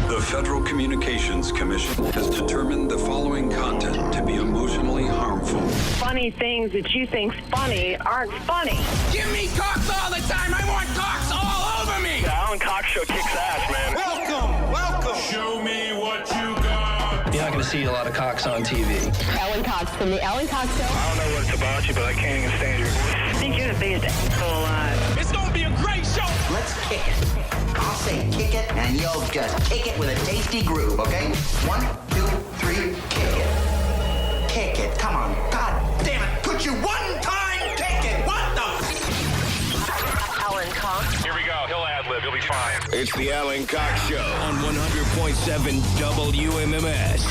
The Federal Communications Commission has determined the following content to be emotionally harmful. Funny things that you think's funny aren't funny. Give me cocks all the time. I want cocks all over me. The Alan Cox Show kicks ass, man. Welcome. Show me what you got. You're not going to see a lot of cocks on TV. Alan Cox from the Alan Cox Show. I don't know what it's about you, but I can't even stand your voice. I think you're the biggest asshole alive. It's gonna be a great show. Let's kick it. I'll say kick it, and you'll just kick it with a tasty groove, okay? 1, 2, 3, kick it. Kick it. Come on. God damn it. Could you one time kick it? What the? Alan Cox. Here we go. He'll ad-lib. He'll be fine. It's the Alan Cox Show on 100.7 WMMS.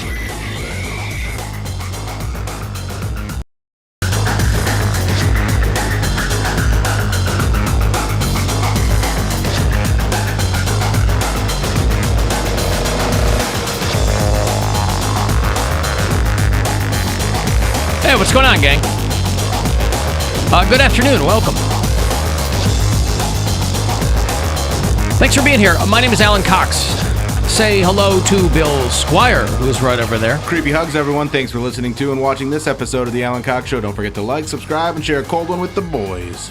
Hey, what's going on, gang? Good afternoon. Welcome. Thanks for being here. My name is Alan Cox. Say hello to Bill Squire, who's right over there. Creepy hugs, everyone. Thanks for listening to and watching this episode of the Alan Cox Show. Don't forget to like, subscribe, and share a cold one with the boys.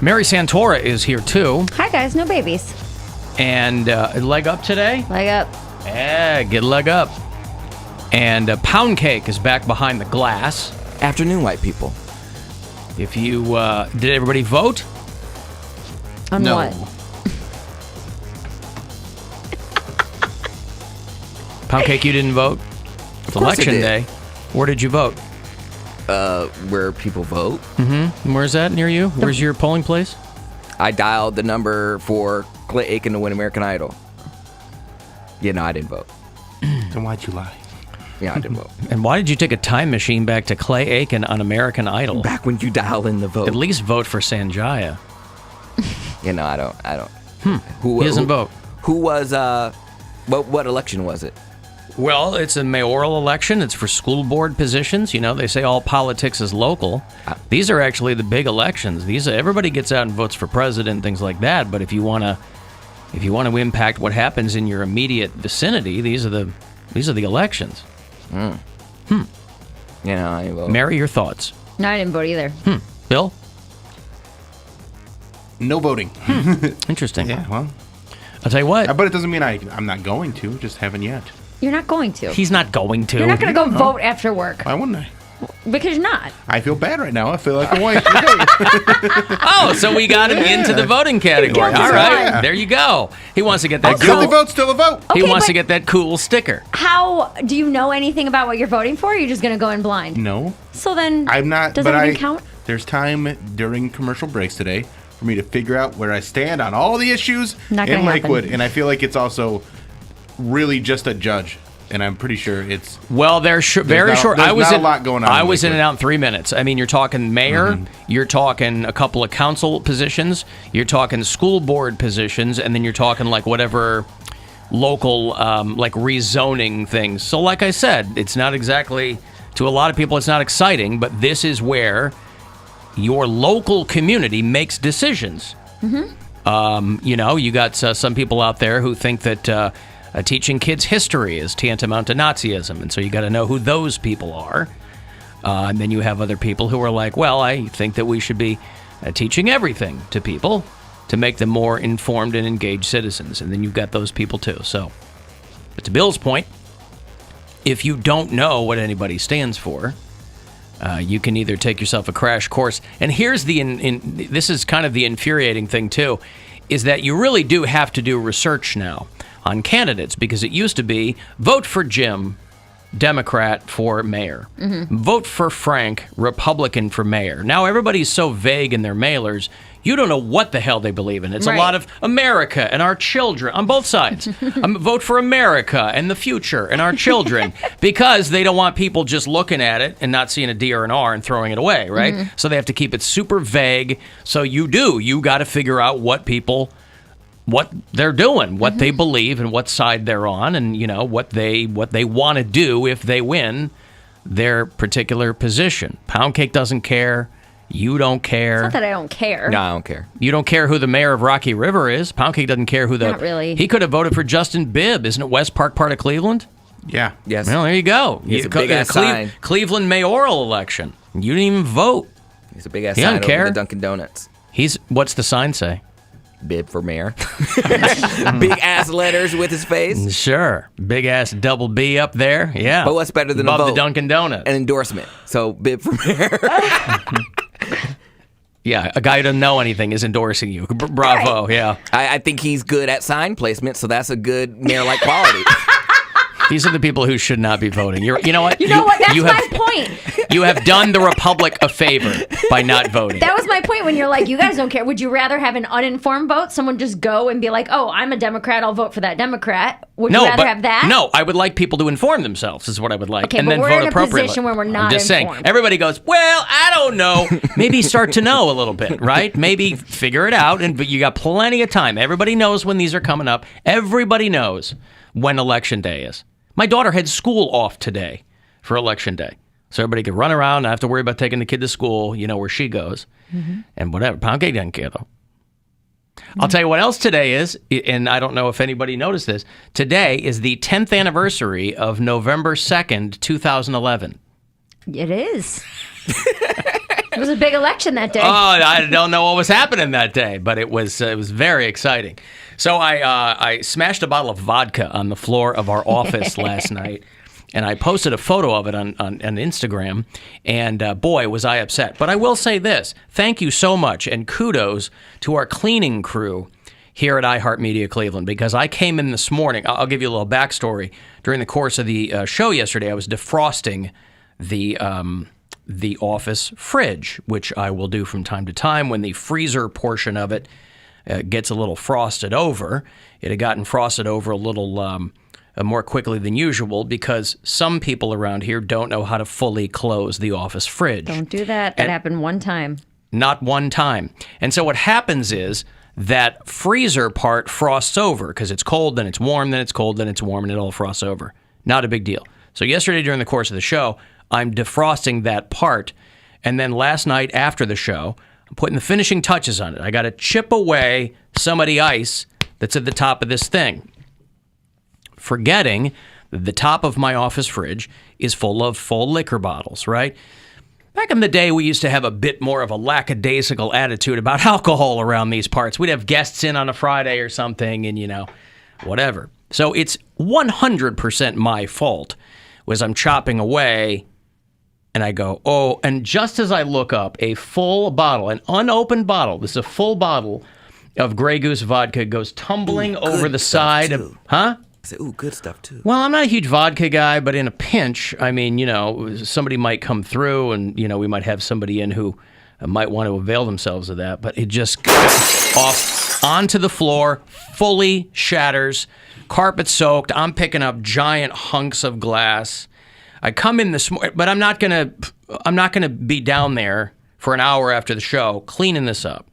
Mary Santora is here, too. Hi, guys. No babies. And leg up today? Leg up. Yeah, get a leg up. And Poundcake is back behind the glass. Afternoon, white people. If you, did everybody vote? On No. what? Poundcake, you didn't vote? It's election day. Where did you vote? Where people vote. Mm-hmm. Where's that near you? Where's your polling place? I dialed the number for Clay Aiken to win American Idol. Yeah, no, I didn't vote. Then why'd you lie? Yeah, I didn't vote. And why did you take a time machine back to Clay Aiken on American Idol? Back when you dial in the vote. At least vote for Sanjaya. Yeah, no, I don't. He doesn't vote. Who was, what election was it? Well, it's a mayoral election. It's for school board positions. You know, they say all politics is local. These are actually the big elections. Everybody gets out and votes for president, things like that. But if you want to impact what happens in your immediate vicinity, these are the elections. You know, I vote. Mary, your thoughts? No, I didn't vote either. Bill? No voting. Interesting. Yeah, well. I'll tell you what. But it doesn't mean I'm not going to. Just haven't yet. You're not going to. He's not going to. You're not going to go vote after work. Why wouldn't I? Because you're not. I feel bad right now. I feel like a wife. Oh, so we got him into the voting category. Guilty All right, yeah. There you go. He wants to get that Guilty cool. vote's still a vote. He Okay, wants to but- get that cool sticker. How do you know anything about what you're voting for? Or are you just going to go in blind? No, So then, I'm not. does but anything count? There's time during commercial breaks today for me to figure out where I stand on all the issues Not in gonna Lakewood, happen. and I feel like it's also really just a judge. And I'm pretty sure it's Well, they're very not- short. there's I was not a in, lot going on I in was in Lakewood. and out in 3 minutes. I mean, you're talking mayor, you're talking a couple of council positions, you're talking school board positions, and then you're talking like whatever local like rezoning things. So, like I said, it's not exactly to a lot of people, it's not exciting, but this is where your local community makes decisions. You know, you got some people out there who think that. Teaching kids history is tantamount to Nazism, and so you got to know who those people are. And then you have other people who are like, well, I think that we should be teaching everything to people to make them more informed and engaged citizens. And then you've got those people too. So, but to Bill's point, if you don't know what anybody stands for, you can either take yourself a crash course. And here's this is kind of the infuriating thing too, is that you really do have to do research now on candidates, because it used to be vote for Jim, Democrat for mayor. Vote for Frank, Republican for mayor. Now everybody's so vague in their mailers, you don't know what the hell they believe in. It's a lot of America and our children on both sides. Vote for America and the future and our children, because they don't want people just looking at it and not seeing a D or an R and throwing it away, right? So they have to keep it super vague. So you got to figure out what they're doing, what they believe, and what side they're on, and you know what they want to do if they win their particular position. Poundcake doesn't care. You don't care. It's not that I don't care. No, I don't care. You don't care who the mayor of Rocky River is. Poundcake doesn't care who the... Not really. He could have voted for Justin Bibb. Isn't it West Park part of Cleveland? Yeah. Yes. Well, there you go. He's a big-ass sign. Cleveland mayoral election. You didn't even vote. He's a big-ass He sign doesn't over care. the Dunkin' Donuts. What's the sign say? Bib for mayor. Big-ass letters with his face. Sure. Big-ass double B up there. Yeah. But what's better than above a vote? the Dunkin' Donut? An endorsement. So, bib for mayor. Yeah, a guy who doesn't know anything is endorsing you. Bravo, yeah. I think he's good at sign placement, so that's a good mayor-like quality. These are the people who should not be voting. You know what? You know what? That's my point. You have done the Republic a favor by not voting. That was my point when you're like, you guys don't care. Would you rather have an uninformed vote? Someone just go and be like, oh, I'm a Democrat. I'll vote for that Democrat. Would you rather have that? No, I would like people to inform themselves is what I would like. Okay, and but then we're vote in a appropriately. position where we're not I'm just saying. informed. Everybody goes, well, I don't know. Maybe start to know a little bit, right? Maybe figure it out. But you got plenty of time. Everybody knows when these are coming up. Everybody knows when Election Day is. My daughter had school off today for Election Day. So everybody could run around, not have to worry about taking the kid to school, you know, where she goes. Mm-hmm. And whatever. Poundcake doesn't care, though. Mm-hmm. I'll tell you what else today is, and I don't know if anybody noticed this. Today is the 10th anniversary of November 2nd, 2011. It is. It was a big election that day. Oh, I don't know what was happening that day, but it was very exciting. So I smashed a bottle of vodka on the floor of our office last night, and I posted a photo of it on Instagram, and boy, was I upset. But I will say this. Thank you so much, and kudos to our cleaning crew here at iHeartMedia Cleveland, because I came in this morning. I'll give you a little backstory. During the course of the show yesterday, I was defrosting the office fridge, which I will do from time to time when the freezer portion of it gets a little frosted over. It had gotten frosted over a little more quickly than usual because some people around here don't know how to fully close the office fridge. Don't do that. That happened one time. Not one time. And so what happens is that freezer part frosts over because it's cold, then it's warm, then it's cold, then it's warm, and it all frosts over. Not a big deal. So yesterday during the course of the show, I'm defrosting that part, and then last night after the show, I'm putting the finishing touches on it. I got to chip away some of the ice that's at the top of this thing, forgetting that the top of my office fridge is full of full liquor bottles, right? Back in the day, we used to have a bit more of a lackadaisical attitude about alcohol around these parts. We'd have guests in on a Friday or something and, you know, whatever. So it's 100% my fault was I'm chopping away and I go, oh, and just as I look up, a full bottle, an unopened bottle, this is a full bottle of Grey Goose vodka goes tumbling over the side of, huh? I said, ooh, good stuff, too. Well, I'm not a huge vodka guy, but in a pinch, I mean, you know, somebody might come through and, you know, we might have somebody in who might want to avail themselves of that, but it just goes off onto the floor, fully shatters, carpet soaked. I'm picking up giant hunks of glass. I come in this morning, but I'm not gonna be down there for an hour after the show cleaning this up,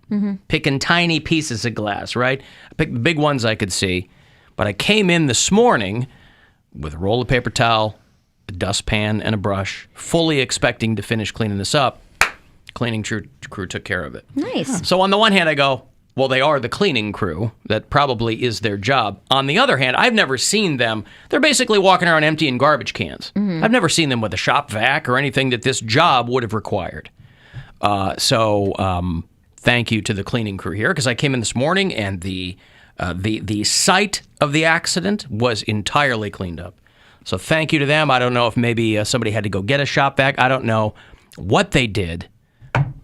picking tiny pieces of glass, right? I picked the big ones I could see. But I came in this morning with a roll of paper towel, a dustpan, and a brush, fully expecting to finish cleaning this up. Cleaning crew took care of it. Nice. So on the one hand, I go, well, they are the cleaning crew. That probably is their job. On the other hand, I've never seen them. They're basically walking around emptying garbage cans. I've never seen them with a shop vac or anything that this job would have required. So thank you to the cleaning crew here, because I came in this morning and the site of the accident was entirely cleaned up. So thank you to them. I don't know if maybe somebody had to go get a shop vac. I don't know what they did,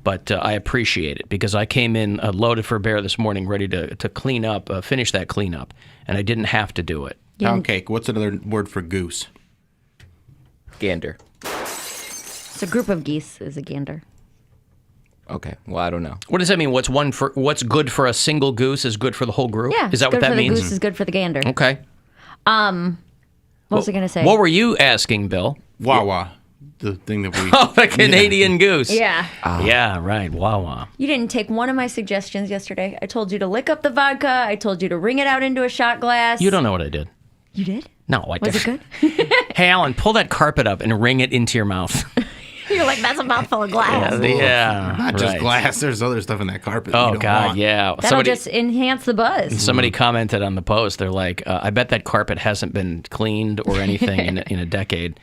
but I appreciate it because I came in loaded for bear this morning, ready to clean up, finish that cleanup, and I didn't have to do it. Poundcake. What's another word for goose? Gander. It's a group of geese is a gander. Okay, well, I don't know. What does that mean? What's good for a single goose is good for the whole group? Yeah, is that what that means? Good for the goose is good for the gander. Okay. What was I going to say? What were you asking, Bill? Wawa. The thing that we... Oh, the Canadian goose. Yeah. Yeah, right. Wawa. You didn't take one of my suggestions yesterday. I told you to lick up the vodka. I told you to wring it out into a shot glass. You don't know what I did. You did? No, I didn't. Was it good? Hey, Alan, pull that carpet up and wring it into your mouth. You're like, that's a mouthful of glass. Not just right. glass. There's other stuff in that carpet. that you Oh don't God, want. yeah. That'll just enhance the buzz. Somebody commented on the post. They're like, "I bet that carpet hasn't been cleaned or anything in a decade."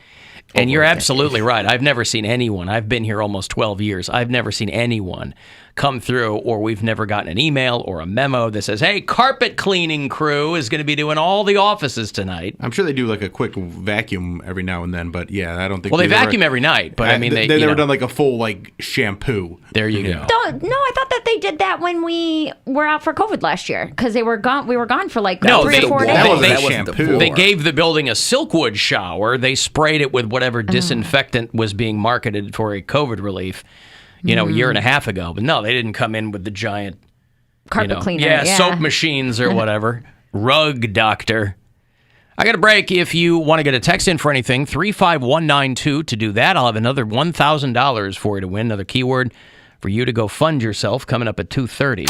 And you're absolutely right. I've never seen anyone. I've been here almost 12 years. I've never seen anyone come through, or we've never gotten an email or a memo that says, "Hey, carpet cleaning crew is going to be doing all the offices tonight." I'm sure they do like a quick vacuum every now and then, but yeah, I don't think. Well, they they've ever- vacuum every night, but I mean, they've never done like a full like shampoo. There you go. No, I thought that they did that when we were out for COVID last year because they were gone. We were gone for like 3 or 4 days. That wasn't the floor. They gave the building a Silkwood shower. They sprayed it with whatever disinfectant was being marketed for a COVID relief, a year and a half ago. But no, they didn't come in with the giant carpet cleaner. Yeah, soap machines or whatever. Rug doctor. I got a break. If you want to get a text in for anything, 35192 to do that. I'll have another $1,000 for you to win. Another keyword for you to go fund yourself coming up at 2:30.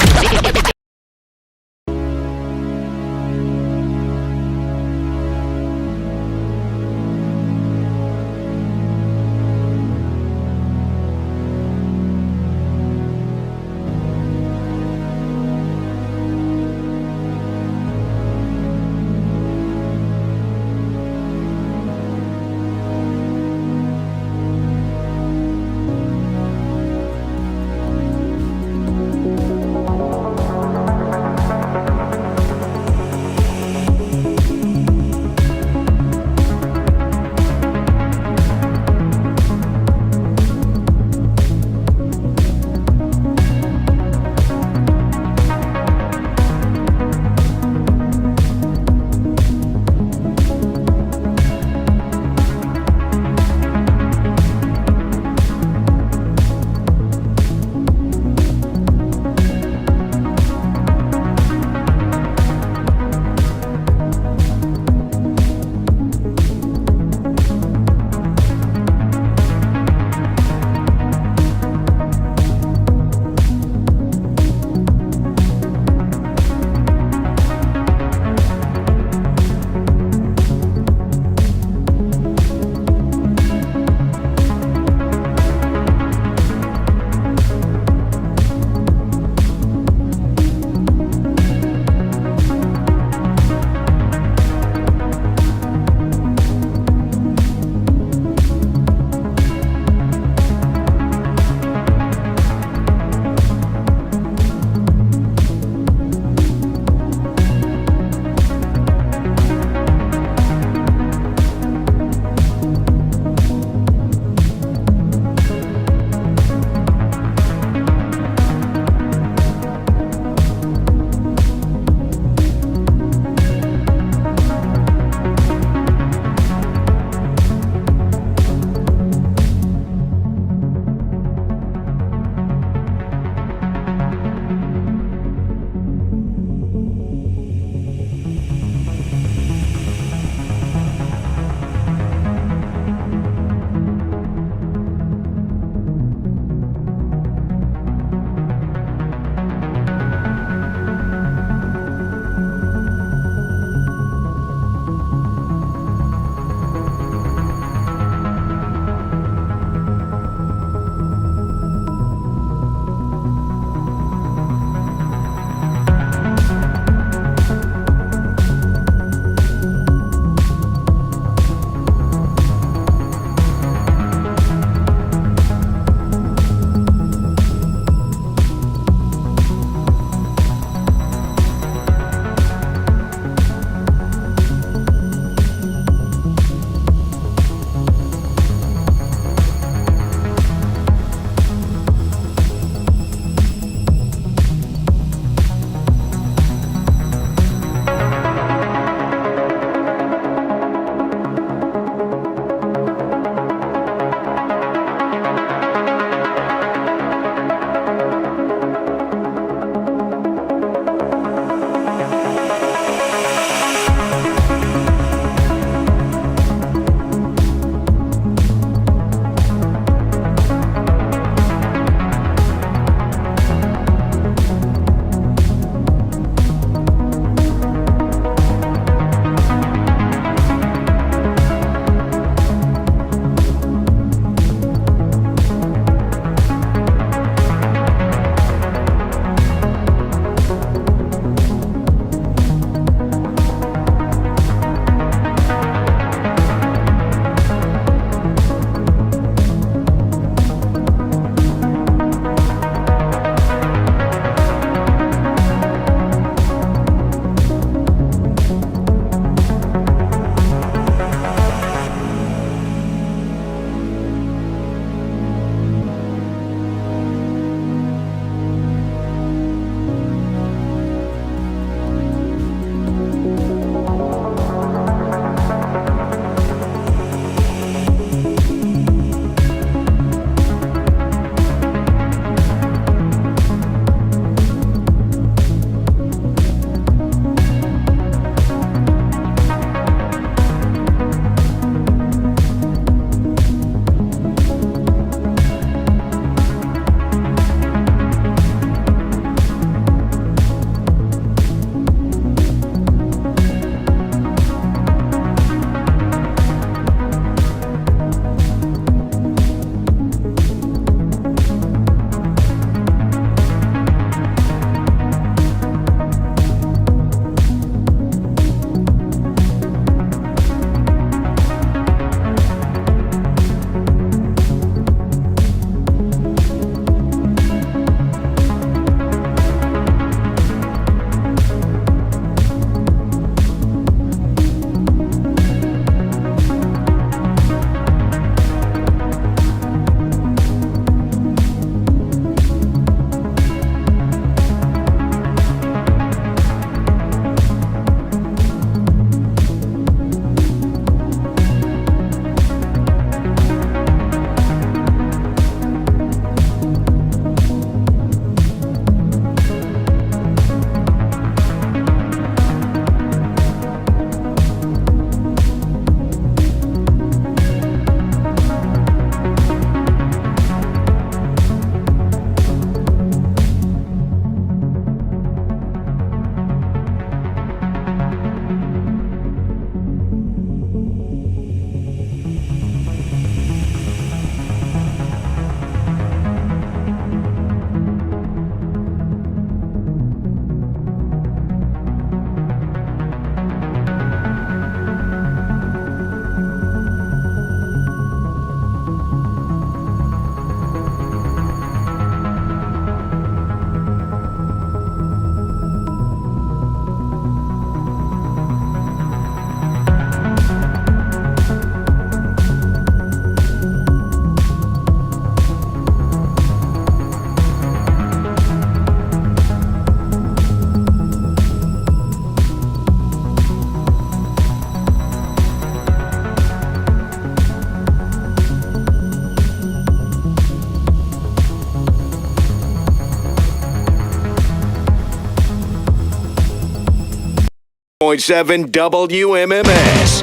100.7 WMMS.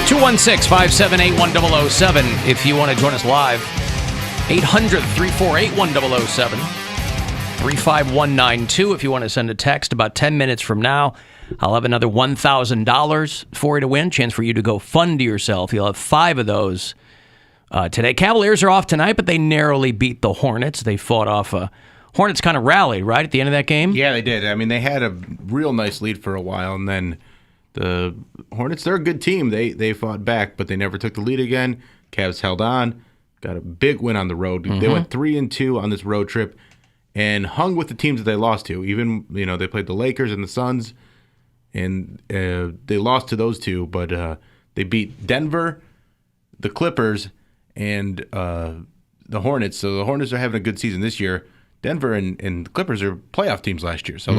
216-578-1007 if you want to join us live. 800-348-1007. 35192 if you want to send a text. About 10 minutes from now, I'll have another $1,000 for you to win. Chance for you to go fund yourself. You'll have 5 of those today. Cavaliers are off tonight, but they narrowly beat the Hornets. They fought off Hornets kind of rallied, right, at the end of that game? Yeah, they did. I mean, they had a real nice lead for a while, and then the Hornets, they're a good team. They fought back, but they never took the lead again. Cavs held on, got a big win on the road. They went 3-2 on this road trip and hung with the teams that they lost to. Even, they played the Lakers and the Suns, and they lost to those two, but they beat Denver, the Clippers, and the Hornets. So the Hornets are having a good season this year. Denver and the Clippers are playoff teams last year. So,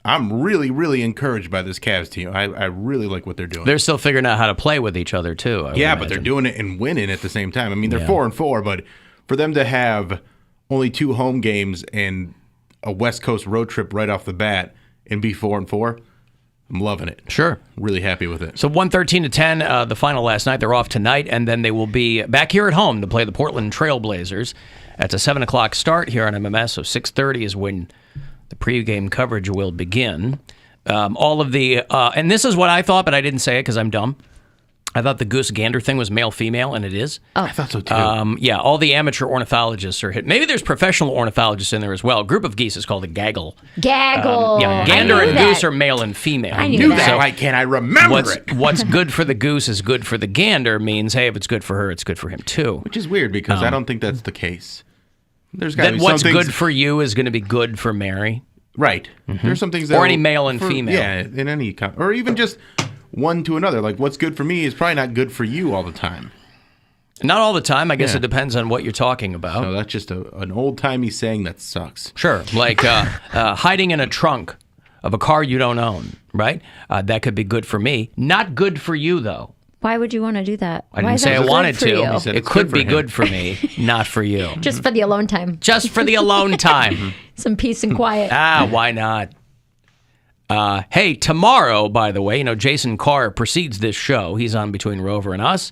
I'm really, really encouraged by this Cavs team. I really like what they're doing. They're still figuring out how to play with each other, too. Yeah, but they're doing it and winning at the same time. I mean, they're 4-4, but for them to have only 2 home games and a West Coast road trip right off the bat and be 4-4, I'm loving it. Sure. Really happy with it. So 113-10, the final last night. They're off tonight, and then they will be back here at home to play the Portland Trailblazers. That's a 7 o'clock start here on MMS, so 6:30 is when the pregame coverage will begin. All of the, and this is what I thought, but I didn't say it because I'm dumb. I thought the goose gander thing was male-female, and it is. Oh. I thought so, too. Yeah, all the amateur ornithologists are hit. Maybe there's professional ornithologists in there as well. A group of geese is called a gaggle. Gaggle. Yeah, gander and goose are male and female. I knew that. So Why can't I remember it? What's good for the goose is good for the gander means, hey, if it's good for her, it's good for him, too. Which is weird because I don't think that's the case. There's got to be what's some things... good for you is going to be good for Mary. Right. There's some things that... Or any male and female. Yeah, in any... Or even just one to another. Like, what's good for me is probably not good for you all the time. Not all the time. I guess it depends on what you're talking about. So that's just an old-timey saying that sucks. Sure. Like hiding in a trunk of a car you don't own, right? That could be good for me. Not good for you, though. Why would you want to do that? I didn't say I wanted to. It could be good for me, not for you. Just for the alone time. Just for the alone time. Some peace and quiet. Why not? Hey, tomorrow, by the way, Jason Carr precedes this show. He's on Between Rover and Us.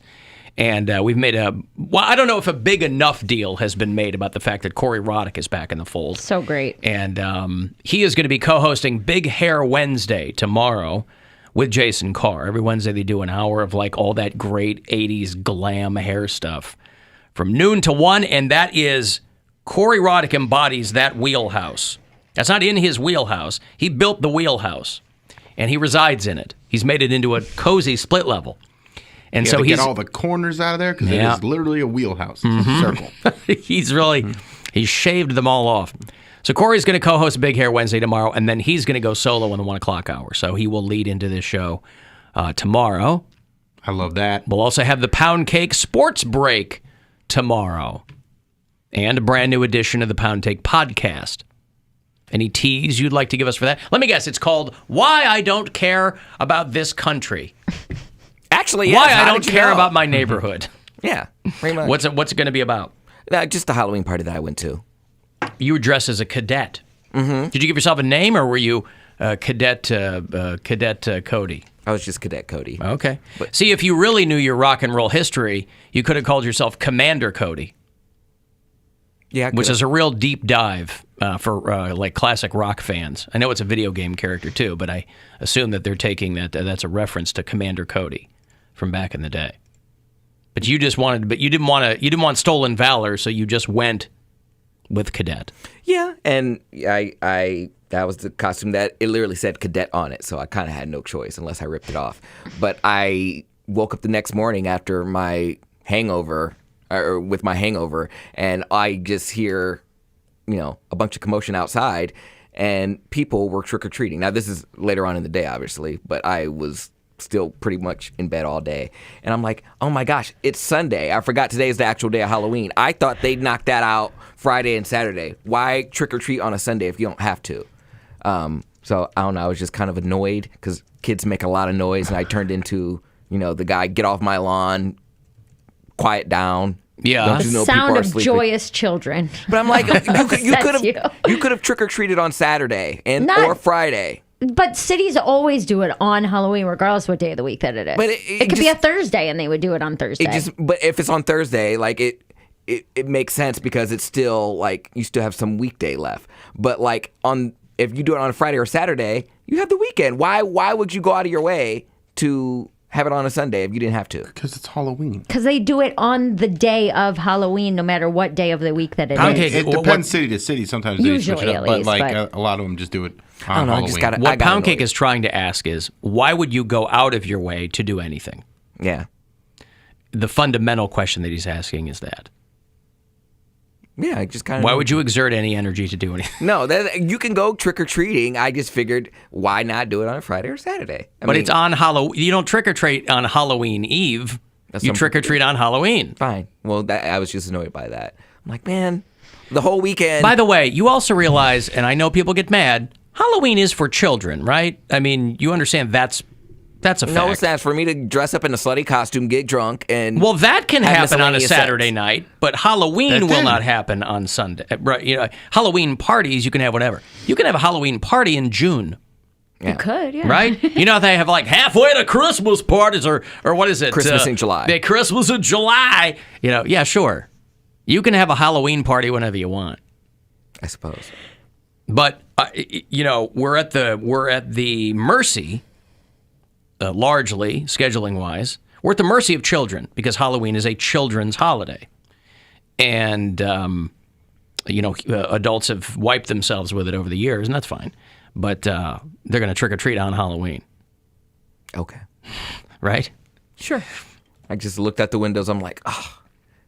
And we've made I don't know if a big enough deal has been made about the fact that Corey Roddick is back in the fold. So great. And he is going to be co-hosting Big Hair Wednesday tomorrow with Jason Carr. Every Wednesday they do an hour of like all that great 80s glam hair stuff from noon to 1, and that is Corey Roddick embodies that wheelhouse. That's not in his wheelhouse. He built the wheelhouse, and he resides in it. He's made it into a cozy split level. And so he's get all the corners out of there because it is literally a wheelhouse. It's a circle. He's shaved them all off. So Corey's going to co-host Big Hair Wednesday tomorrow, and then he's going to go solo in the 1 o'clock hour. So he will lead into this show tomorrow. I love that. We'll also have the Poundcake Sports Break tomorrow, and a brand new edition of the Poundcake Podcast. Any tease you'd like to give us for that? Let me guess. It's called Why I Don't Care About This Country. Actually, yeah. Why I don't care about my neighborhood. Yeah, pretty much. What's it going to be about? Just the Halloween party that I went to. You were dressed as a cadet. Mm-hmm. Did you give yourself a name, or were you Cadet Cody? I was just Cadet Cody. Okay. See, if you really knew your rock and roll history, you could have called yourself Commander Cody. Yeah, which is a real deep dive for like classic rock fans. I know it's a video game character too, but I assume that they're taking that's a reference to Commander Cody from back in the day. But you just wanted, you didn't want stolen valor, so you just went with Cadet. Yeah, and I that was the costume that it literally said Cadet on it, so I kind of had no choice unless I ripped it off. But I woke up the next morning after my hangover, or with my hangover, and I just hear, a bunch of commotion outside, and people were trick-or-treating. Now, this is later on in the day, obviously, but I was still pretty much in bed all day. And I'm like, oh my gosh, it's Sunday. I forgot today is the actual day of Halloween. I thought they'd knock that out Friday and Saturday. Why trick-or-treat on a Sunday if you don't have to? So, I don't know, I was just kind of annoyed because kids make a lot of noise, and I turned into, the guy, get off my lawn, quiet down. Yeah. Don't The you know sound people are of sleeping? joyous children. But I'm like, Upsets you could have trick or treated on Saturday or Friday. But cities always do it on Halloween, regardless what day of the week that it is. But it could be a Thursday, and they would do it on Thursday. But if it's on Thursday, like it makes sense because it's still like you still have some weekday left. But like if you do it on a Friday or Saturday, you have the weekend. Why would you go out of your way to have it on a Sunday if you didn't have to? Because it's Halloween. Because they do it on the day of Halloween, no matter what day of the week that it is. It depends city to city. Sometimes they switch Usually, it up, at least, but a lot of them just do it on Halloween. What Poundcake is trying to ask is, why would you go out of your way to do anything? Yeah. The fundamental question that he's asking is that. Yeah, I just kind of. Why would you exert any energy to do anything? No, you can go trick or treating. I just figured, why not do it on a Friday or Saturday? But it's on Halloween. You don't trick or treat on Halloween Eve. You trick or treat on Halloween. Fine. Well, I was just annoyed by that. I'm like, man, the whole weekend. By the way, you also realize, and I know people get mad, Halloween is for children, right? I mean, you understand that's a fact. No, it's not. For me to dress up in a slutty costume, get drunk, and well, that can happen on a miscellaneous Saturday sex. night, but Halloween will not happen on Sunday. Right? You know, Halloween parties, you can have whatever. You can have a Halloween party in June. You could, yeah. Right? You know, they have like halfway to Christmas parties, or what is it? Christmas in July. The Christmas in July. You know, yeah, sure. You can have a Halloween party whenever you want, I suppose. But you know, we're at the mercy. Largely, scheduling wise, we're at the mercy of children because Halloween is a children's holiday. And, you know, adults have wiped themselves with it over the years, and that's fine. But they're going to trick or treat on Halloween. Okay. Right? Sure. I just looked out the windows. I'm like, oh,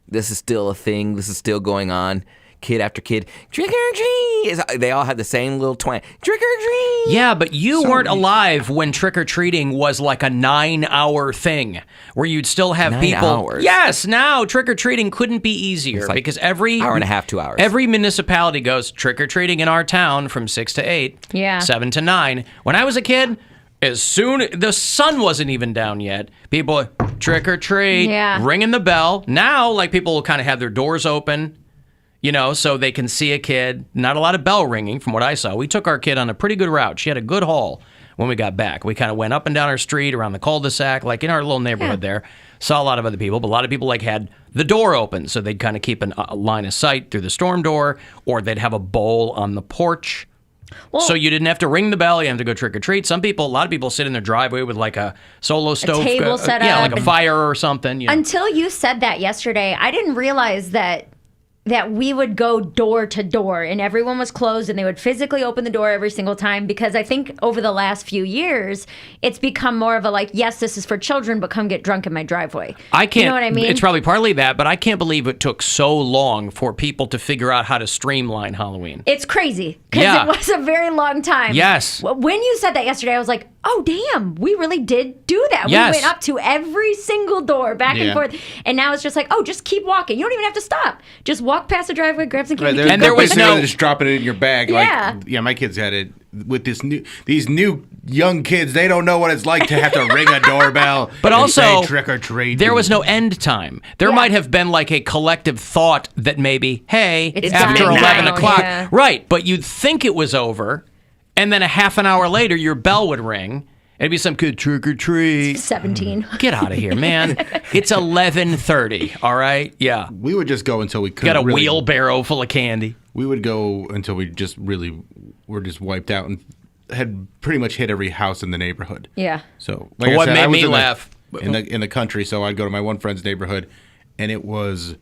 this is still a thing. This is still going on. Kid after kid, trick or treat. They all had the same little twang. Trick or treat. Yeah, but you weren't alive when trick or treating was like a 9-hour thing where you'd still have 9 people. hours? Yes, now trick or treating couldn't be easier because every hour and a half, 2 hours. Every municipality goes trick or treating in our town from 6 to 8, Yeah. 7 to 9. When I was a kid, as soon the sun wasn't even down yet, people trick or treat, ringing the bell. Now, like people will kind of have their doors open. You know, so they can see a kid. Not a lot of bell ringing from what I saw. We took our kid on a pretty good route. She had a good haul when we got back. We kind of went up and down our street, around the cul-de-sac, like in our little neighborhood there. Saw a lot of other people, but a lot of people like had the door open, so they'd kind of keep a line of sight through the storm door, or they'd have a bowl on the porch. Well, so you didn't have to ring the bell. You have to go trick or treat. A lot of people sit in their driveway with like a solo stove, table set up, yeah, like a fire or something. You know. Until you said that yesterday, I didn't realize that we would go door to door and everyone was closed and they would physically open the door every single time, because I think over the last few years, it's become more of a like, yes, this is for children, but come get drunk in my driveway. I can't, you know what I mean? It's probably partly that, but I can't believe it took so long for people to figure out how to streamline Halloween. It's crazy because it was a very long time. Yes. When you said that yesterday, I was like, oh, damn, we really did do that. Yes. We went up to every single door back and forth. And now it's just like, oh, just keep walking. You don't even have to stop. Just walk past the driveway, grab some candy. And there was no just dropping it in your bag. Yeah. Like, yeah, my kids had it with these new young kids. They don't know what it's like to have to ring a doorbell. But and also, say trick or treat. There was no end time. There might have been like a collective thought that maybe, hey, it's after done 11 now. o'clock, Yeah. right? But you'd think it was over, and then a half an hour later, your bell would ring. It'd be some kid trick or treat. 17. Get out of here, man! It's 11:30. All right, yeah. We would just go until we couldn't. Got a wheelbarrow full of candy. We would go until we just really were just wiped out and had pretty much hit every house in the neighborhood. Yeah. So, like what I said, made I was me laugh in the country, so I'd go to my one friend's neighborhood, and it was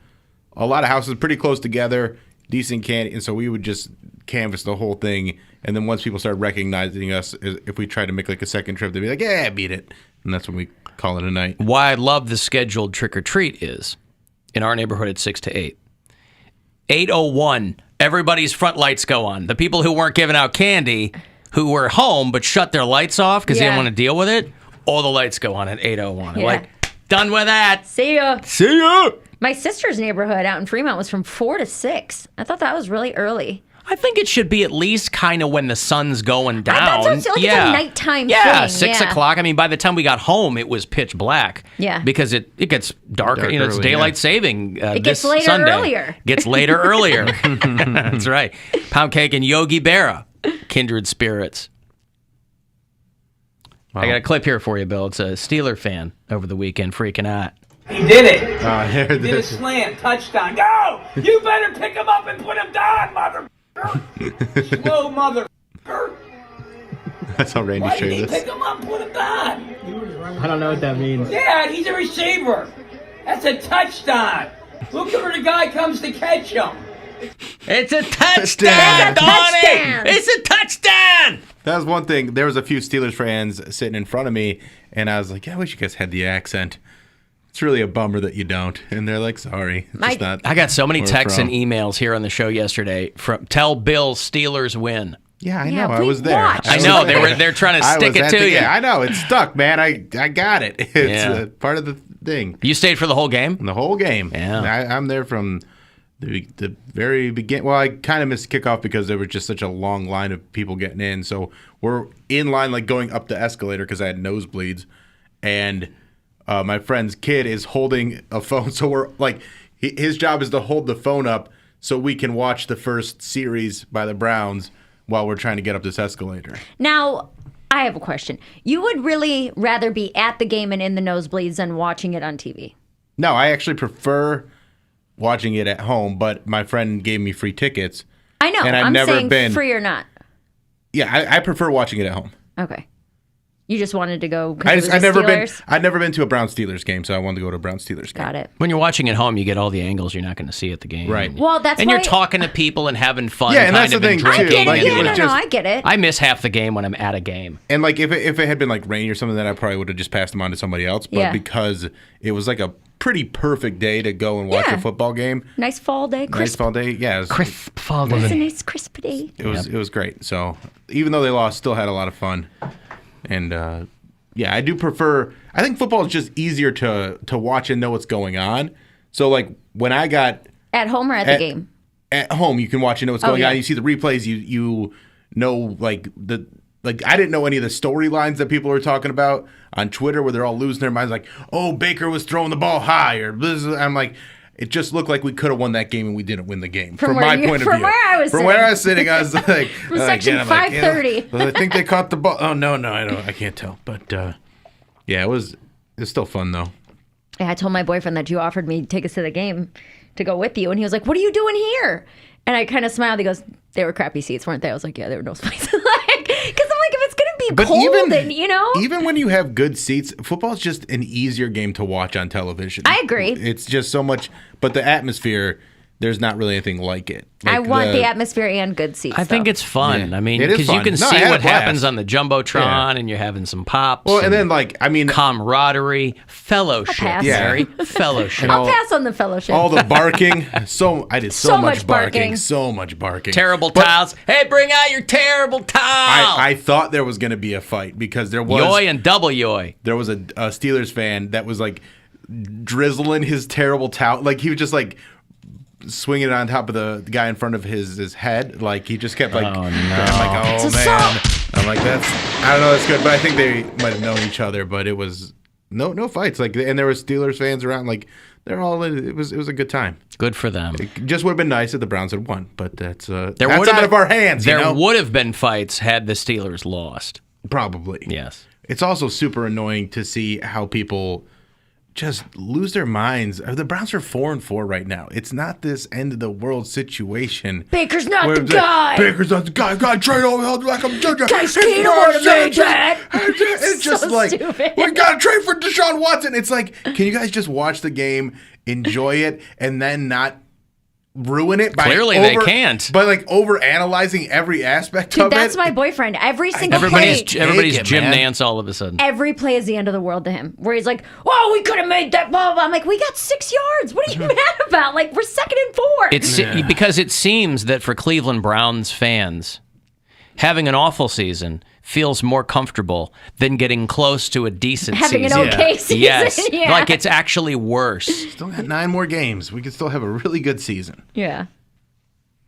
a lot of houses pretty close together, decent candy, and so we would just canvass the whole thing. And then once people started recognizing us, if we tried to make like a second trip, they'd be like, "Yeah, beat it," and that's when we call it a night. Why I love the scheduled trick or treat is in our neighborhood at 6 to 8. 8:01, everybody's front lights go on. The people who weren't giving out candy, who were home but shut their lights off because they didn't want to deal with it, all the lights go on at 8:01. Yeah. Like, done with that. See ya. See ya. My sister's neighborhood out in Fremont was from 4 to 6. I thought that was really early. I think it should be at least kind of when the sun's going down. That's what I feel like it's a nighttime thing. 6 o'clock. I mean, by the time we got home, it was pitch black. Yeah. Because it gets darker. You know, it's early, daylight saving. It gets this later Sunday. earlier. Gets later earlier. That's right. Poundcake and Yogi Berra, kindred spirits. I got a clip here for you, Bill. It's a Steeler fan over the weekend freaking out. He did it. Here He did a slam, touchdown. Go! You better pick him up and put him down, mother. Slow mother. That's how Randy Why did shared he this. pick him up and put him down? I don't know what that means. Yeah, he's a receiver. That's a touchdown. Look at where the guy comes to catch him. It's a touchdown, It's a Donnie! touchdown. It's a touchdown! That was one thing. There was a few Steelers fans sitting in front of me, and I was like, I wish you guys had the accent. It's really a bummer that you don't. And they're like, sorry. It's just not I got so many where we're texts and from. emails here on the show yesterday from tell Bill Steelers win. Yeah, I Yeah, know. I we was there. watched. I know they're trying to I stick was it at to the- you. Yeah, I know. It's stuck, man. I got it. It's Yeah. part of the thing. You stayed for the whole game? The whole game. Yeah. I'm there from the very beginning. Well, I kind of missed kickoff because there was just such a long line of people getting in. So we're in line, like going up the escalator because I had nosebleeds. And my friend's kid is holding a phone. So we're like, his job is to hold the phone up so we can watch the first series by the Browns while we're trying to get up this escalator. Now, I have a question. You would really rather be at the game and in the nosebleeds than watching it on TV? No, I actually prefer watching it at home, but my friend gave me free tickets. I know. And I've I'm never saying been free or not. Yeah, I prefer watching it at home. Okay. You just wanted to go because I've never been. Steelers? I've never been to a Browns Steelers game, so I wanted to go to a Browns Steelers game. Got it. When you're watching at home, you get all the angles you're not going to see at the game. Right. Well, that's and why you're talking to people and having fun. Yeah, and that's kind of the thing, and too. I get Like, it. it Yeah, was no, just- I get it. I miss half the game when I'm at a game. And like if it had been like rain or something, then I probably would have just passed them on to somebody else. But Yeah. because it was like a pretty perfect day to go and watch Yeah. a football game, Nice fall day. nice Crisp. fall day. Yeah, it was, Crisp fall It's a day. nice crisp day. it was great. So even though they lost, still had a lot of fun. And yeah, I do prefer. I think football is just easier to watch and know what's going on. So like when I got At home or at the game? at home, you can watch and know what's going yeah. on. You see the replays. You know I didn't know any of the storylines that people were talking about on Twitter where they're all losing their minds. Like, oh, Baker was throwing the ball high, or this. I'm like, it just looked like we could have won that game and we didn't win the game. From my point of view, where I was from where I was sitting, I was like, From section 530. I think they caught the ball. Oh no, I can't tell. But yeah, it was still fun though. Yeah, I told my boyfriend that you offered me tickets to the game to go with you, and he was like, "What are you doing here?" And I kind of smiled. He goes, "They were crappy seats, weren't they?" I was like, "Yeah, they were no space." Because I'm like, if it's gonna be cold, and even when you have good seats, football's just an easier game to watch on television. I agree. It's just so much, but the atmosphere, there's not really anything like it. I Like want the atmosphere and good seats. I think though. it's fun. Yeah. I mean, It is because you fun. can No, I see had a what blast. happens on the Jumbotron Yeah. and you're having some pops. Well, and then camaraderie, fellowship, pass. Yeah. Mary, fellowship. I'll pass on the fellowship. all the barking. I did so much barking. barking. So much barking. Terrible But towels. Hey, bring out your terrible towel. I thought there was going to be a fight because there was yoy and double yoy. there was a Steelers fan that was like drizzling his terrible towel. Like he was just like swinging it on top of the guy in front of his head. Like he just kept like, Oh, no. I'm like, oh It's man. assault. I'm like, I don't know, that's good, but I think they might have known each other. But it was no fights. Like, and there were Steelers fans around. Like they're all in. It was a good time. Good for them. It just would have been nice if the Browns had won, but that's There out would have of our hands. There you know? would have been fights had the Steelers lost. Probably. Yes. It's also super annoying to see how people just lose their minds. The Browns are 4-4 right now. It's not this end of the world situation. Baker's not where the guy. Baker's not the guy. God, trade over like I'm Judge. Guys, you don't want to make that. It's just So like stupid. we got to trade for Deshaun Watson. It's like, can you guys just watch the game, enjoy it, and then not ruin it by Clearly they can't. By like over analyzing every aspect Dude, of that's it. my boyfriend. Every single Everybody's play. everybody's Take it, Jim man. Nance all of a sudden. Every play is the end of the world to him. Where he's like, "Oh, we could have made that blah blah." I'm like, "We got 6 yards. What are you mad about? Like, we're 2nd and 4." It's because it seems that for Cleveland Browns fans, having an awful season feels more comfortable than getting close to a decent having season. an okay season. Yes, Yeah. like it's actually worse. Still got 9 more games. We could still have a really good season. Yeah.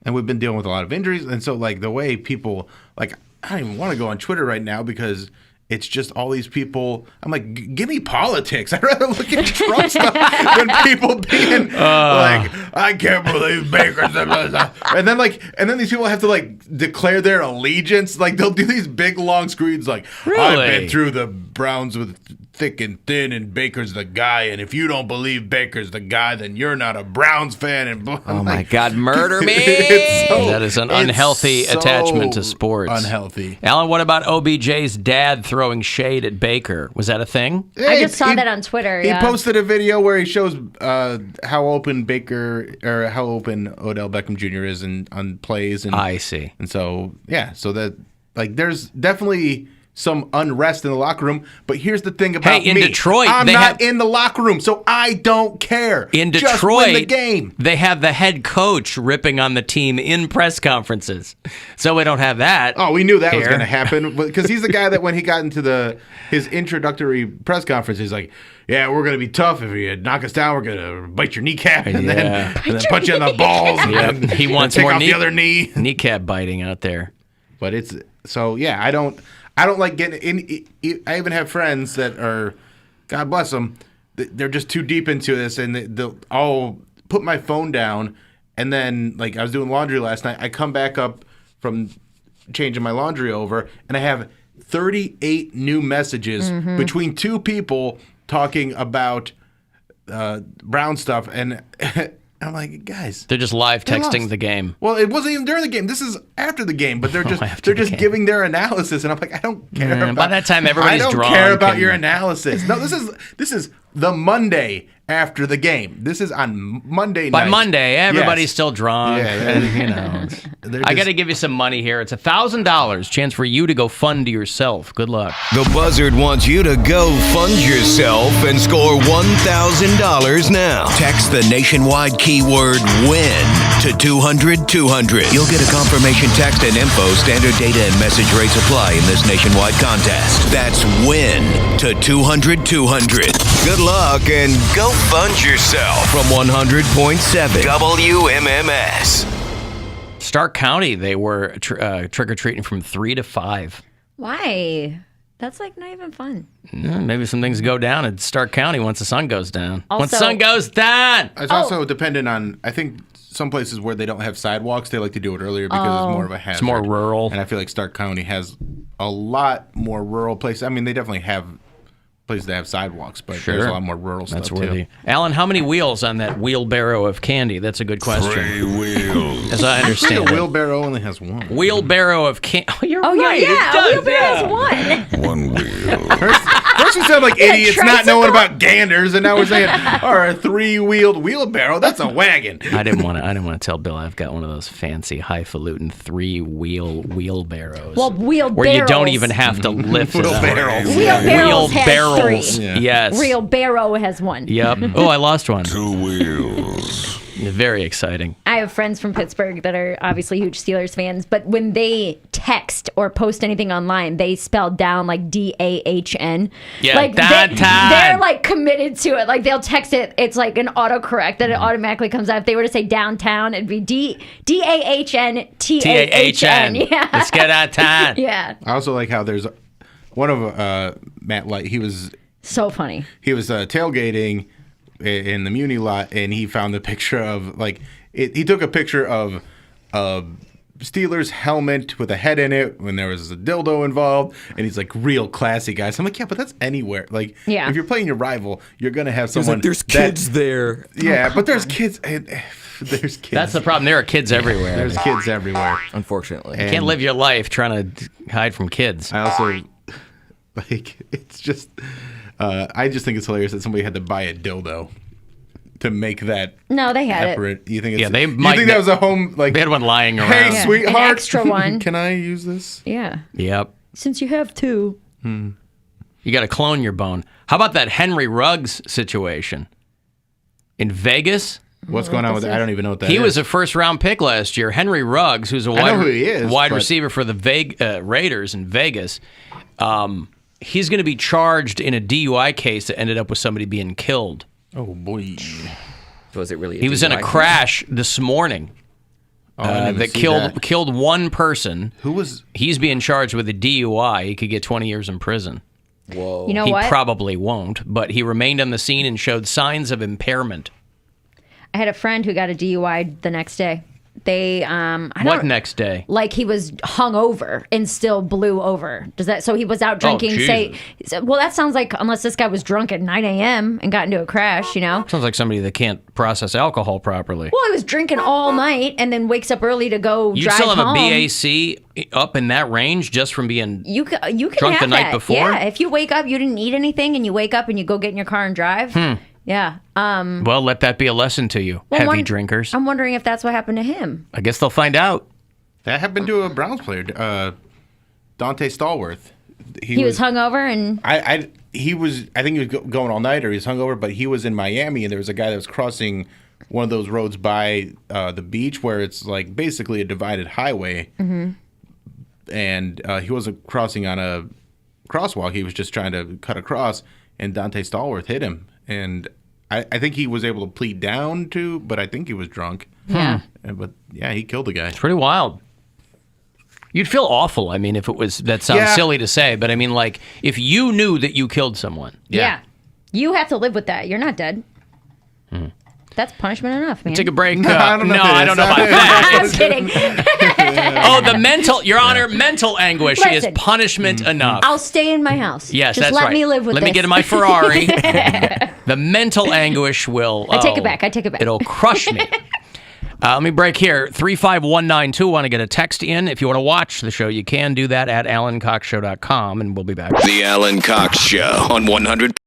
and we've been dealing with a lot of injuries. And so, like, the way people, like, I don't even want to go on Twitter right now because it's just all these people. I'm like, give me politics. I'd rather look at Trump stuff than people being like, I can't believe Baker's. And then these people have to like declare their allegiance. Like they'll do these big long screens. Like I've been through the Browns with thick and thin, and Baker's the guy. And if you don't believe Baker's the guy, then you're not a Browns fan. And oh my God, murder me! That is an unhealthy attachment to sports. Unhealthy. Alan, what about OBJ's dad throwing shade at Baker? Was that a thing? I just saw that on Twitter. He posted a video where he shows how open Odell Beckham Jr. is on plays. And I see. And so that like there's definitely some unrest in the locker room. But here's the thing about me. In Detroit, I'm not in the locker room, so I don't care. In Detroit, just win the game. They have the head coach ripping on the team in press conferences. So we don't have that. Oh, we knew that was going to happen because he's the guy that when he got into his introductory press conference, he's like, yeah, we're going to be tough. If you knock us down, we're going to bite your kneecap and then punch you in the balls. And he wants take more off the other knee. Kneecap biting out there. But it's so yeah. I don't like getting in. I even have friends that are, God bless them, they're just too deep into this, and I'll put my phone down, and then like I was doing laundry last night. I come back up from changing my laundry over, and I have 38 new messages between two people talking about Brown stuff, and I'm like, guys, they're just live texting the game. Well, it wasn't even during the game. This is after the game, but they're just giving their analysis, and I'm like, I don't care. By that time, everybody's drunk. I don't care about your analysis. No, this is the Monday after the game. This is on Monday night. By Monday, everybody's still drunk. Yeah. And, I got to give you some money here. It's $1,000. Chance for you to go fund yourself. Good luck. The Buzzard wants you to go fund yourself and score $1,000 now. Text the nationwide keyword WIN to 200-200. You'll get a confirmation text and info. Standard data and message rates apply in this nationwide contest. That's WIN to 200-200. Good luck and go fund yourself from 100.7 WMMS. Stark County, they were trick-or-treating from 3 to 5. Why? That's like not even fun. Maybe some things go down in Stark County once the sun goes down. Also, once the sun goes down! It's also dependent on, I think, some places where they don't have sidewalks, they like to do it earlier because it's more of a hazard. It's more rural. And I feel like Stark County has a lot more rural places. I mean, they definitely have places that have sidewalks, but there's a lot more rural stuff too. Alan, how many wheels on that wheelbarrow of candy? That's a good question. 3 wheels. As I understand it. A wheelbarrow only has one. Wheelbarrow of candy. Oh, you're right. Yeah, it does. A wheelbarrow has one. One wheel. First we sound like idiots not knowing about ganders, and now we're saying, a 3-wheeled wheelbarrow. That's a wagon. I didn't want to tell Bill I've got one of those fancy, highfalutin 3-wheelbarrows. Well, wheelbarrows. Where you don't even have to lift it up. Wheelbarrows has 3. Yeah. Yes. Real barrow has 1. Yep. Oh, I lost one. 2 wheels. Very exciting. I have friends from Pittsburgh that are obviously huge Steelers fans, but when they text or post anything online, they spell down like DAHN. Yeah, like they're like committed to it. Like they'll text it. It's like an autocorrect that it automatically comes out. If they were to say downtown, it'd be DAHN TAHN. Yeah. Let's get out town. Yeah. I also like how there's one of Matt Light. He was so funny. He was tailgating in the Muni lot, and he found the picture of he took a picture of a Steelers helmet with a head in it when there was a dildo involved, and he's like, real classy guys. I'm like, yeah, but that's anywhere. Like, if you're playing your rival, you're gonna have someone. Like, there's kids there. Yeah, but there's kids. There's kids. That's the problem. There are kids everywhere. There's kids everywhere. Unfortunately, you can't live your life trying to hide from kids. I also it's just. I just think it's hilarious that somebody had to buy a dildo to make that. No, they had effort. it. You think? It's, they you think that was a home they had one lying around. Hey, sweetheart, an extra one. Can I use this? Yeah. Yep. Since you have 2. You got to clone your bone. How about that Henry Ruggs situation in Vegas? What's going on with that? I don't even know what that is. He was a first-round pick last year. Henry Ruggs, who's a wide receiver for the Raiders in Vegas. He's going to be charged in a DUI case that ended up with somebody being killed. Oh, boy. So was it really He was in a crash this morning. that killed one person. Who was? He's being charged with a DUI. He could get 20 years in prison. Whoa. You know he what? probably won't, but he remained on the scene and showed signs of impairment. I had a friend who got a DUI the next day. They What next day? Like he was hungover and still blew over. Does that? So he was out drinking. Well, that sounds like unless this guy was drunk at 9 a.m. and got into a crash. You know. Sounds like somebody that can't process alcohol properly. Well, he was drinking all night and then wakes up early to go You drive still have home. a BAC up in that range just from being You can drunk have the night that. before? Yeah, if you wake up, you didn't eat anything, and you wake up and you go get in your car and drive. Yeah. Well, let that be a lesson to you, heavy drinkers. I'm wondering if that's what happened to him. I guess they'll find out. That happened to a Browns player, Dante Stallworth. He was hungover and I think he was going all night, or he was hungover. But he was in Miami, and there was a guy that was crossing one of those roads by the beach where it's like basically a divided highway, and he wasn't crossing on a crosswalk. He was just trying to cut across, and Dante Stallworth hit him. And I think he was able to plead down too, but I think he was drunk. Yeah. But yeah, he killed the guy. It's pretty wild. You'd feel awful. I mean, if it was, that sounds silly to say, but I mean, like, if you knew that you killed someone. Yeah. You have to live with that. You're not dead. That's punishment enough, man. Take a break. I don't know about that. I'm kidding. Your Honor, mental anguish is punishment enough. I'll stay in my house. Yes, Just that's let right. me live with Let this. me get in my Ferrari. The mental anguish will. I take it back. It'll crush me. Let me break here. 35192. Want to get a text in? If you want to watch the show, you can do that at AlanCoxShow.com, and we'll be back. The Alan Cox Show on 100.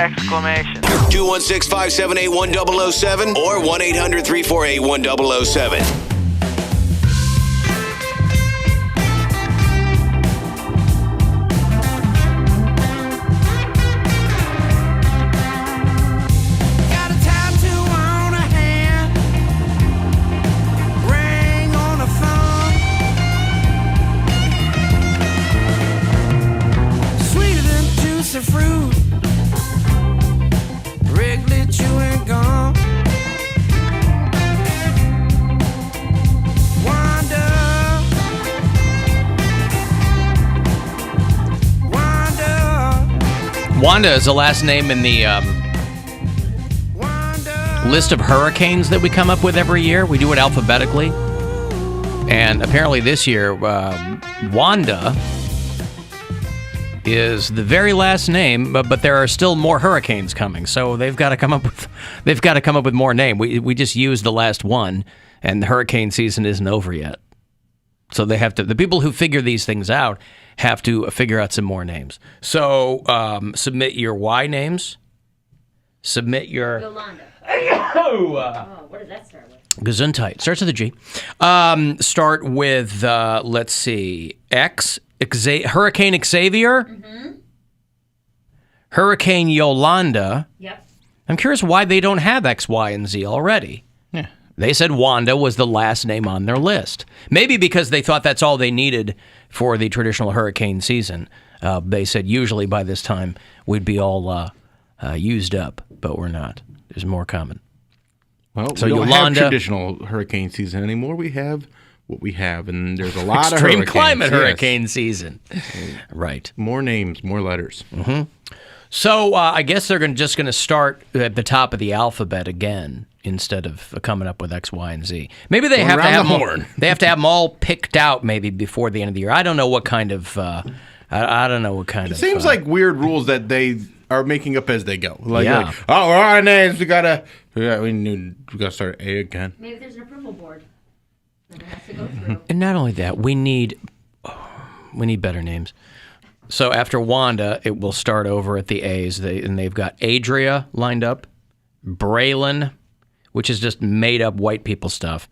exclamation. 216-578-1007 or 1-800-348-1007. Got a tattoo on a hand, ring on a thumb. Sweeter than juicy fruit, Wrigley chewing gum. Wanda is the last name in the list of hurricanes that we come up with every year. We do it alphabetically. And apparently this year, Wanda is the very last name, but there are still more hurricanes coming. So they've got to come up with more name. We just used the last one, and the hurricane season isn't over yet. So they have to. The people who figure these things out have to figure out some more names. So submit your Y names. Submit your Yolanda. What does that start with? Gesundheit. Starts with a G. Start with let's see. Hurricane Xavier. Mm-hmm. Hurricane Yolanda. Yep. I'm curious why they don't have X, Y, and Z already. Yeah. They said Wanda was the last name on their list. Maybe because they thought that's all they needed for the traditional hurricane season. They said usually by this time we'd be all used up, but we're not. There's more coming. Well, so we don't Yolanda, have traditional hurricane season anymore. We have what we have, and there's a lot of extreme hurricanes. climate Yes. hurricane season. Right. More names, more letters. Mm-hmm. So I guess they're just going to start at the top of the alphabet again instead of coming up with X, Y, and Z. Maybe they have to have them all, they have to have them all picked out maybe before the end of the year. I don't know what kind of I don't know what kind It of. seems like weird rules that they are making up as they go. Like, Yeah. like, oh, we're on names. We gotta start A again. Maybe there's an approval board that it has to go through. And not only that, we need better names. So after Wanda, it will start over at the A's. And they've got Adria lined up, Braylon, which is just made up white people stuff,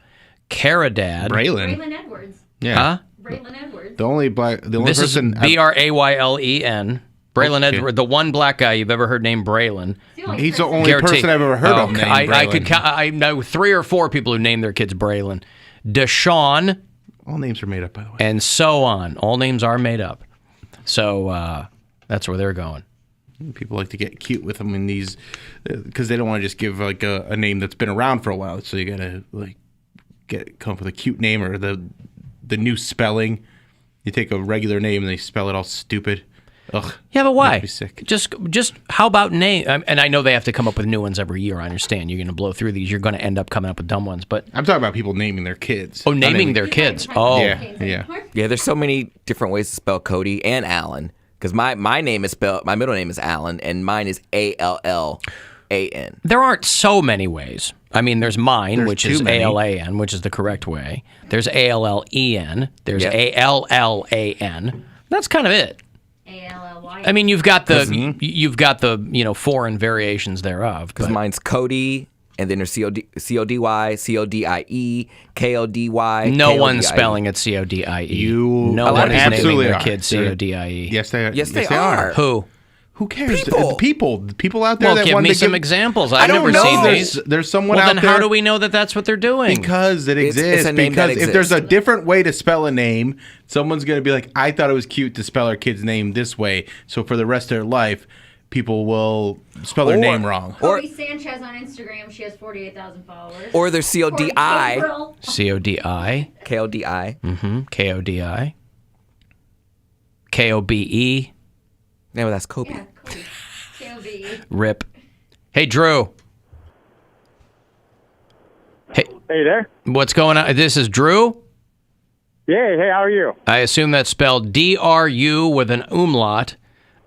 Caradad. Braylon Edwards. Yeah. Huh? Braylon Edwards. The only This person. is Braylen. Braylon Okay. Edwards, the one black guy you've ever heard named Braylon. He's the only person I've ever heard of named Braylon. I know 3 or 4 people who name their kids Braylon. Deshaun. All names are made up, by the way. And so on. All names are made up. So that's where they're going. People like to get cute with them in these because they don't want to just give like a name that's been around for a while. So you gotta like come up with a cute name or the new spelling. You take a regular name and they spell it all stupid. Ugh. Yeah, but why? Makes me sick. Just how about name? And I know they have to come up with new ones every year. I understand. You're going to blow through these. You're going to end up coming up with dumb ones. But I'm talking about people naming their kids. Oh, naming their kids. Oh, yeah. There's so many different ways to spell Cody and Alan. Because my name is spelled. My middle name is Alan, and mine is Allan. There aren't so many ways. I mean, there's mine, which is many. Alan, which is the correct way. There's Allen. There's Allan. That's kind of it. A-L-L-Y. I mean, you've got the foreign variations thereof. Because mine's Cody, and then there's C-O-D-Y, C-O-D-I-E, K-O-D-Y. No one's spelling it C-O-D-I-E. No one is naming their kid C-O-D-I-E. Yes, they are. Yes, they are. Who cares? People out there Well, that give want me to some examples. I I've don't never know. seen these. There's someone well, out then there. how do we know that that's what they're doing? Because it exists. It's a name that because if there's a exists. different way to spell a name, someone's going to be like, I thought it was cute to spell our kid's name this way. So for the rest of their life, people will spell their name wrong. Cody Sanchez on Instagram. She has 48,000 followers. Or there's C-O-D-I. C-O-D-I. K-O-D-I. Mm-hmm. K-O-D-I. K-O-B-E. No, that's Kobe. Yeah, Cody. K-O-B-E. Rip. Hey, Drew. Hey there. What's going on? This is Drew? Yeah, hey, how are you? I assume that's spelled D-R-U with an umlaut,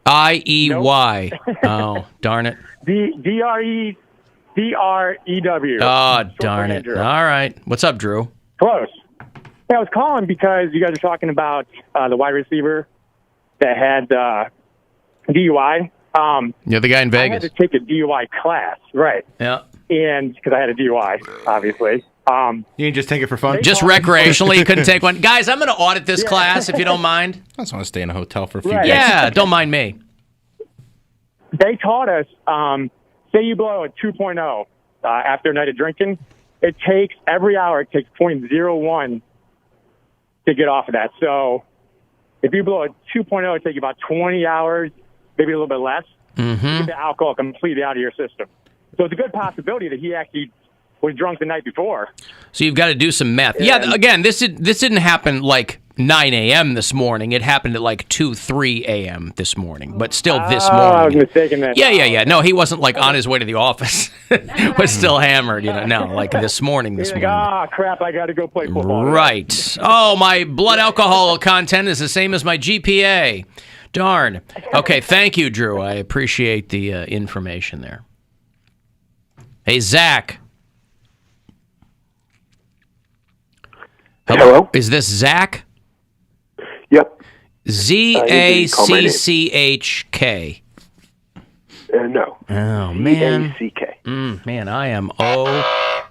I-E-Y. Oh, darn it. D-R-E-W. Oh, darn it. All right. What's up, Drew? Close. Yeah, I was calling because you guys are talking about the wide receiver that had DUI. You're the guy in I had Vegas. to take a DUI class, right? Yeah. And because I had a DUI, obviously. You can just take it for fun? Just recreationally, you couldn't take one. Guys, I'm going to audit this class if you don't mind. I just want to stay in a hotel for a few Right. days. Yeah, don't mind me. They taught us, say you blow a 2.0 after a night of drinking, it takes, every hour, it takes 0.01 to get off of that. So if you blow a 2.0, it takes you about 20 hours, maybe a little bit less, to get the alcohol completely out of your system. So it's a good possibility that he actually was drunk the night before. So you've got to do some math. Yeah, again, this didn't happen like 9 a.m. this morning. It happened at like 2, 3 a.m. this morning, but still this morning. I was mistaken then. Yeah. No, he wasn't like on his way to the office. Was still hammered, No, like this morning. He's like, crap, I got to go play football. Right. Oh, my blood alcohol content is the same as my GPA. Darn. Okay, thank you, Drew. I appreciate the information there. Hey, Zach. Hello? Is this Zach? Yep. Zacchk. No. Oh, man. Zack. Man, I am 0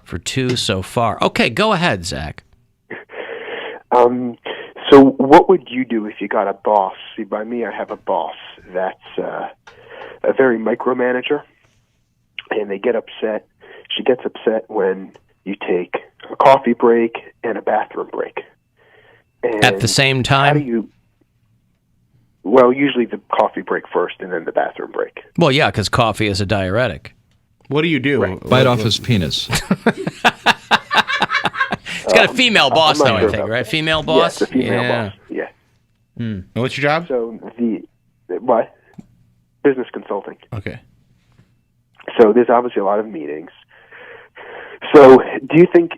for 2 so far. Okay, go ahead, Zach. So what would you do if you got a boss? See, by me, I have a boss that's a very micromanager, and they get upset. She gets upset when you take a coffee break and a bathroom break. And at the same time? How do you... Well, usually the coffee break first and then the bathroom break. Well, yeah, because coffee is a diuretic. What do you do? Right. Bite off his penis. It's got a female boss, though, sure I think, about right? that. Female boss? Yes, the female boss. Yeah. And what's your job? So what? Business consulting. Okay. So there's obviously a lot of meetings. So do you think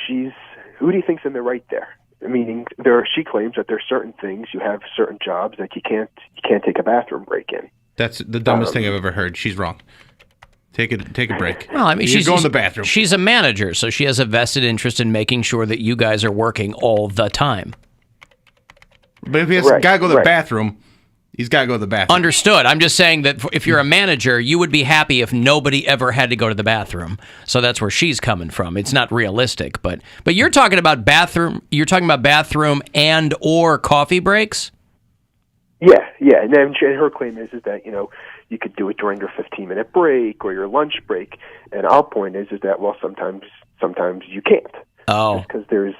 she's, who do you think's in the right there? Meaning she claims that there's certain things, you have certain jobs that you can't take a bathroom break in. That's the dumbest thing I've ever heard. She's wrong. Take a break. Well, I mean, she's going to the bathroom. She's a manager, so she has a vested interest in making sure that you guys are working all the time. But if he's got to go to the bathroom, he's got to go to the bathroom. Understood. I'm just saying that if you're a manager, you would be happy if nobody ever had to go to the bathroom. So that's where she's coming from. It's not realistic, but you're talking about bathroom. You're talking about bathroom and or coffee breaks. Yeah, and then her claim is that you could do it during your 15-minute break or your lunch break, and our point is that sometimes you can't. Oh, because there's.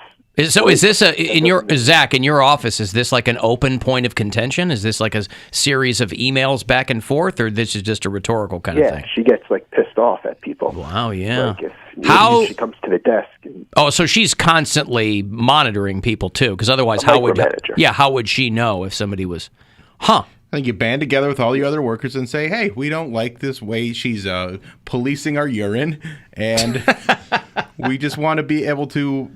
So is this Zach, in your office, is this like an open point of contention? Is this like a series of emails back and forth, or this is just a rhetorical kind of thing? Yeah, she gets pissed off at people. Wow, yeah. Like How she comes to the desk. So she's constantly monitoring people too, because otherwise, how would she know if somebody was, I think you band together with all the other workers and say, hey, we don't like this way she's policing our urine, and we just want to be able to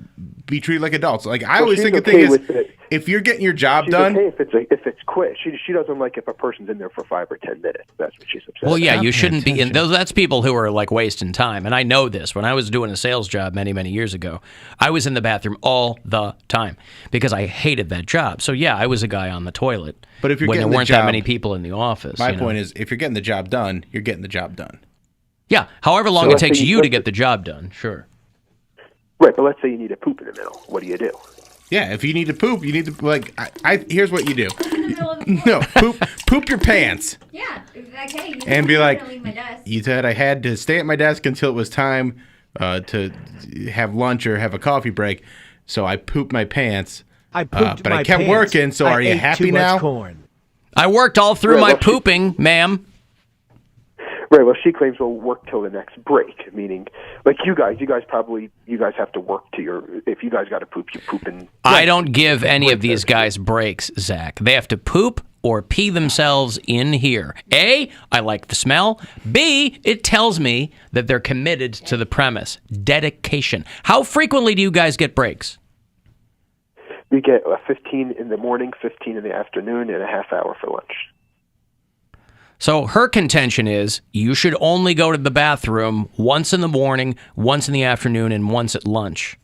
be treated like adults. Like I always think the thing is, if you're getting your job done, okay if it's quick. She doesn't like if a person's in there for 5 or 10 minutes. That's what she's upset. Well, yeah, about. you shouldn't be in those. That's people who are like wasting time, and I know this. When I was doing a sales job many years ago, I was in the bathroom all the time because I hated that job. So yeah, I was a guy on the toilet. But if you're when getting there weren't the job, that many people in the office, my point is, if you're getting the job done, you're getting the job done. Yeah, however long it takes you to get the job done, sure. Right, but let's say you need to poop in the middle. What do you do? Yeah, if you need to poop, you need to here's what you do. No, poop your pants. Yeah, okay. And be like, you said I had to stay at my desk until it was time to have lunch or have a coffee break, so I pooped my pants. But I kept working, so are you happy now? Corn. I worked all through my pooping, ma'am. Right, well, she claims we'll work till the next break, meaning, like you guys have to work to if you guys got to poop, you poop in. I don't give any of these guys breaks, Zach. They have to poop or pee themselves in here. A, I like the smell. B, it tells me that they're committed to the premise. Dedication. How frequently do you guys get breaks? We get 15 in the morning, 15 in the afternoon, and a half hour for lunch. So her contention is you should only go to the bathroom once in the morning, once in the afternoon, and once at lunch.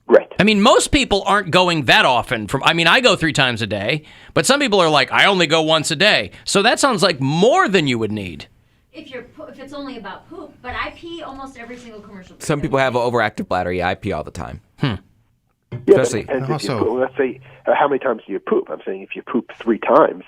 Right. I mean, most people aren't going that often. I go 3 times a day, but some people are like, I only go once a day. So that sounds like more than you would need. If it's only about poop, but I pee almost every single commercial break. Some people have an overactive bladder. Yeah, I pee all the time. Yeah, Especially, but it depends if you poop. Let's say, how many times do you poop? I'm saying if you poop 3 times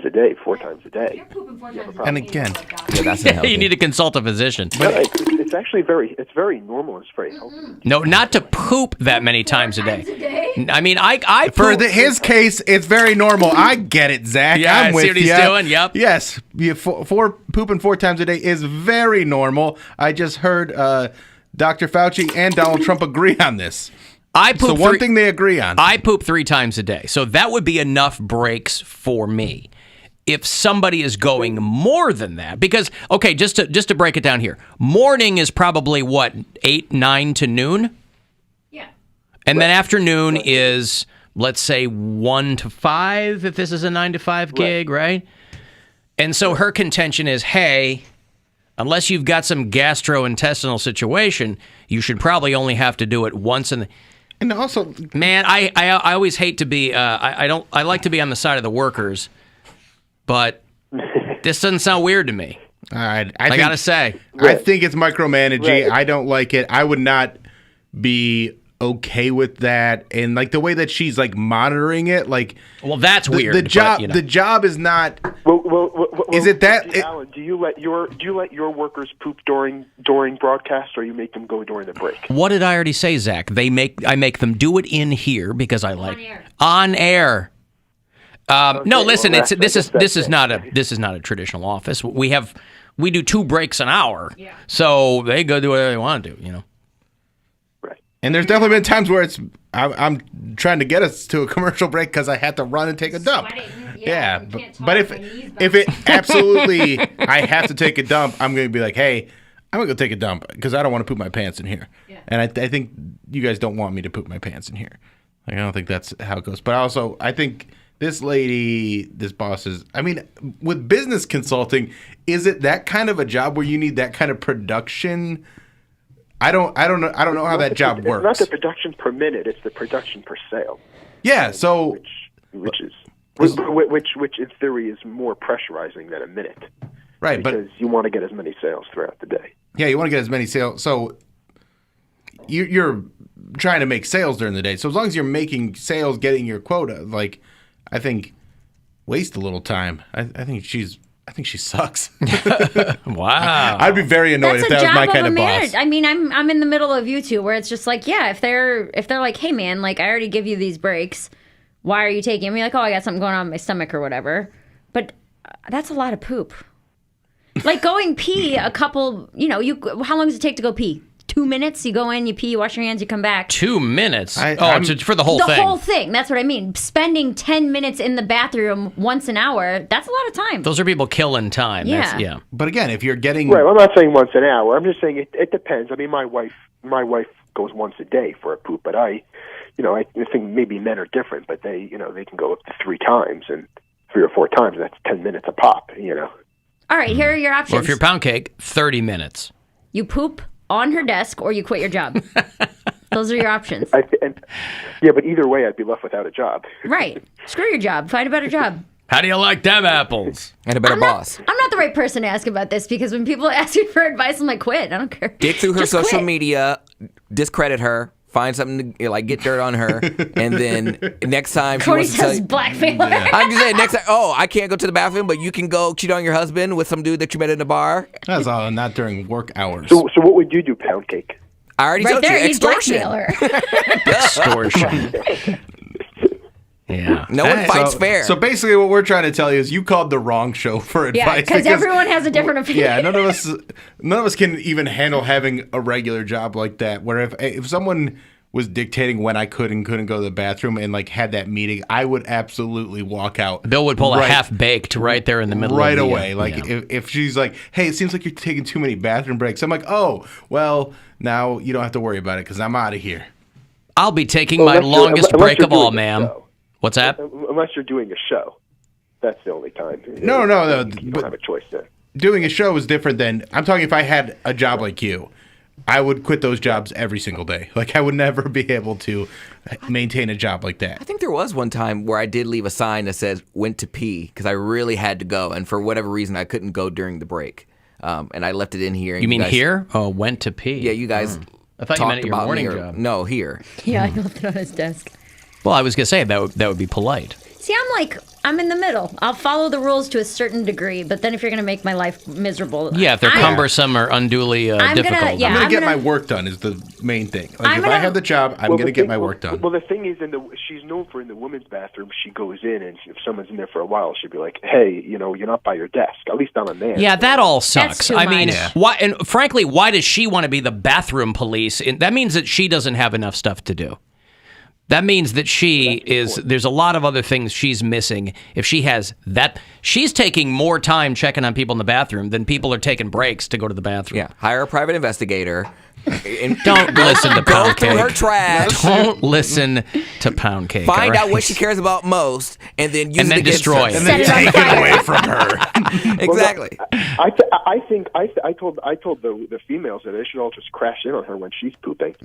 a day, 4 times a day. You're pooping 4 times a day. And again, that's unhealthy. You need to consult a physician. No, it's actually very normal. It's very healthy. No, not to poop that many times a day. I mean, I for poop. his case, it's very normal. I get it, Zach. Yeah, I'm I with see what he's ya. doing. Yep. Yes, pooping 4 times a day is very normal. I just heard Dr. Fauci and Donald Trump agree on this. It's the one thing they agree on. I poop 3 times a day, so that would be enough breaks for me. If somebody is going more than that, because just to break it down here, morning is probably what 8, 9 to noon. Yeah. And then afternoon is, let's say, 1 to 5. If this is a 9 to 5 gig, right? And so her contention is, hey, unless you've got some gastrointestinal situation, you should probably only have to do it once in the. And also, man, I always hate to be. I like to be on the side of the workers, but this doesn't sound weird to me. I gotta say, I think it's micromanaging. I don't like it. I would not be okay with that, and like the way that she's like monitoring it, like. Well, that's weird. The job, but, the job is not. Well, is it that? Alan, do you let your workers poop during broadcast, or you make them go during the break? What did I already say, Zach? I make them do it in here because I like on air. No, listen. Well, this is not a traditional office. We do 2 breaks an hour, so they go do whatever they want to do. And there's definitely been times where I'm trying to get us to a commercial break because I had to run and take a dump. Yeah, but if it absolutely I have to take a dump, I'm going to be like, hey, I'm going to go take a dump because I don't want to poop my pants in here. Yeah. And I think you guys don't want me to poop my pants in here. Like, I don't think that's how it goes. But also, I think this lady, this boss is, I mean, with business consulting, is it that kind of a job where you need that kind of production? I don't know how that job works. It's not the production per minute; it's the production per sale. Yeah, so which in theory is more pressurizing than a minute, right? Because you want to get as many sales throughout the day. Yeah, you want to get as many sales. So you're trying to make sales during the day. So as long as you're making sales, getting your quota, like I think waste a little time. I think she sucks. Wow. I'd be very annoyed if that was my kind of boss. I mean, I'm in the middle of you two where it's just like, yeah, if they're like, hey man, like I already give you these breaks, why are you taking me? Like, oh, I got something going on in my stomach or whatever. But that's a lot of poop. Like going pee a couple, how long does it take to go pee? 2 minutes, you go in, you pee, you wash your hands, you come back. 2 minutes? For the whole thing. The whole thing, that's what I mean. Spending 10 minutes in the bathroom once an hour, that's a lot of time. Those are people killing time. Yeah. But again, if you're getting... Right, well, I'm not saying once an hour. I'm just saying it depends. I mean, my wife goes once a day for a poop, but I think maybe men are different, but they can go up to 3 times, and 3 or 4 times, that's 10 minutes a pop, All right, here are your options. Or if you're Poundcake, 30 minutes. You poop on her desk, or you quit your job. Those are your options. Yeah, but either way, I'd be left without a job. Right. Screw your job. Find a better job. How do you like them apples? And a better boss. I'm not the right person to ask about this because when people ask me for advice, I'm like, quit. I don't care. Dig through her Just social quit. media, discredit her, find something to get dirt on her, and then next time she Cody wants to tell says you, blackmailer. I'm just saying next time. Oh, I can't go to the bathroom, but you can go cheat on your husband with some dude that you met in a bar. That's all, not during work hours. So what would you do, Poundcake? I already told you, extortion. Extortion. Yeah. No one fights fair. So basically what we're trying to tell you is you called the wrong show for advice. Yeah, because everyone has a different opinion. Yeah, none of us can even handle having a regular job like that, where if someone was dictating when I could and couldn't go to the bathroom and like had that meeting, I would absolutely walk out. Bill would pull a half-baked right there in the middle right of the away. Like if she's like, hey, it seems like you're taking too many bathroom breaks. I'm like, oh, well, now you don't have to worry about it because I'm out of here. I'll be taking my longest break of all, ma'am. What's that? Unless you're doing a show. That's the only time. No. You don't have a choice there. Doing a show is different than, I'm talking if I had a job like you. I would quit those jobs every single day. Like, I would never be able to maintain a job like that. I think there was one time where I did leave a sign that says "went to pee" because I really had to go, and for whatever reason I couldn't go during the break. And I left it in here. And You mean guys, here? Oh, went to pee. Yeah, you guys. I thought you meant talked at your about morning me job. No, here. Yeah, I left it on his desk. Well, I was going to say that would be polite. See, I'm in the middle. I'll follow the rules to a certain degree, but then if you're going to make my life miserable, Yeah, if they're cumbersome or unduly difficult. I'm going to get my work done is the main thing. Like, if I have the job, I'm going to get my work done. Well, the thing is, she's known for in the women's bathroom, she goes in, and if someone's in there for a while, she'll be like, hey, you're not by your desk, at least I'm a man. Yeah, that all sucks. too I mean, much. why? And frankly, why does she want to be the bathroom police? That means that she doesn't have enough stuff to do. That means that there's a lot of other things she's missing. If she has that, she's taking more time checking on people in the bathroom than people are taking breaks to go to the bathroom. Yeah, hire a private investigator. And Don't listen to go through Poundcake. her trash. Don't listen to Poundcake. Find all out what right? she cares about most, and then use And it then against destroy her. it. And then take it away from her. Exactly. I think I told the females that they should all just crash in on her when she's pooping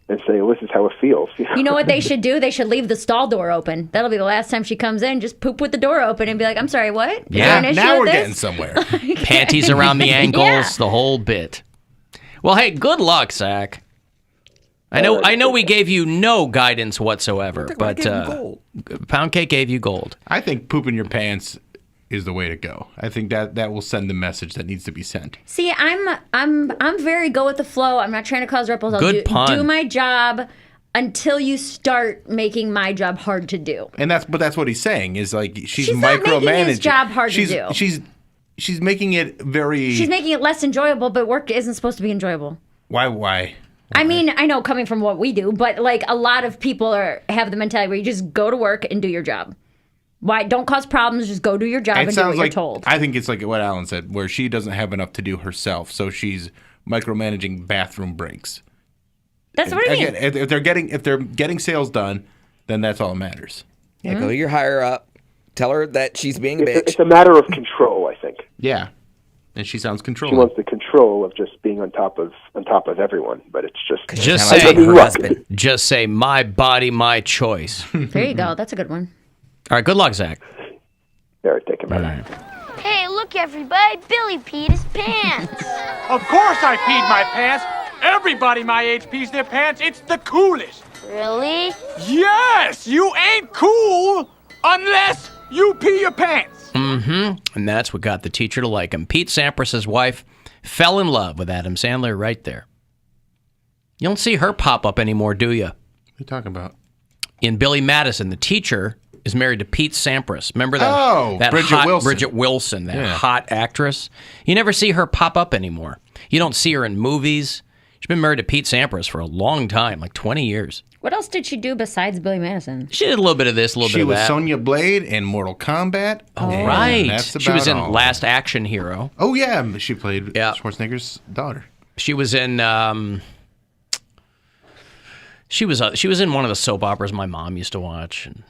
and say, well, this is how it feels. You know what they should do? They should leave the stall door open. That'll be the last time she comes in. Just poop with the door open and be like, I'm sorry, what? Is there an issue now with we're this? getting somewhere. Panties around the ankles, Yeah. the whole bit. Well, hey, good luck, Zach. I know we gave you no guidance whatsoever, but Poundcake gave you gold. I think pooping your pants is the way to go. I think that will send the message that needs to be sent. See, I'm very go with the flow. I'm not trying to cause ripples. I'll Good pun. do my job until you start making my job hard to do. And that's what he's saying is like she's not micromanaging. making his job hard to do. She's making it very. She's making it less enjoyable, but work isn't supposed to be enjoyable. Why? I mean, I know coming from what we do, but like a lot of people have the mentality where you just go to work and do your job. Why? Don't cause problems. Just go do your job and do what you're told. I think it's like what Alan said, where she doesn't have enough to do herself, so she's micromanaging bathroom breaks. That's what I mean. Again, if they're getting sales done, then that's all that matters. Yeah, go to your higher up. Tell her that she's being a bitch. It's a matter of control, I think. Yeah, and she sounds She controlling. wants the control of just being on top of everyone, but it's just Just say my body, my choice. There you go. That's a good one. All right, good luck, Zach. All right, think about it. Hey, look, everybody. Billy peed his pants. Of course I peed my pants. Everybody my age pees their pants. It's the coolest. Really? Yes, you ain't cool unless you pee your pants. Mm-hmm. And that's what got the teacher to like him. Pete Sampras's wife fell in love with Adam Sandler right there. You don't see her pop up anymore, do you? What are you talking about? In Billy Madison, the teacher is married to Pete Sampras. Remember that? That Bridget hot Wilson. Bridget Wilson, that hot actress. You never see her pop up anymore. You don't see her in movies. She's been married to Pete Sampras for a long time, like 20 years. What else did she do besides Billy Madison? She did a little bit of this, a little bit of that. She was Sonya Blade in Mortal Kombat. Oh, and right. That's about She was in all. Last Action Hero. Oh, yeah. She played Schwarzenegger's daughter. She was in... She was in one of the soap operas my mom used to watch, and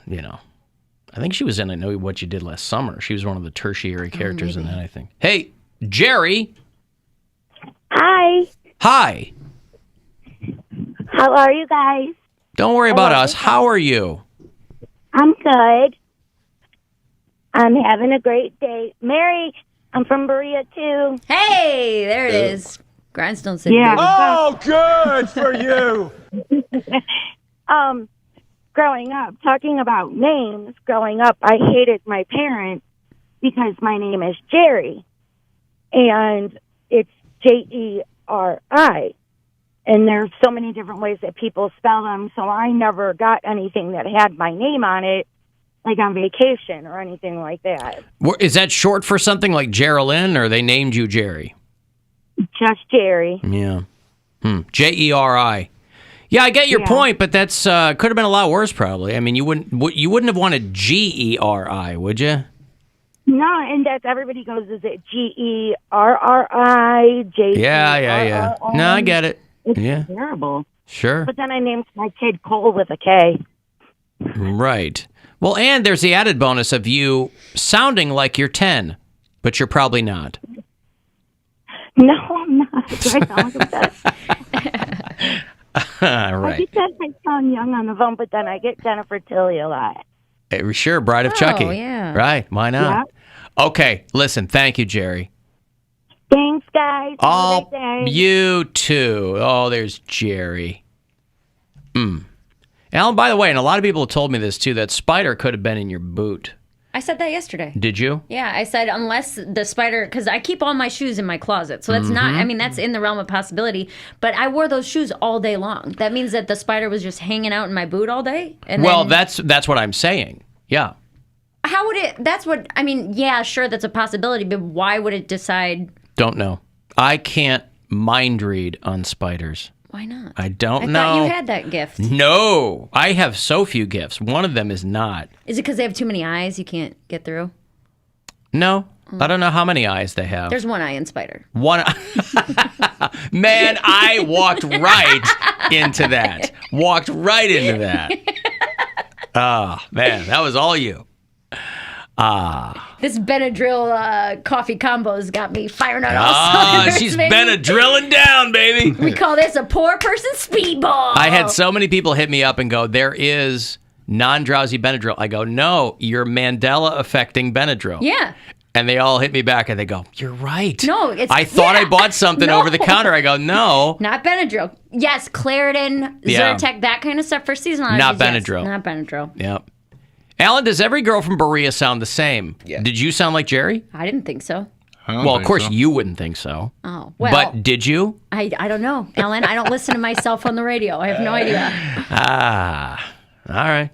I think she was in I Know What You Did Last Summer. She was one of the tertiary characters in that, I think. Hey, Jerry. Hi. Hi. How are you guys? Don't worry about us. How are you? I'm good. I'm having a great day. Mary, I'm from Berea, too. Hey, there it is. Grindstone City. Yeah. baby. Oh, good for you. Growing up, talking about names, growing up, I hated my parents because my name is Jerry. And it's Jeri. And there's so many different ways that people spell them, so I never got anything that had my name on it, like on vacation or anything like that. Is that short for something like Geraldine, or they named you Jerry? Just Jerry. Yeah. Jeri. Yeah, I get your point, but that's could have been a lot worse, probably. I mean, you wouldn't have wanted Geri, would you? No, and that's everybody goes, is it Gerri, J? Yeah. No, I get it. It's terrible. Sure. But then I named my kid Cole with a K. Right. Well, and there's the added bonus of you sounding like you're 10, but you're probably not. No, I'm not. Do I sound like I'm dead? Right. I just said I sound young on the phone, but then I get Jennifer Tilly a lot. Sure, Bride of Chucky. yeah. Right. Why not? Okay. Listen, thank you, Jerry. Thanks, guys. Have a Oh, great day. you too. Oh, there's Jerry. Alan, by the way, and a lot of people have told me this too, that spider could have been in your boot. I said that yesterday. Did you? Yeah, I said unless the spider, because I keep all my shoes in my closet, so that's not. I mean, that's in the realm of possibility. But I wore those shoes all day long. That means that the spider was just hanging out in my boot all day. And Well, then, that's what I'm saying. Yeah. how would it? That's what I mean. Yeah, sure, that's a possibility. But why would it decide? Don't know. I can't mind read on spiders. Why not? I don't I know. thought you had that gift. No, I have so few gifts. One of them is not. Is it because they have too many eyes you can't get through? No, I don't know how many eyes they have. There's one eye in spider. One. Man, I walked right into that. Walked right into that. Oh, man, that was all you. This Benadryl coffee combo's got me firing on all cylinders. She's baby. Benadrylling down, baby. We call this a poor person speedball. I had so many people hit me up and go, there is non-drowsy Benadryl. I go, no, you're Mandela affecting Benadryl. Yeah. And they all hit me back and they go, you're right. No, it's I thought I bought something No. over the counter. I go, no. Not Benadryl. Yes, Claritin, Yeah. Zyrtec, that kind of stuff for seasonal allergies. Not yes. Benadryl. Not Benadryl. Yep. Alan, does every girl from Berea sound the same? Yeah. Did you sound like Jerry? I didn't think so. Well, of course you wouldn't think so. Oh, well. But did you? I don't know, Ellen. I don't listen to myself on the radio. I have no idea. All right.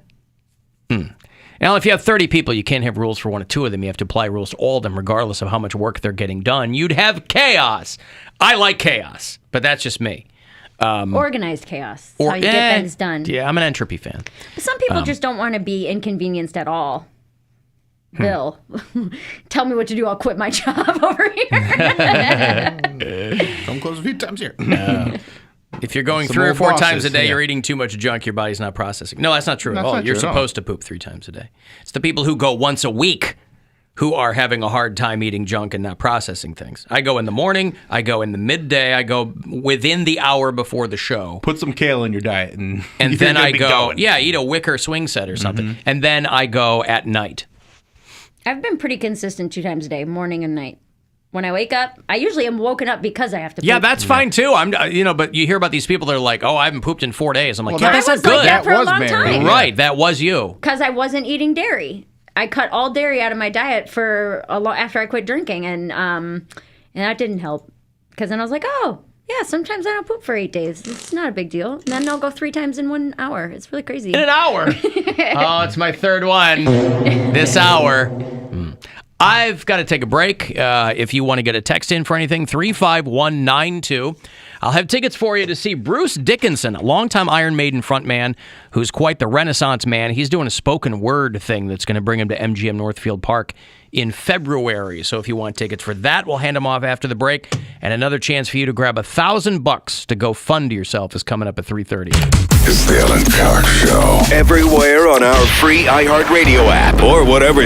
Alan, if you have 30 people, you can't have rules for one or two of them. You have to apply rules to all of them, regardless of how much work they're getting done. You'd have chaos. I like chaos, but that's just me. Organized chaos. That's how you get things done. Yeah, I'm an entropy fan. Some people just don't want to be inconvenienced at all. Bill, tell me what to do. I'll quit my job over here. Come close a few times here. If you're going Some 3 or old 4 times bosses, a day, yeah. you're eating too much junk, your body's not processing. No, that's not true at That's all. not You're true at all. supposed to poop 3 times a day. It's the people who go once a week who are having a hard time eating junk and not processing things. I go in the morning, I go in the midday, I go within the hour before the show. Put some kale in your diet and you're then gonna I be go, going. yeah, eat a wicker swing set or something. And then I go at night. I've been pretty consistent 2 times a day, morning and night. When I wake up, I usually am woken up because I have to poop. Yeah, that's fine too. But you hear about these people that are like, "Oh, I haven't pooped in 4 days." I'm like, Well, "Yeah, that that's was not like good." that for a long time. Right, that was you. Because I wasn't eating dairy. I cut all dairy out of my diet for after I quit drinking, and that didn't help. Because then I was like, oh, yeah, sometimes I don't poop for 8 days. It's not a big deal. And then I'll go 3 times in 1 hour. It's really crazy. In an hour? Oh, it's my 3rd one this hour. I've got to take a break. If you want to get a text in for anything, 35192. I'll have tickets for you to see Bruce Dickinson, a longtime Iron Maiden frontman who's quite the Renaissance man. He's doing a spoken word thing that's going to bring him to MGM Northfield Park in February. So if you want tickets for that, we'll hand them off after the break. And another chance for you to grab $1,000 to go fund yourself is coming up at 3:30. It's the Alan Cox Show. Everywhere on our free iHeartRadio app or whatever.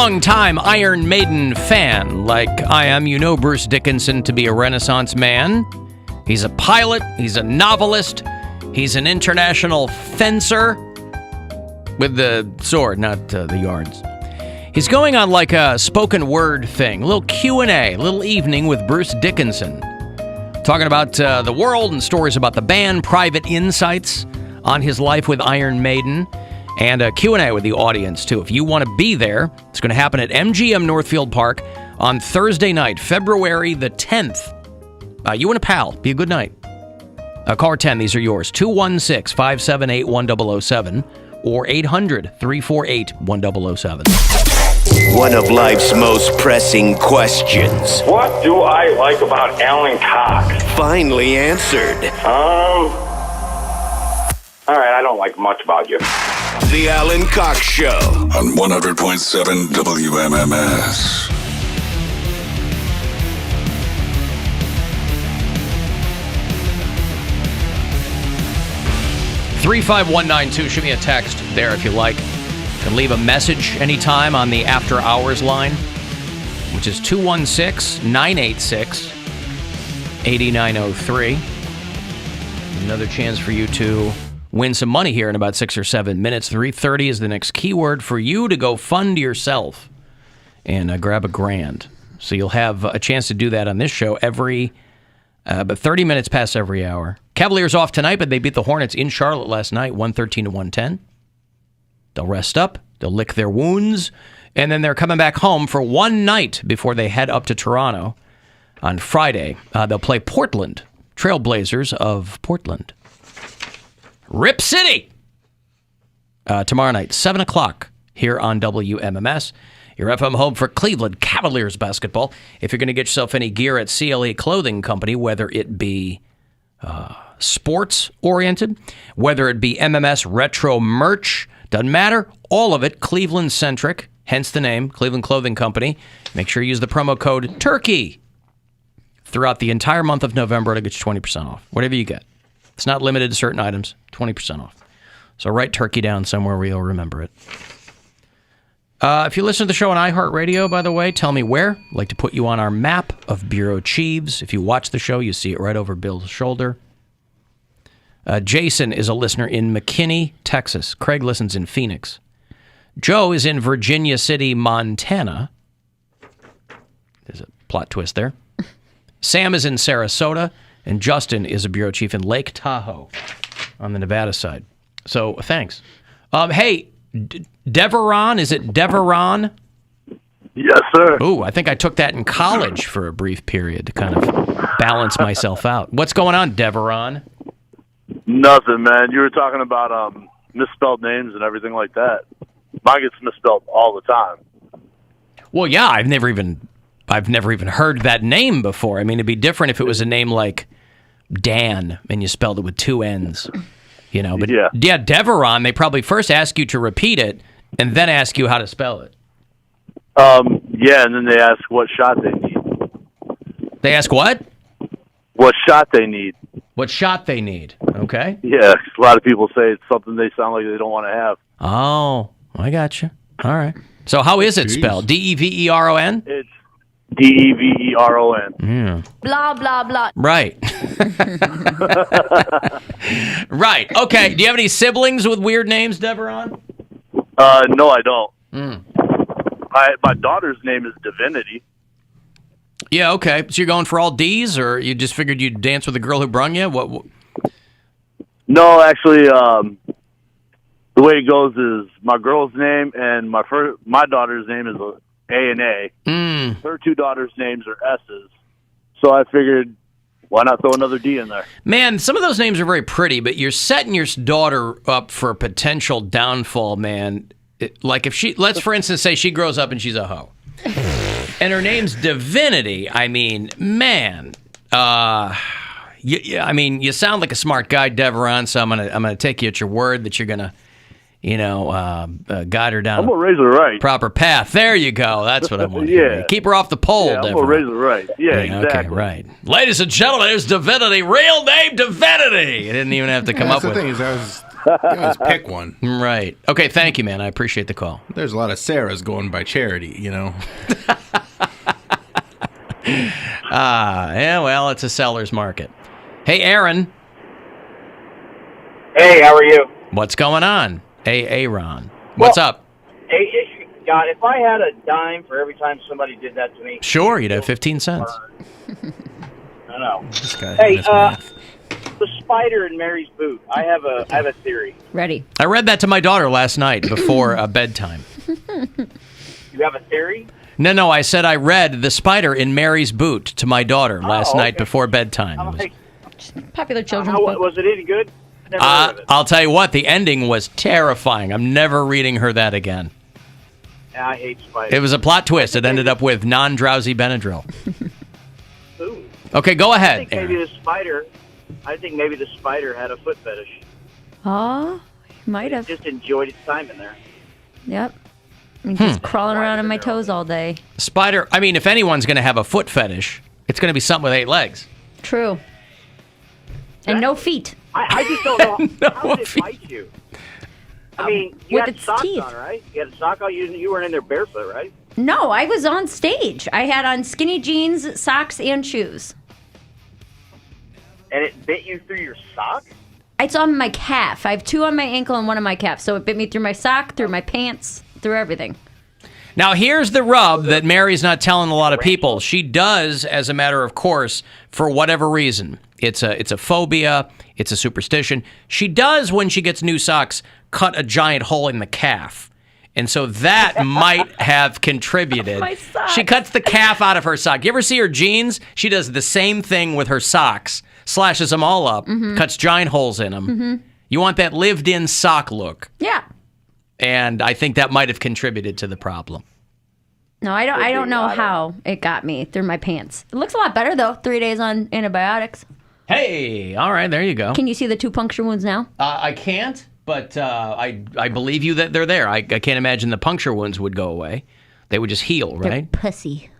long-time Iron Maiden fan, like I am, you know Bruce Dickinson to be a Renaissance man. He's a pilot, he's a novelist, he's an international fencer with the sword, not the yards. He's going on like a spoken word thing, a little Q&A, a little evening with Bruce Dickinson. Talking about the world and stories about the band, private insights on his life with Iron Maiden, and a Q&A with the audience, too. If you want to be there, it's going to happen at MGM Northfield Park on Thursday night, February the 10th. You and a pal. Be a good night. Caller 10, these are yours. 216-578-1007 or 800-348-1007. One of life's most pressing questions. What do I like about Alan Cox? Finally answered. All right, I don't like much about you. The Alan Cox Show. On 100.7 WMMS. 35192, shoot me a text there if you like. You can leave a message anytime on the After Hours line, which is 216-986-8903. Another chance for you to win some money here in about 6 or 7 minutes. 3:30 is the next keyword for you to go fund yourself and grab $1,000. So you'll have a chance to do that on this show but 30 minutes past every hour. Cavaliers off tonight, but they beat the Hornets in Charlotte last night, 113-110. They'll rest up, they'll lick their wounds, and then they're coming back home for one night before they head up to Toronto on Friday. They'll play Portland, Trailblazers of Portland. Rip City! Tomorrow night, 7 o'clock, here on WMMS. Your FM home for Cleveland Cavaliers basketball. If you're going to get yourself any gear at CLE Clothing Company, whether it be sports-oriented, whether it be MMS retro merch, doesn't matter. All of it Cleveland-centric, hence the name, Cleveland Clothing Company. Make sure you use the promo code TURKEY throughout the entire month of November to get you 20% off. Whatever you get. It's not limited to certain items, 20% off. So write turkey down somewhere where you'll remember it. If you listen to the show on iHeartRadio, by the way, tell me where. I'd like to put you on our map of bureau chiefs. If you watch the show, you see it right over Bill's shoulder. Jason is a listener in McKinney, Texas. Craig listens in Phoenix. Joe is in Virginia City, Montana. There's a plot twist there. Sam is in Sarasota. And Justin is a bureau chief in Lake Tahoe on the Nevada side. So, thanks. Hey, Deveron, is it Deveron? Yes, sir. Ooh, I think I took that in college for a brief period to kind of balance myself out. What's going on, Deveron? Nothing, man. You were talking about misspelled names and everything like that. Mine gets misspelled all the time. Well, yeah, I've never even heard that name before. I mean, it'd be different if it was a name like Dan and you spelled it with 2 N's. You know, but yeah, Deveron, they probably first ask you to repeat it and then ask you how to spell it. Yeah, and then they ask what shot they need. They ask what? What shot they need. What shot they need. Okay. Yeah, 'cause a lot of people say it's something they sound like they don't want to have. Oh, I got you. All right. So how is it spelled? Deveron? It's Deveron. Yeah. Blah, blah, blah. Right. Right. Okay. Do you have any siblings with weird names, Deveron? No, I don't. Mm. My daughter's name is Divinity. Yeah, okay. So you're going for all D's, or you just figured you'd dance with the girl who brung you? What? No, actually, the way it goes is my girl's name and my daughter's name is A and A. Mm. Her 2 daughters' names are S's. So I figured, why not throw another D in there? Man, some of those names are very pretty, but you're setting your daughter up for a potential downfall, man. Like if let's for instance say she grows up and she's a hoe. And her name's Divinity. I mean, man. You sound like a smart guy, Deveron, so I'm gonna take you at your word that you're gonna, guide her down. I'm gonna raise her right. Proper path. There you go. That's what I want to hear. Keep her off the pole, Yeah, I'm Deveron. gonna raise her right. Yeah, exactly. Okay, right. Ladies and gentlemen, there's Divinity. Real name Divinity. You didn't even have to come up with the thing is, You always pick one. Right. Okay, thank you, man. I appreciate the call. There's a lot of Sarahs going by charity, you know. Yeah, well, it's a seller's market. Hey, Aaron. Hey, how are you? What's going on? Hey, Aaron. What's up? Hey, God, if I had a dime for every time somebody did that to me. Sure, you'd have 15 cents. I know. This guy Hey, has math. the spider in Mary's boot. I have a theory. Ready. I read that to my daughter last night before bedtime. You have a theory? No, I said I read The Spider in Mary's Boot to my daughter last night before bedtime. It was- Popular children's book. Was it any good? Never heard of it. I'll tell you what, the ending was terrifying. I'm never reading her that again. Yeah, I hate spiders. It was a plot twist. It ended up with non-drowsy Benadryl. Ooh. Okay, go I ahead, think Aaron. maybe the spider had a foot fetish. Oh, might have. Just enjoyed its time in there. Yep. I'm just crawling around on my toes all day. Spider, I mean, if anyone's going to have a foot fetish, it's going to be something with 8 legs. True. And no feet. I just don't know. How did it bite you? I mean, you with had its socks teeth. on, right? You had a sock on. You weren't in there barefoot, right? No, I was on stage. I had on skinny jeans, socks, and shoes. And it bit you through your sock? It's on my calf. I have 2 on my ankle and 1 on my calf. So it bit me through my sock, through my pants, through everything. Now, here's the rub that Mary's not telling a lot of people. She does, as a matter of course, for whatever reason. It's a phobia. It's a superstition. She does, when she gets new socks, cut a giant hole in the calf. And so that might have contributed. My sock. She cuts the calf out of her sock. You ever see her jeans? She does the same thing with her socks. Slashes them all up, cuts giant holes in them. You want that lived-in sock look. Yeah. And I think that might have contributed to the problem. No, I don't know how it got me through my pants. It looks a lot better though. 3 days on antibiotics. Hey, all right, there you go. Can you see the 2 puncture wounds now? I can't, but I believe you that they're there. I can't imagine the puncture wounds would go away. They would just heal, They're right? pussy.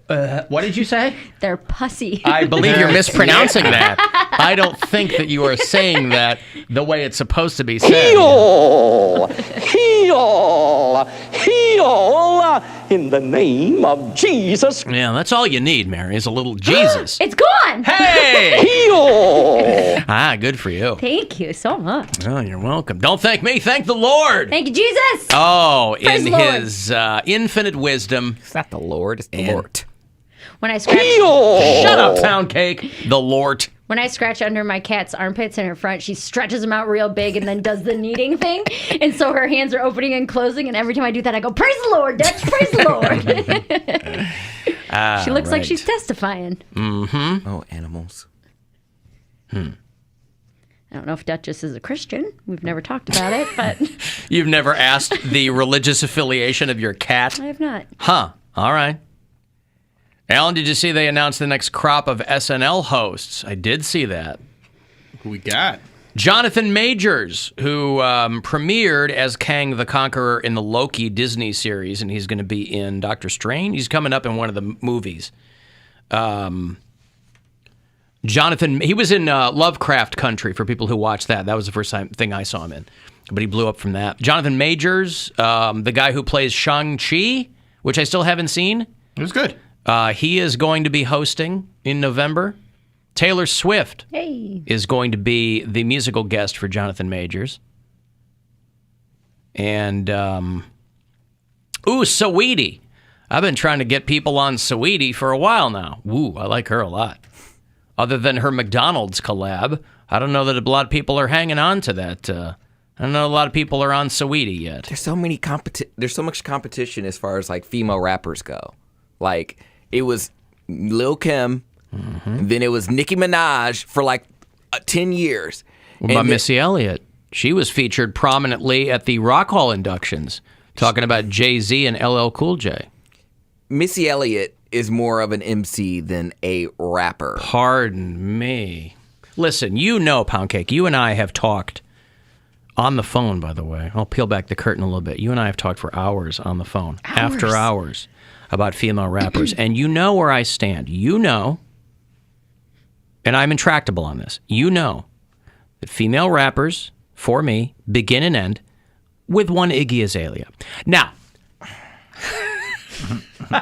What did you say? They're pussy. I believe you're mispronouncing that. I don't think that you are saying that the way it's supposed to be said. Heal! Heal! Heal! In the name of Jesus. Yeah, that's all you need, Mary, is a little Jesus. It's gone. Hey! Heal! Ah, good for you. Thank you so much. Oh, you're welcome. Don't thank me. Thank the Lord. Thank you, Jesus. Oh, Praise in the Lord. his infinite wisdom. It's not the Lord, it's the Lord. When I scratch, Shut up, Poundcake. The Lord. when I scratch under my cat's armpits in her front, she stretches them out real big and then does the kneading thing. And so her hands are opening and closing. And every time I do that, I go, "Praise the Lord, Dutch. Praise the Lord." She looks like she's testifying. Mm-hmm. Oh, animals. I don't know if Duchess is a Christian. We've never talked about it, but You've never asked the religious affiliation of your cat? I have not. Huh. All right. Alan, did you see they announced the next crop of SNL hosts? I did see that. Who we got? Jonathan Majors, who premiered as Kang the Conqueror in the Loki Disney series, and he's going to be in Doctor Strange. He's coming up in one of the movies. Jonathan, he was in Lovecraft Country, for people who watched that. That was the first thing I saw him in. But he blew up from that. Jonathan Majors, the guy who plays Shang-Chi, which I still haven't seen. It was good. He is going to be hosting in November. Taylor Swift is going to be the musical guest for Jonathan Majors. And, Saweetie. I've been trying to get people on Saweetie for a while now. Ooh, I like her a lot. Other than her McDonald's collab, I don't know that a lot of people are hanging on to that. I don't know a lot of people are on Saweetie yet. There's so many There's so much competition as far as like female rappers go. Like it was Lil Kim, then it was Nicki Minaj for like 10 years. What about Missy Elliott? She was featured prominently at the Rock Hall inductions, talking about Jay-Z and LL Cool J. Missy Elliott is more of an MC than a rapper. Pardon me. Listen, you know, Poundcake, you and I have talked on the phone, by the way. I'll peel back the curtain a little bit. You and I have talked for hours on the phone, after hours, about female rappers. And you know where I stand. You know, and I'm intractable on this, you know that female rappers for me, begin and end, with one Iggy Azalea. Now,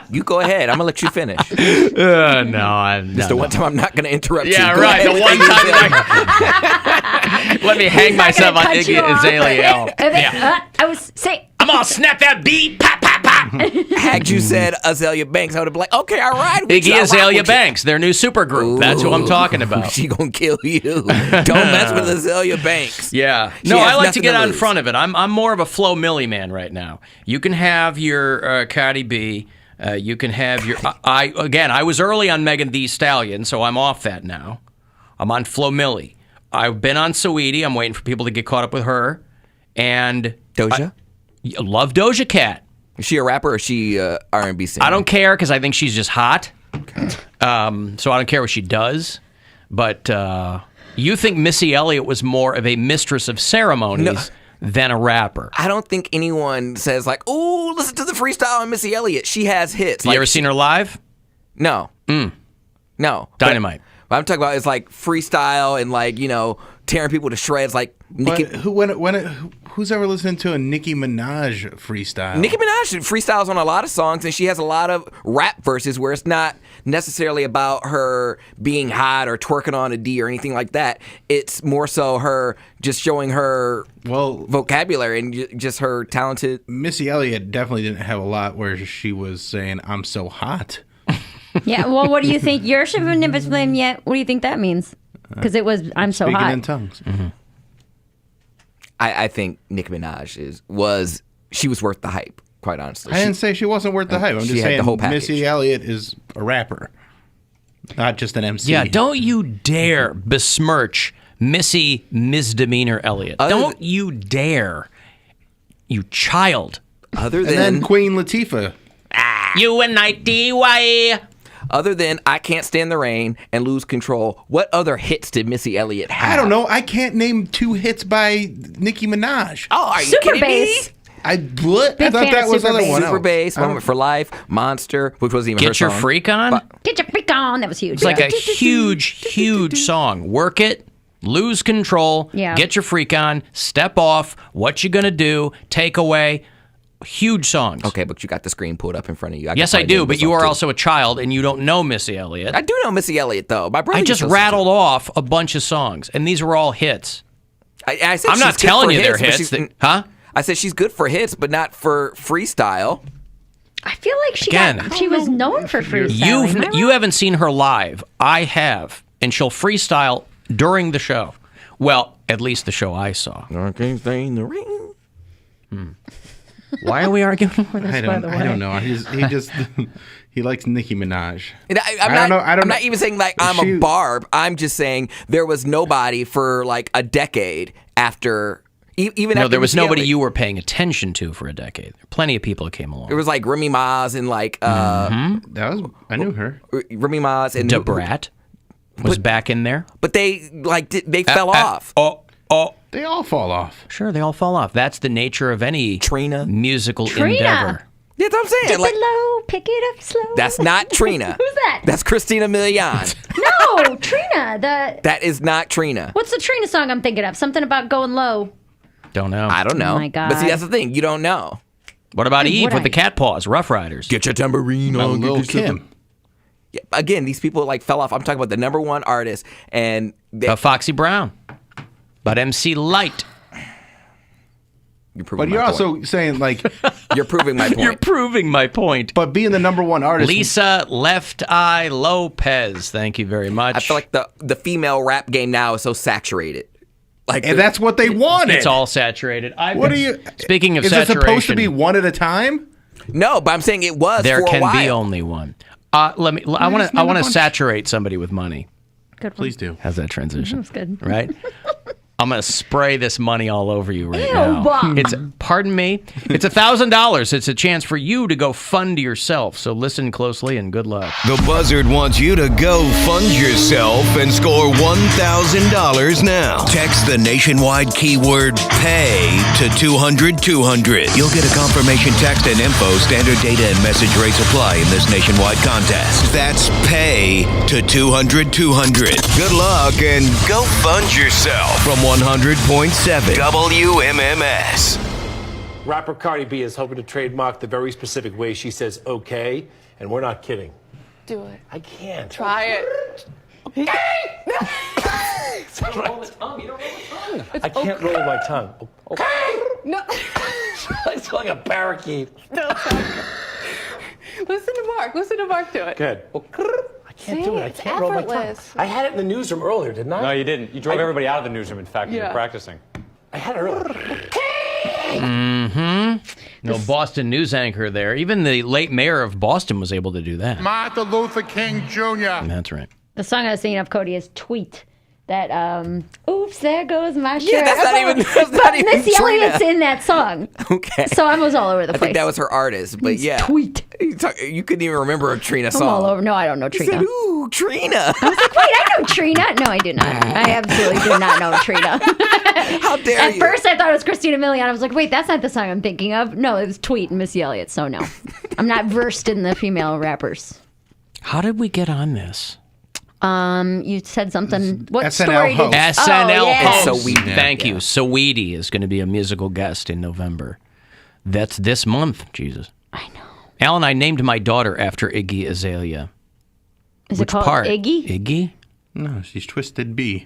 you go ahead. I'm gonna let you finish. No, I'm Just the one time I'm not gonna interrupt you. Yeah, Go right. ahead The with one Iggy time. Let me hang myself on Iggy Azalea. I was saying, I'm gonna snap that beat. Pop, pop, pop. Had you said Azalea Banks, I would have been like, okay, all right. Iggy Azalea Banks, their new supergroup. That's who I'm talking about. She gonna kill you. Don't mess with Azalea Banks. Yeah. She No, has I like to nothing get to out in lose. front of it. I'm more of a Flo Milli man right now. You can have your Cardi B. You can have your. I was early on Megan Thee Stallion, so I'm off that now. I'm on Flo Milli. I've been on Saweetie. I'm waiting for people to get caught up with her. And Doja? I love Doja Cat. Is she a rapper or is she R&B singer? I don't care because I think she's just hot. So I don't care what she does. But you think Missy Elliott was more of a mistress of ceremonies than a rapper. I don't think anyone says like, "Ooh, listen to the freestyle on Missy Elliott. She has hits." You ever seen her live? No. No. Dynamite. What I'm talking about is like freestyle and like, tearing people to shreds like Nicki. Who's ever listened to a Nicki Minaj freestyle? Nicki Minaj freestyles on a lot of songs, and she has a lot of rap verses where it's not necessarily about her being hot or twerking on a D or anything like that. It's more so her just showing her vocabulary and just her talented. Missy Elliott definitely didn't have a lot where she was saying, "I'm so hot." yeah, well, what do you think? Your Shivanivism yet? What do you think that means? Because it was, I'm so Speaking hot. in tongues. Mm-hmm. I think Nicki Minaj was worth the hype, quite honestly. I didn't say she wasn't worth the hype. I'm she just had saying the whole package. Missy Elliott is a rapper, not just an MC. Yeah, don't you dare besmirch Missy Misdemeanor Elliott. Don't you dare, you child. Other than and then Queen Latifah. UNITY. Other than I Can't Stand the Rain and Lose Control, what other hits did Missy Elliott have? I don't know. I can't name 2 hits by Nicki Minaj. Oh, are you Super kidding Bass. me? I thought Big fan that of was Super other Bass. one. Super Bass, Moment for Life, Monster, which wasn't even her Get your song. freak on? Get your freak on. That was huge. It's like a huge song. Work it, lose control, Yeah. get your freak on, step off, what you gonna do, take away. Huge songs. Okay, but you got the screen pulled up in front of you. Yes, I do, but you are also a child and you don't know Missy Elliott. I do know Missy Elliott, though. My brother I just used to rattled off a bunch of songs, and these were all hits. I said I'm not she's good telling for you they're but hits. she's- Huh? I said she's good for hits, but not for freestyle. I feel like Again. she was known for freestyling. You haven't seen her live. I have, and she'll freestyle during the show. Well, at least the show I saw. I can't stay in the ring. Why are we arguing over this? I by the way? don't know. He likes Nicki Minaj. And I'm not even saying like I'm a barb. I'm just saying there was nobody for like a decade after. Even no, after there was Missy nobody Elliott. you were paying attention to for a decade. There were plenty of people that came along. It was like Remy Ma's and like I knew her. Remy Ma's and Debrat was back in there, but they they fell off. They all fall off. Sure, they all fall off. That's the nature of any musical endeavor. That's what I'm saying. Dip Like, it low, pick it up slow. that's not Trina. Who's that? That's Christina Milian. No, Trina. That is not Trina. What's the Trina song I'm thinking of? Something about going low. Don't know. I don't know. Oh my God. But see, that's the thing. You don't know. What about Would Eve with I? the cat paws? Rough Riders. Get your tambourine on. Lil' Get yourself Kim. Yeah, again, these people like fell off. I'm talking about the #1 artist, and Foxy Brown. But MC Light. You're proving But you're my also point. saying like You're proving my point. You're proving my point. But being the #1 artist, Lisa Left Eye Lopez. Thank you very much. I feel like the female rap game now is so saturated. Like, and that's what they wanted. It's all saturated. What are you? Speaking of is saturation, it supposed to be one at a time? No, but I'm saying it was. there for can a while. be only one. I want to saturate somebody with money. Good one. Please do. How's that transition? That's good. Right? I'm going to spray this money all over you right Ew. now. Pardon me. It's $1,000. It's a chance for you to go fund yourself. So listen closely and good luck. The Buzzard wants you to go fund yourself and score $1,000 now. Text the nationwide keyword PAY to 200-200. You'll get a confirmation text and info. Standard data and message rates apply in this nationwide contest. That's PAY to 200-200. Good luck and go fund yourself from 100.7 WMMS. Rapper Cardi B is hoping to trademark the very specific way she says okay, and we're not kidding. Do it. I can't. Try it. I can't roll my tongue. Okay. No. It's like a parakeet. No. Listen to Mark. Listen to Mark do it. Good. I can't do it. I it's can't roll my tongue. effortless. I had it in the newsroom earlier, didn't I? No, you didn't. You drove everybody out of the newsroom, in fact, when you were practicing. I had it earlier. Mm-hmm. No Boston news anchor there. Even the late mayor of Boston was able to do that. Martin Luther King Jr. That's right. The song I was thinking of, Cody, is Tweet. That, oops, there goes my shirt. Yeah, that's not even Missy Trina. Elliott's in that song. Okay. So I was all over the I place. think that was her artist, but It's yeah. Tweet. You couldn't even remember a Trina I'm song. all over. No, I don't know You Trina. said, ooh, Trina. I was like, wait, I know Trina. No, I do not. I absolutely do not know Trina. How dare At you? first, I thought it was Christina Milian. I was like, wait, that's not the song I'm thinking of. No, it was Tweet and Missy Elliott. So no, I'm not versed in the female rappers. How did we get on this? You said something. What SNL story host. did you? SNL yeah. host. Thank you. Saweetie is going to be a musical guest in November. That's this month, Jesus. I know. Alan, I named my daughter after Iggy Azalea. Is Which it called part? Iggy? Iggy? No, she's Twisted B.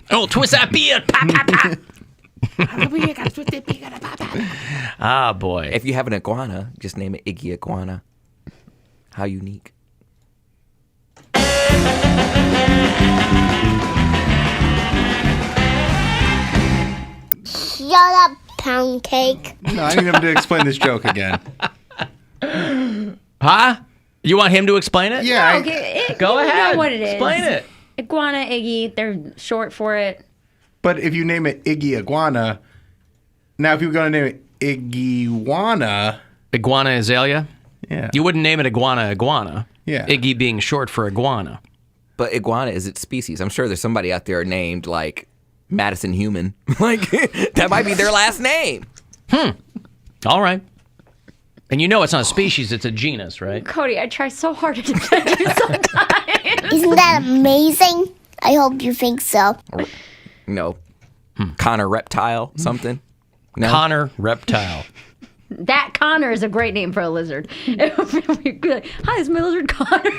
Oh, twist that beard. Pa, pa, pa. Ah, boy. If you have an iguana, just name it Iggy Iguana. How unique. Shut up, Poundcake. No, I need him to explain this joke again. Huh? You want him to explain it? Yeah. Go you ahead. know what it is. Explain it. Iguana, Iggy. They're short for it. But if you name it Iggy Iguana, now if you were going to name it Iggy-wana. Iguana Azalea? Yeah. You wouldn't name it Iguana. Yeah. Iggy being short for iguana. But iguana is its species. I'm sure there's somebody out there named, like, Madison Human. Like, that might be their last name. All right. And you know it's not a species, it's a genus, right? Cody, I try so hard to defend you sometimes. Isn't that amazing? I hope you think so. No. Connor Reptile, something? No? Connor Reptile. That Connor is a great name for a lizard. It would be good. Hi, it's my lizard Connor.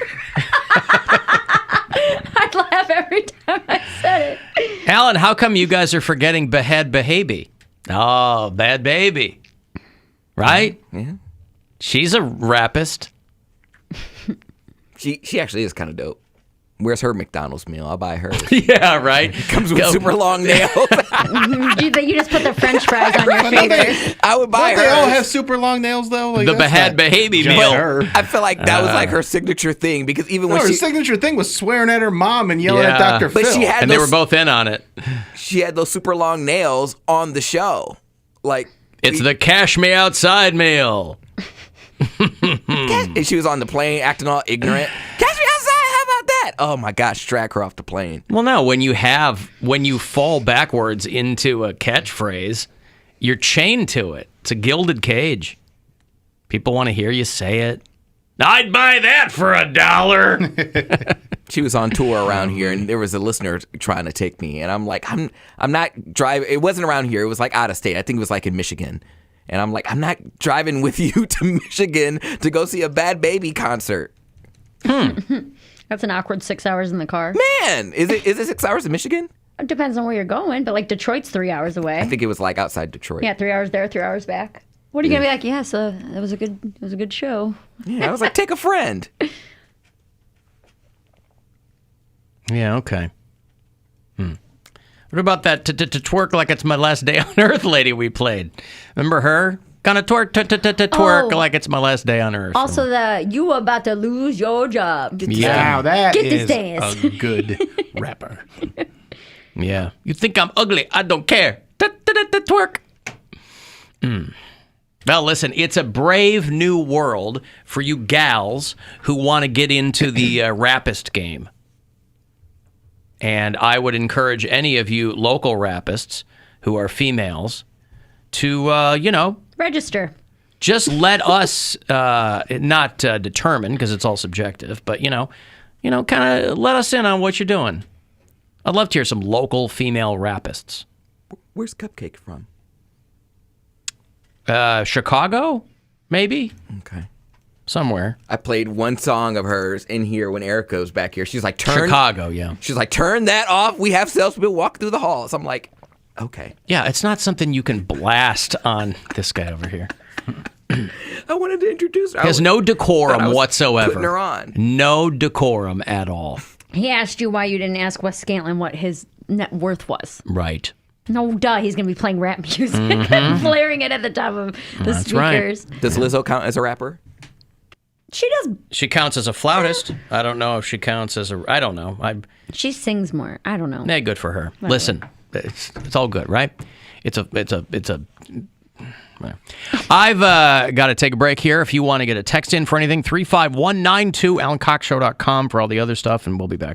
I'd laugh every time I said it. Alan, how come you guys are forgetting Bad Baby? Oh, Bad Baby. Right? Yeah. She's a rapist. She actually is kind of dope. Where's her McDonald's meal? I'll buy hers. Yeah, right. Comes with super long nails. You just put the French fries on your fingers. I would buy Don't hers. they all have super long nails, though? Like, The that's Bad not Baby just meal. her. I feel like that was like her signature thing because even No, when her she signature thing was swearing at her mom and yelling at Dr. But Phil. she had And they were both in on it. she had those super long nails on the show. Like It's the Cash Me Outside meal. and she was on the plane acting all ignorant. Catch me outside, how about that? Oh my gosh, drag her off the plane. Well, no, when you fall backwards into a catchphrase, you're chained to it. It's a gilded cage. People want to hear you say it. I'd buy that for $1. She was on tour around here, and there was a listener trying to take me, and I'm like, I'm not driving. It wasn't around here. It was like out of state. I think it was like in Michigan, and I'm like, I'm not driving with you to Michigan to go see a Bad Baby concert. That's an awkward 6 hours in the car. Man, is it 6 hours in Michigan? It depends on where you're going, but like Detroit's 3 hours away. I think it was like outside Detroit. Yeah, 3 hours there, 3 hours back. What are you gonna be like? Yes, that was a good show. Yeah, I was like, take a friend. Yeah, okay. What about that to twerk like it's my last day on earth lady we played? Remember her? Gonna twerk like it's my last day on earth. Also, you about to lose your job. Now that Get this is dance. a good rapper. Yeah. You think I'm ugly? I don't care. Twerk. Well, listen, it's a brave new world for you gals who want to get into the rapist game. And I would encourage any of you local rapists who are females to, Register. just let us not determine, because it's all subjective, but, kind of let us in on what you're doing. I'd love to hear some local female rapists. Where's Cupcake from? Chicago, maybe. Okay. Somewhere. I played one song of hers in here when Erica was back here. She's like, turn. Chicago, yeah. She's like, turn that off. We have salespeople walk through the halls. I'm like, okay. Yeah, it's not something you can blast on this guy over here. I wanted to introduce her. Has no I decorum was whatsoever. putting her on. No decorum at all. He asked you why you didn't ask Wes Scantlin what his net worth was. Right. No, duh. He's going to be playing rap music and blaring it at the top of the That's right. speakers. Does Lizzo count as a rapper? She does. She counts as a flautist. I don't know if she counts as a. I don't know. She sings more. I don't know. Nah, good for her. Whatever. Listen, it's all good, right? It's a. I've got to take a break here. If you want to get a text in for anything, 35192, AlanCoxShow.com for all the other stuff, and we'll be back.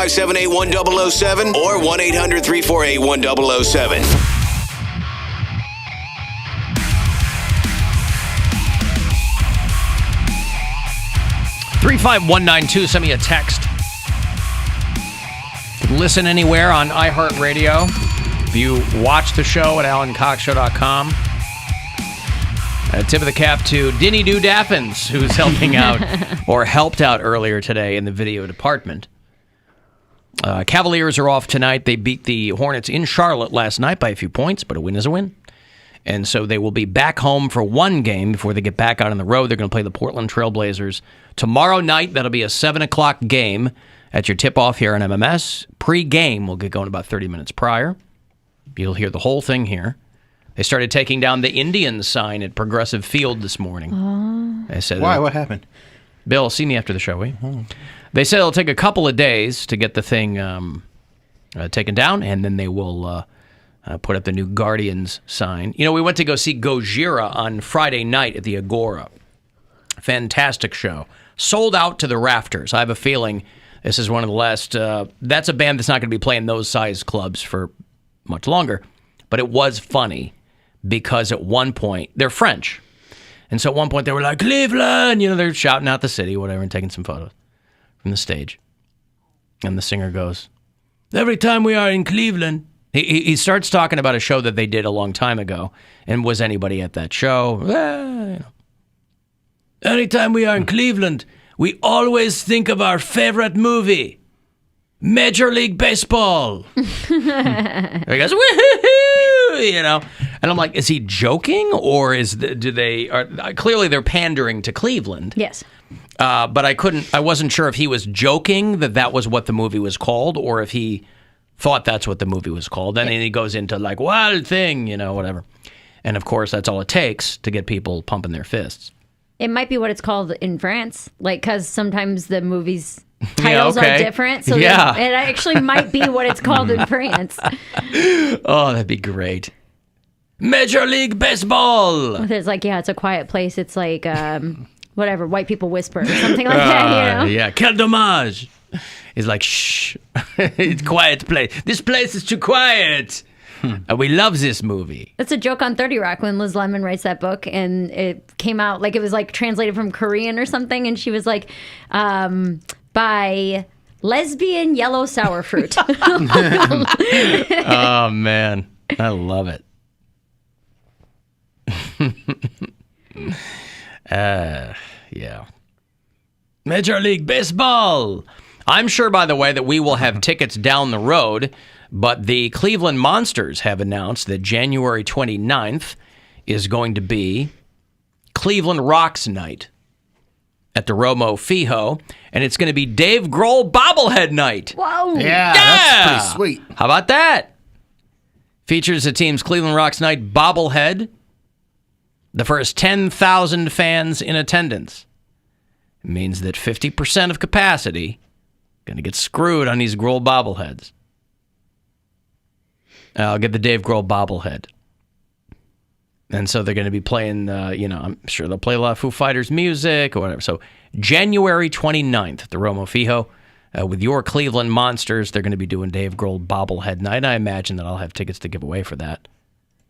578-1007 or 1-800-348-1007. 35192, send me a text. Listen anywhere on iHeartRadio. If you watch the show at AlanCoxShow.com. Tip of the cap to Dinny Doo Daffins, who's helping out, or helped out earlier today in the video department. Cavaliers are off tonight. They beat the Hornets in Charlotte last night by a few points, but a win is a win. And so they will be back home for one game before they get back out on the road. They're going to play the Portland Trailblazers tomorrow night. That'll be a 7 o'clock game at your tip-off here on MMS. Pre-game will get going about 30 minutes prior. You'll hear the whole thing here. They started taking down the Indians sign at Progressive Field this morning. They said, Why? What happened? Bill, see me after the show, will you? They said it'll take a couple of days to get the thing taken down, and then they will put up the new Guardians sign. You know, we went to go see Gojira on Friday night at the Agora. Fantastic show. Sold out to the rafters. I have a feeling this is one of the last... that's a band that's not going to be playing those size clubs for much longer. But it was funny because at one point... They're French. And so at one point they were like, Cleveland! You know, they're shouting out the city, whatever, and taking some photos from the stage. And the singer goes, every time we are in Cleveland... He starts talking about a show that they did a long time ago. And was anybody at that show? You know. Anytime we are in Cleveland, we always think of our favorite movie, Major League Baseball. He goes, woohoo! You know, and I'm like, is he joking, or clearly they're pandering to Cleveland? Yes. But I wasn't sure if he was joking that was what the movie was called, or if he thought that's what the movie was called. And then he goes into like wild thing, you know, whatever. And of course, that's all it takes to get people pumping their fists. It might be what it's called in France, like, because sometimes the movies' titles are different. So it actually might be what it's called in France. Oh, that'd be great. Major League Baseball. It's like, it's a quiet place. It's like, whatever, white people whisper or something like that, you know? Yeah, quel dommage. He's like, shh, it's a quiet place. This place is too quiet. And we love this movie. That's a joke on 30 Rock when Liz Lemon writes that book, and it came out like it was like translated from Korean or something, and she was like, by lesbian yellow sour fruit. Oh, man. I love it. Yeah. Major League Baseball. I'm sure, by the way, that we will have tickets down the road, but the Cleveland Monsters have announced that January 29th is going to be Cleveland Rocks Night at the Romo Fijo, and it's going to be Dave Grohl Bobblehead Night. Whoa! Yeah, that's pretty sweet. How about that? Features the team's Cleveland Rocks Night bobblehead. The first 10,000 fans in attendance. It means that 50% of capacity going to get screwed on these Grohl bobbleheads. I'll get the Dave Grohl bobblehead. And so they're going to be playing, I'm sure they'll play a lot of Foo Fighters music or whatever. So January 29th at the Romo Fijo with your Cleveland Monsters, they're going to be doing Dave Grohl bobblehead night. I imagine that I'll have tickets to give away for that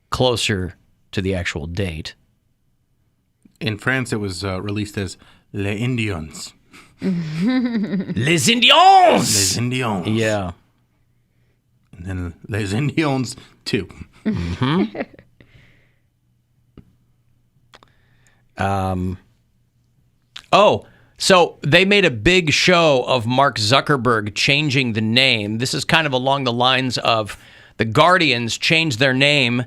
closer to the actual date. In France, it was released as Les Indians. Les Indians! Les Indians. Yeah. And then Les Indians 2. Mm-hmm. So they made a big show of Mark Zuckerberg changing the name. This is kind of along the lines of the Guardians changed their name,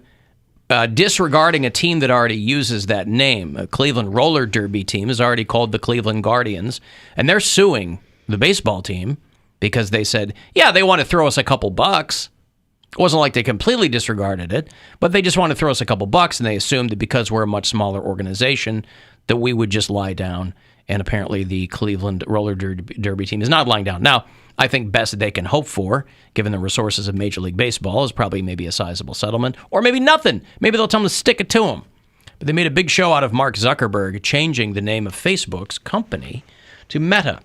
disregarding a team that already uses that name. A Cleveland roller derby team is already called the Cleveland Guardians, and they're suing the baseball team because they said, they want to throw us a couple bucks. It wasn't like they completely disregarded it, but they just want to throw us a couple bucks, and they assumed that because we're a much smaller organization that we would just lie down, and apparently the Cleveland roller derby team is not lying down. Now, I think best that they can hope for, given the resources of Major League Baseball, is probably maybe a sizable settlement, or maybe nothing. Maybe they'll tell them to stick it to them. But they made a big show out of Mark Zuckerberg changing the name of Facebook's company to Meta.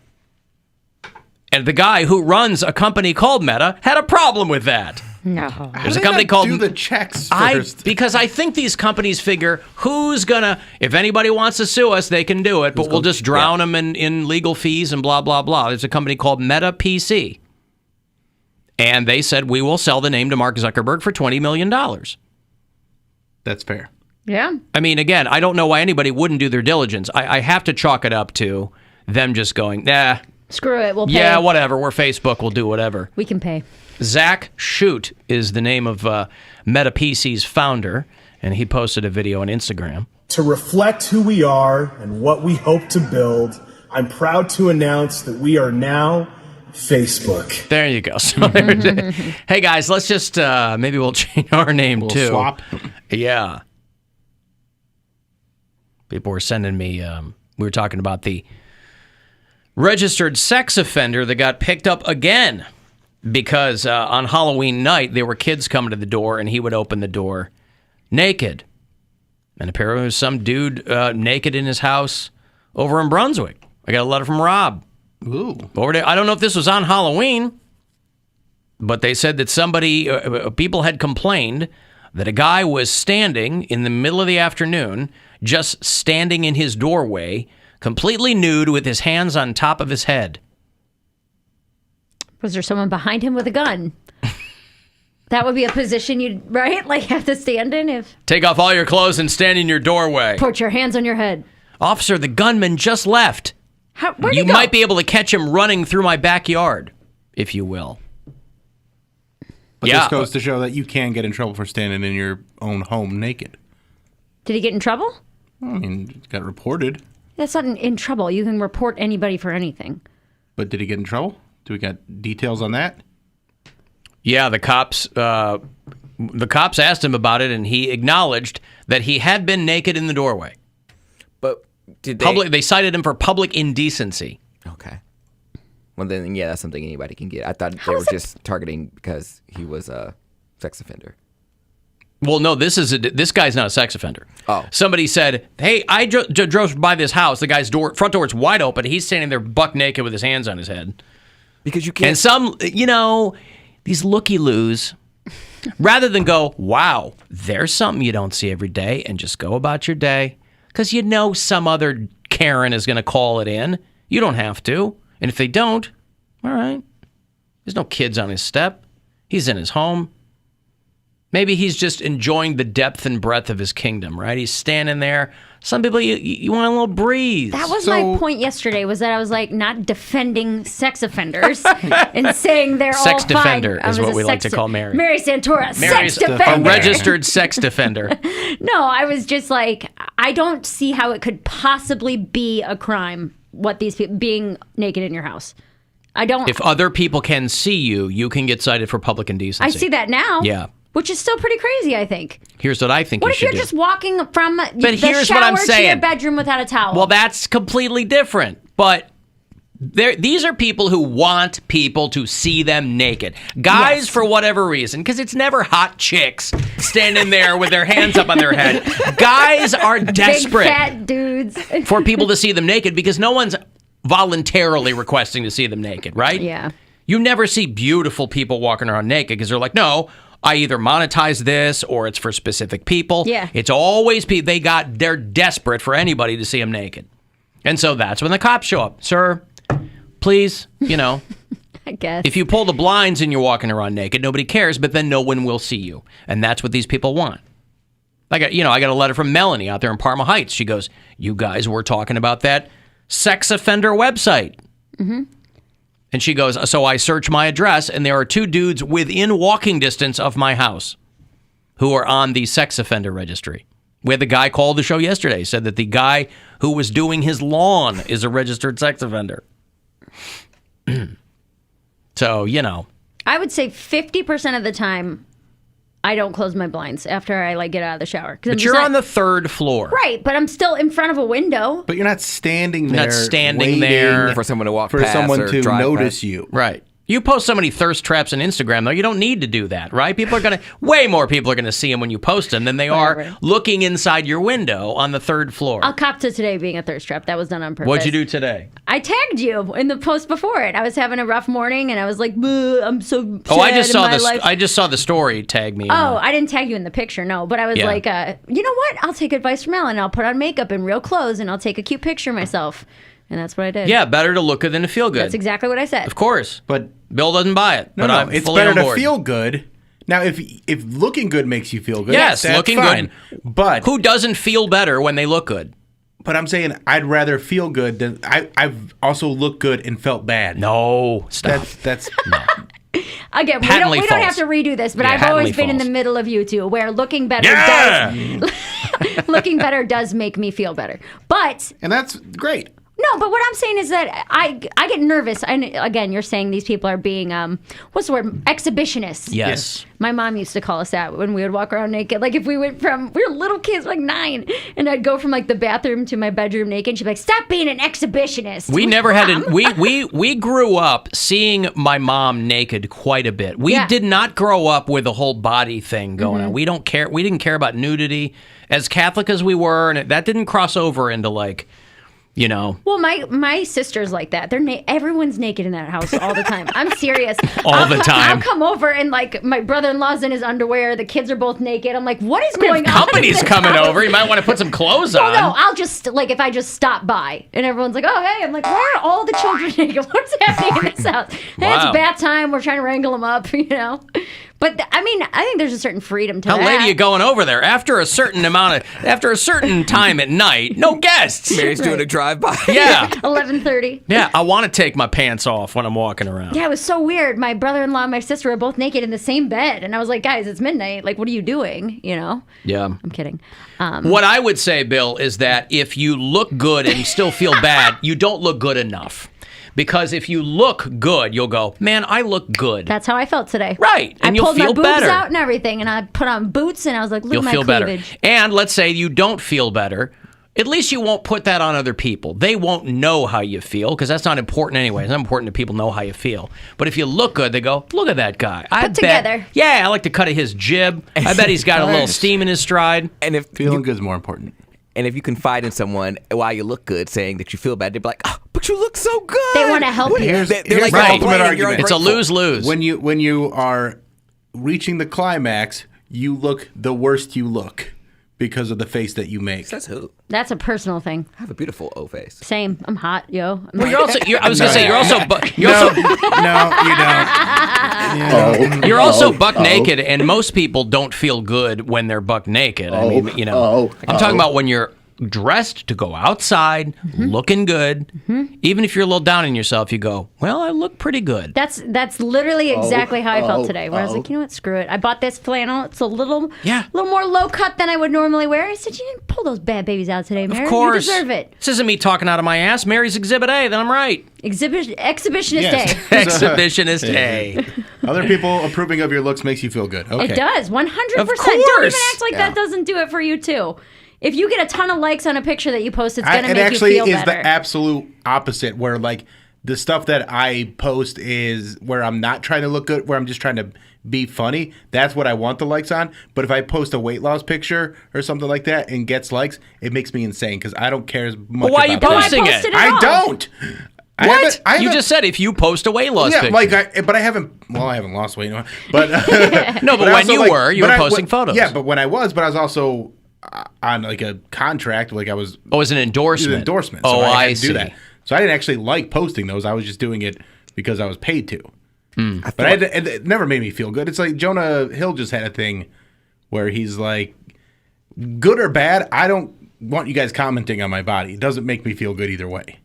And the guy who runs a company called Meta had a problem with that. No. There's a company called do the checks first. Because I think these companies figure who's gonna, if anybody wants to sue us, they can do it, but we'll just drown them in legal fees and blah, blah, blah. There's a company called Meta PC. And they said, we will sell the name to Mark Zuckerberg for $20 million. That's fair. Yeah. I mean, again, I don't know why anybody wouldn't do their diligence. I have to chalk it up to them just going, nah. Screw it, we'll pay. Yeah, whatever. We're Facebook. We'll do whatever. We can pay. Zach Shoot is the name of Meta PC's founder, and he posted a video on Instagram. To reflect who we are and what we hope to build, I'm proud to announce that we are now Facebook. There you go. So hey, guys, let's just, maybe we'll change our name, too. Swap. Yeah. People were sending me, we were talking about the registered sex offender that got picked up again because on Halloween night, there were kids coming to the door, and he would open the door naked. And apparently there was some dude naked in his house over in Brunswick. I got a letter from Rob. Ooh. Over there. I don't know if this was on Halloween, but they said that somebody, people had complained that a guy was standing in the middle of the afternoon, just standing in his doorway, completely nude with his hands on top of his head. Was there someone behind him with a gun? That would be a position you'd, right? Like, have to stand in if... Take off all your clothes and stand in your doorway. Put your hands on your head. Officer, the gunman just left. Where'd he You go? might be able to catch him running through my backyard, if you will. But this goes to show that you can get in trouble for standing in your own home naked. Did he get in trouble? I mean, it got reported. That's not in trouble. You can report anybody for anything. But did he get in trouble? Do we got details on that? Yeah, the cops asked him about it, and he acknowledged that he had been naked in the doorway. But did they... They cited him for public indecency. Okay. Well, then, yeah, that's something anybody can get. I thought they were just targeting because he was a sex offender. Well, no, this guy's not a sex offender. Oh. Somebody said, hey, I drove by this house. The guy's front door is wide open. He's standing there buck naked with his hands on his head. Because you can't... And some, these looky-loos, rather than go, wow, there's something you don't see every day, and just go about your day, because some other Karen is going to call it in. You don't have to. And if they don't, all right. There's no kids on his step. He's in his home. Maybe he's just enjoying the depth and breadth of his kingdom, right? He's standing there. Some people, you want a little breeze. That was my point yesterday, was that I was like not defending sex offenders and saying they're all fine. Sex defender is what we like to call Mary. Mary Santora, Mary's sex defender. A registered sex defender. No, I was just like, I don't see how it could possibly be a crime, what these people, being naked in your house. I don't. If other people can see you, you can get cited for public indecency. I see that now. Yeah. Which is still pretty crazy, I think. Here's what I think What you if should you're do. just walking from the here's shower what I'm to your saying. bedroom without a towel? Well, that's completely different. But these are people who want people to see them naked. Guys, for whatever reason, because it's never hot chicks standing there with their hands up on their head. Guys are desperate Big fat dudes. for people to see them naked because no one's voluntarily requesting to see them naked, right? Yeah. You never see beautiful people walking around naked because they're like, no, I either monetize this or it's for specific people. Yeah. It's always they're desperate for anybody to see them naked. And so that's when the cops show up. Sir, please, I guess. if you pull the blinds and you're walking around naked, nobody cares, but then no one will see you. And that's what these people want. I got a letter from Melanie out there in Parma Heights. She goes, you guys were talking about that sex offender website. Mm-hmm. And she goes, so I search my address, and there are two dudes within walking distance of my house who are on the sex offender registry. We had the guy called the show yesterday, said that the guy who was doing his lawn is a registered sex offender. So, I would say 50% of the time, I don't close my blinds after I get out of the shower. But you're on the third floor. Right, but I'm still in front of a window. But you're not standing there. Not standing waiting there for someone to walk for past someone or to drive notice past. you. Right. You post so many thirst traps on Instagram, though, you don't need to do that, right? Way more people are going to see them when you post them than they are looking inside your window on the third floor. I'll cop to today being a thirst trap. That was done on purpose. What'd you do today? I tagged you in the post before it. I was having a rough morning, and I was like, I'm so sad I just saw the story tag me. Oh, I didn't tag you in the picture, no. But I was like, you know what? I'll take advice from Alan. I'll put on makeup and real clothes, and I'll take a cute picture of myself. And that's what I did. Yeah, better to look good than to feel good. That's exactly what I said. Of course. But Bill doesn't buy it. No, but I'm it's fully better on to board. feel good. Now, if looking good makes you feel good, yes, that's looking fine. good. But who doesn't feel better when they look good? But I'm saying I'd rather feel good than I've also looked good and felt bad. No, stop. That's no. Again, we don't have to redo this, but I've always been in the middle of you two, where looking better does make me feel better. And that's great. No, but what I'm saying is that I get nervous. And again, you're saying these people are being, what's the word? Exhibitionists. Yes. My mom used to call us that when we would walk around naked. Like if we were little kids, like 9, and I'd go from like the bathroom to my bedroom naked, and she'd be like, stop being an exhibitionist. We never had we grew up seeing my mom naked quite a bit. We did not grow up with a whole body thing going on. We didn't care about nudity. As Catholic as we were, and that didn't cross over into like, you know. Well, my sister's like that. Everyone's naked in that house all the time. I'm serious. All the time. I'll come over and like my brother-in-law's in his underwear. The kids are both naked. I'm like, what is going on? Company's coming over. You might want to put some clothes on. No, I'll just like if I just stop by and everyone's like, oh hey, I'm like, why are all the children naked? What's happening in this house? Hey, it's bath time. We're trying to wrangle them up, you know. But I mean, I think there's a certain freedom to that. How late are you going over there? After a certain time at night, no guests. Mary's doing a drive-by. Yeah. 11:30. Yeah, I want to take my pants off when I'm walking around. Yeah, it was so weird. My brother-in-law and my sister were both naked in the same bed, and I was like, guys, it's midnight. Like, what are you doing? You know? Yeah. I'm kidding. What I would say, Bill, is that if you look good and you still feel bad, you don't look good enough. Because if you look good, you'll go, man, I look good. That's how I felt today. Right, and you'll feel better. I pulled my boobs out and everything, and I put on boots, and I was like, look at my cleavage. Better. And let's say you don't feel better. At least you won't put that on other people. They won't know how you feel, because that's not important anyway. It's not important that people know how you feel. But if you look good, they go, look at that guy. Put together. Yeah, I like the cut of his jib. I bet he's got a little steam in his stride. And if feeling good is more important. And if you confide in someone while you look good, saying that you feel bad, they'd be like, oh, but you look so good. They want to help you. Here's They're the like, ultimate argument. It's a lose-lose. When you are reaching the climax, you look the worst you look because of the face that you make. Says who? That's a personal thing. I have a beautiful O face. Same. I'm hot, yo. Well, you're also. I was gonna say you're also. No, you don't. You're also buck naked, and most people don't feel good when they're buck naked. I mean, you know, I'm talking about when you're dressed to go outside, looking good. Even if you're a little down on yourself, you go, well, I look pretty good. That's literally exactly how I felt today. Where I was like, you know what, screw it. I bought this flannel. It's a little more low cut than I would normally wear. I said, you didn't pull those bad babies out today, Mary. Of course. You deserve it. This isn't me talking out of my ass. Mary's Exhibit A, then I'm right. Exhibitionist Yes. day. Exhibitionist A. Other people approving of your looks makes you feel good. Okay. It does, 100%. Of Don't even course. act like that doesn't do it for you too. If you get a ton of likes on a picture that you post, it's going to It make you actually feel is better. the absolute opposite, where like the stuff that I post is where I'm not trying to look good, where I'm just trying to be funny. That's what I want the likes on. But if I post a weight loss picture or something like that and gets likes, it makes me insane because I don't care as much. But why are you about posting that. it? I don't. What? I haven't, you just said if you post a weight loss picture. but I haven't. Well, I haven't lost weight, but no. But when you were posting photos. Yeah, but when I was, but I was also on like a contract, like I was. Oh, it was an endorsement. It was an endorsement. So I I had to see. do that. So I didn't actually like posting those. I was just doing it because I was paid to. But it never made me feel good. It's like Jonah Hill just had a thing where he's like, good or bad, I don't want you guys commenting on my body. It doesn't make me feel good either way.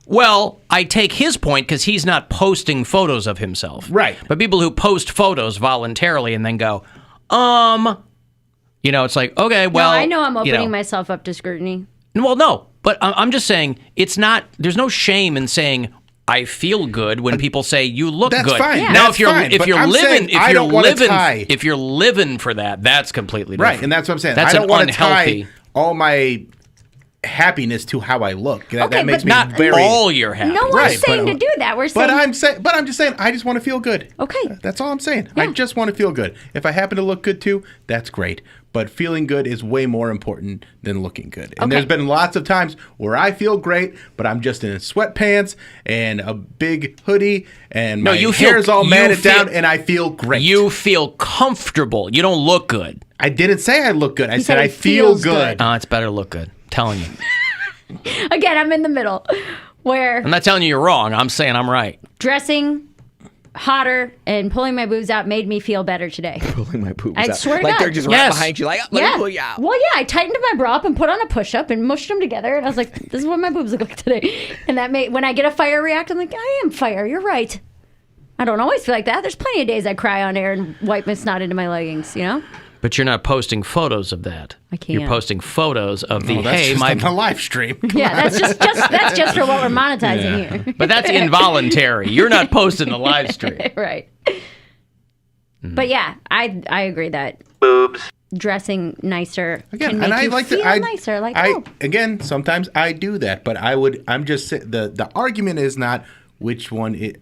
Well, I take his point because he's not posting photos of himself. Right. But people who post photos voluntarily and then go, you know, it's like, okay, well. No, I know I'm opening myself up to scrutiny. Well, no, but I'm just saying it's not, there's no shame in saying, I feel good when people say you look That's good. fine. Yeah. Now, That's fine. if But you're I'm living, saying I don't want to tie. if you're living for that, that's completely different. Right, and that's what I'm saying. That's I don't an want to unhealthy. tie all my happiness to how I look. That Okay, makes but me not very all your happiness. No one's saying to do that. We're saying. But I'm just saying I just want to feel good. Okay. That's all I'm saying. I just want to feel good. If I happen to look good too, that's great. But feeling good is way more important than looking good. And there's been lots of times where I feel great, but I'm just in sweatpants and a big hoodie and my hair's all matted down and I feel great. You feel comfortable. You don't look good. I didn't say I look good. I said I feel good. Oh, it's better to look good. I'm telling you. Again, I'm in the middle where I'm not telling you you're wrong. I'm saying I'm right. dressing hotter and pulling my boobs out made me feel better today. Pulling my boobs I out. swear to like God. they're just right behind you, like, oh, let me pull you out. Well, yeah, I tightened my bra up and put on a push-up and mushed them together, and I was like, this is what my boobs look like today. And that made, when I get a fire react, I'm like, I am fire, you're right. I don't always feel like that. There's plenty of days I cry on air and wipe my snot into my leggings, you know? But you're not posting photos of that. I can't. You're posting photos of the, that's hey, just my... on the live stream. Yeah, that's just for what we're monetizing here. But that's involuntary. You're not posting the live stream. Right. But yeah, I agree that dressing nicer can make you feel nicer. Like, again, sometimes I do that, but I'm just saying the argument is not which one.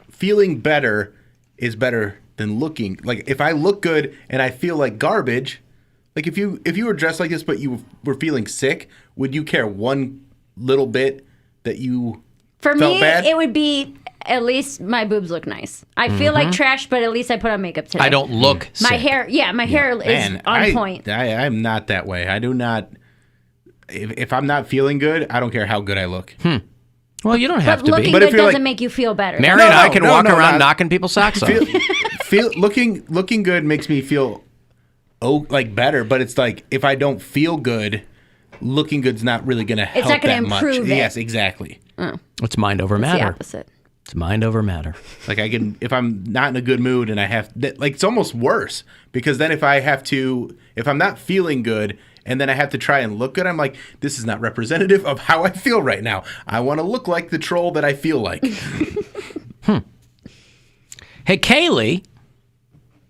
Feeling better is better than looking. Like if I look good and I feel like garbage, like if you were dressed like this but you were feeling sick, would you care one little bit that you for felt me, bad? it would be at least my boobs look nice. I feel like trash, but at least I put on makeup today. I don't look my sick. hair. Yeah, my hair is on point. I'm not that way. I do not. If I'm not feeling good, I don't care how good I look. Well, you don't have But to looking be. good doesn't make you feel better. Mary and I can walk around knocking people's socks off. Looking good makes me feel like better, but it's like if I don't feel good, looking good's not really going to help not gonna that much. improve it. Yes, exactly. It's mind over It's matter. the opposite. It's mind over matter. Like I can, if I'm not in a good mood and I have, like it's almost worse because then if I'm not feeling good and then I have to try and look good, I'm like, this is not representative of how I feel right now. I want to look like the troll that I feel like. Hey, Kaylee.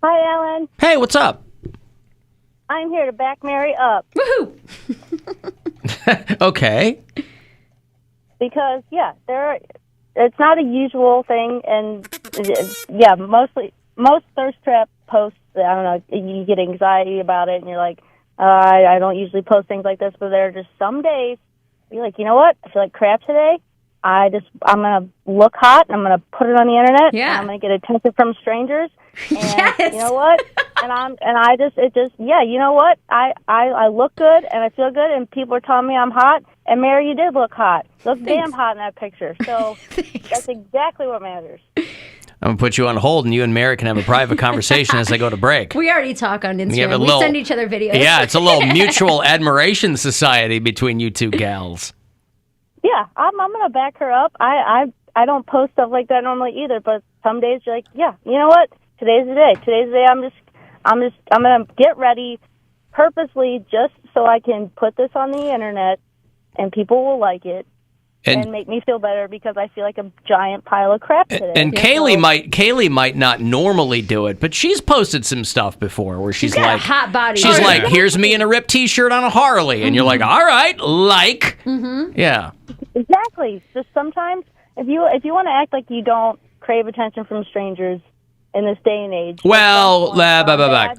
Hi, Alan. Hey, what's up? I'm here to back Mary up. Woohoo! Okay. Because, it's not a usual thing. And, most thirst trap posts, I don't know, you get anxiety about it and you're like, I don't usually post things like this, but there are just some days you're like, you know what? I feel like crap today. I'm going to look hot. I'm going to put it on the internet. Yeah. And I'm going to get attention from strangers. And Yes. you know what? You know what? I look good and I feel good and people are telling me I'm hot. And Mary, you did look hot. Look damn hot in that picture. So that's exactly what matters. I'm going to put you on hold, and you and Mary can have a private conversation as I go to break. We already talk on Instagram. We little- send each other videos. Yeah, it's a little mutual admiration society between you two gals. Yeah, I'm going to back her up. I don't post stuff like that normally either, but some days you're like, yeah, you know what? Today's the day. Today's the day I'm going to get ready purposely just so I can put this on the internet and people will like it and make me feel better because I feel like a giant pile of crap today. And Kaylee might not normally do it, but she's posted some stuff before where she's got like, a hot body. she's like, here's me in a ripped T-shirt on a Harley, and you're like, all right, like, yeah. Exactly. Just sometimes if you want to act like you don't crave attention from strangers in this day and age. Well,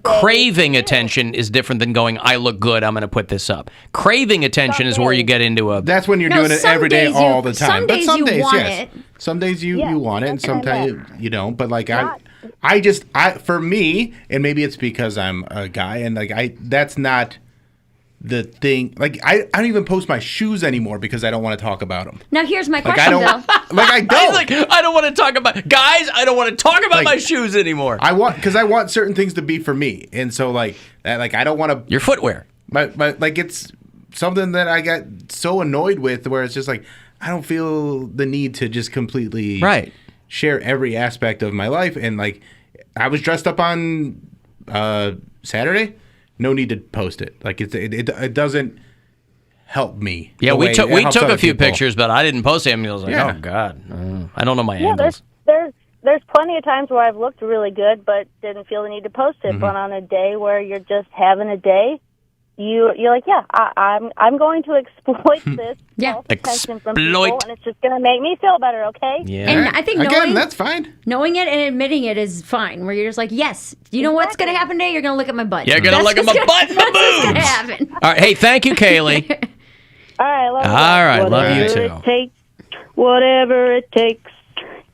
craving attention is different than going, I look good, I'm going to put this up. Craving attention is where you get into a... That's when you're doing it every day, all the time. Some days you want yes. it. Some days you want it, and sometimes you don't. But like for me, and maybe it's because I'm a guy, and like that's not the thing. Like I don't even post my shoes anymore because I don't want to talk about them. Now here's my Like question, Bill. I don't. He's like, I don't want to talk about... Guys, I don't want to talk about my shoes anymore. I want certain things to be for me, and so like I don't want to... Your footwear. My like it's something that I got so annoyed with where it's just like, I don't feel the need to just completely share every aspect of my life. And like, I was dressed up on Saturday. No need to post it. Like it doesn't help me. Yeah, we took a few people. pictures, but I didn't post them. I was like, oh God, I don't know my angles. There's plenty of times where I've looked really good, but didn't feel the need to post it. But on a day where you're just having a day, you're like, yeah, I'm going to exploit this attention from people, Exploit. and it's just going to make me feel better, okay? Yeah. And I think that's fine. Knowing it and admitting it is fine. Where you're just like, yes, you know what's going to happen today? You're going to look at my butt. You're going to look at my butt and my That's what's going to boobs. happen. All right. Hey, thank you, Kaylee. All right, love you. All right, love you too. Whatever it takes.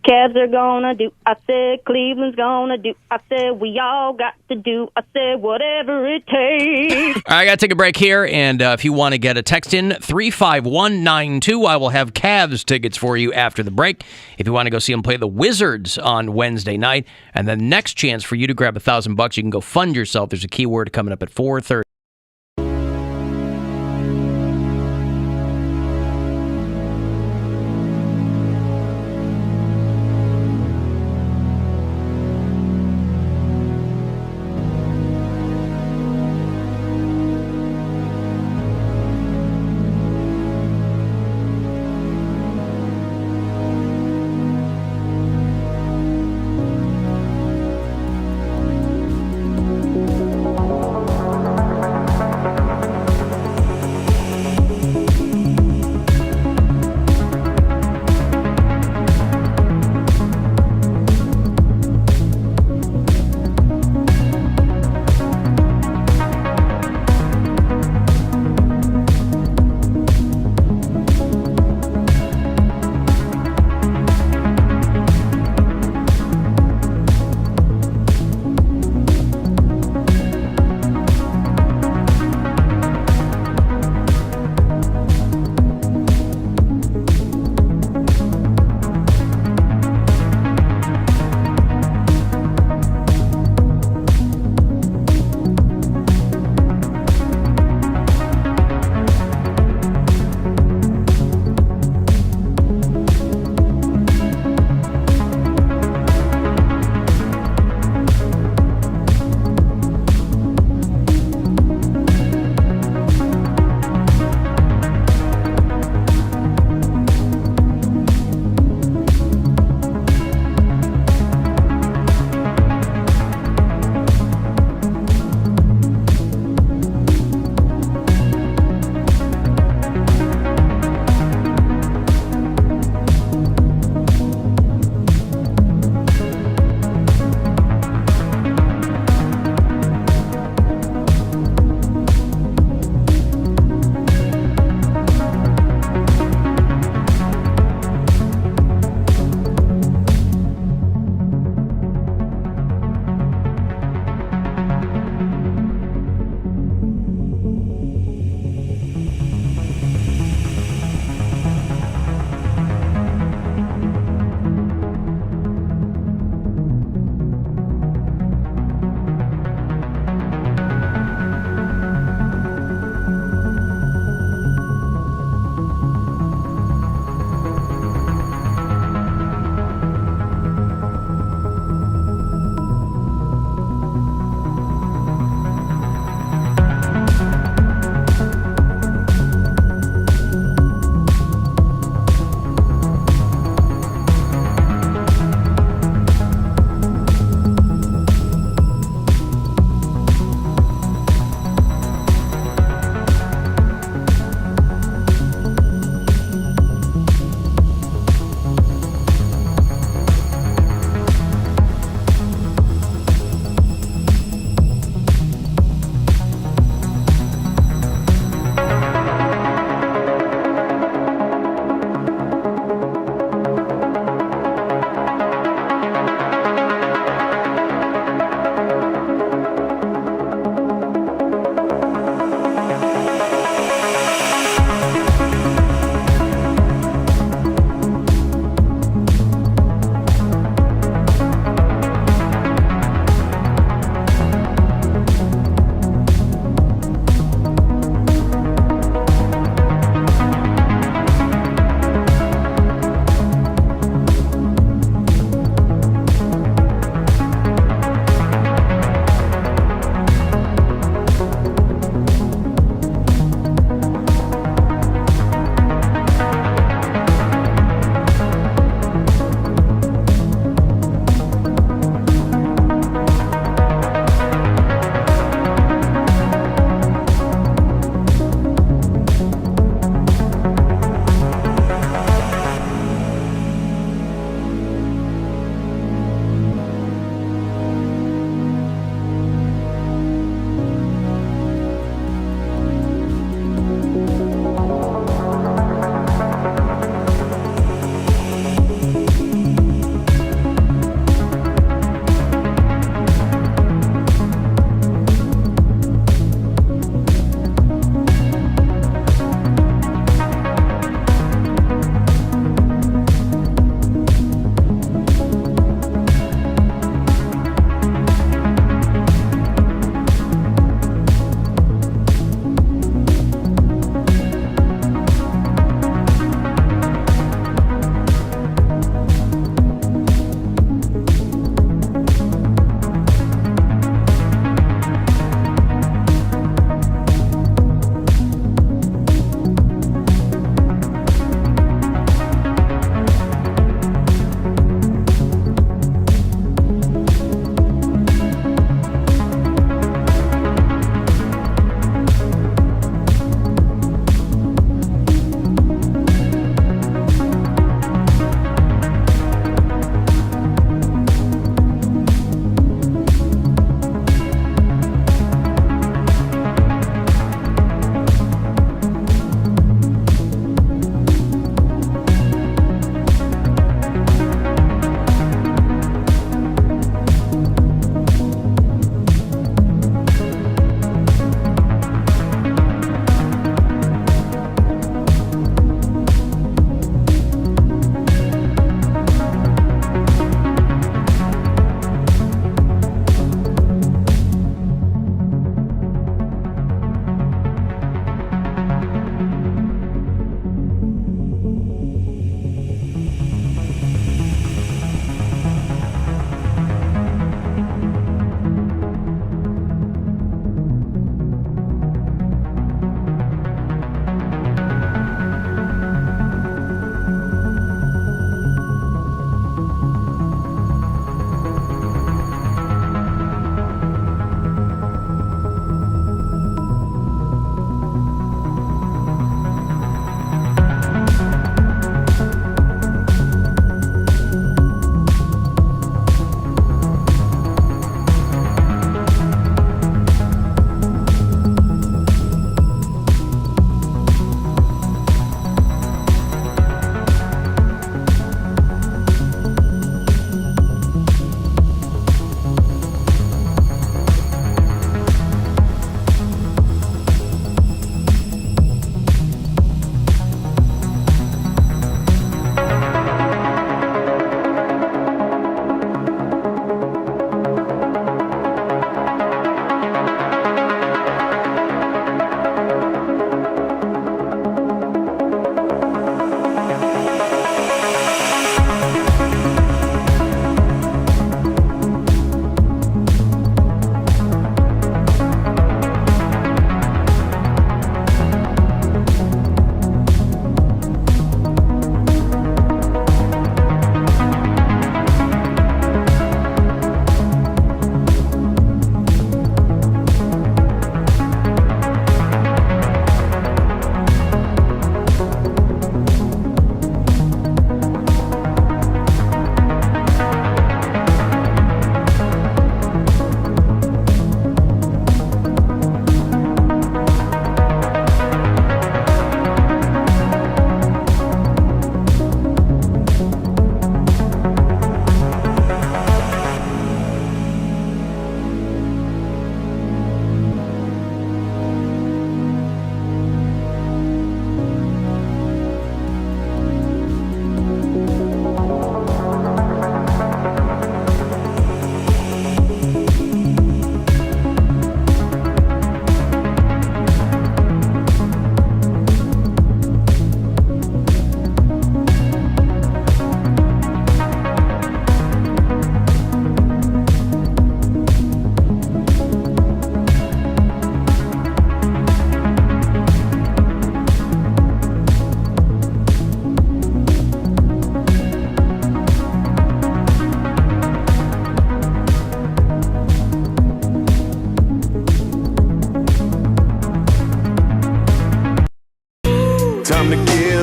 Cavs are gonna do. I said Cleveland's gonna do. I said we all got to do. I said whatever it takes. All right, I got to take a break here, and if you want to get a text in, 35192, I will have Cavs tickets for you after the break. If you want to go see them play the Wizards on Wednesday night, and the next chance for you to grab $1,000, you can go fund yourself. There's a keyword coming up at 4:30.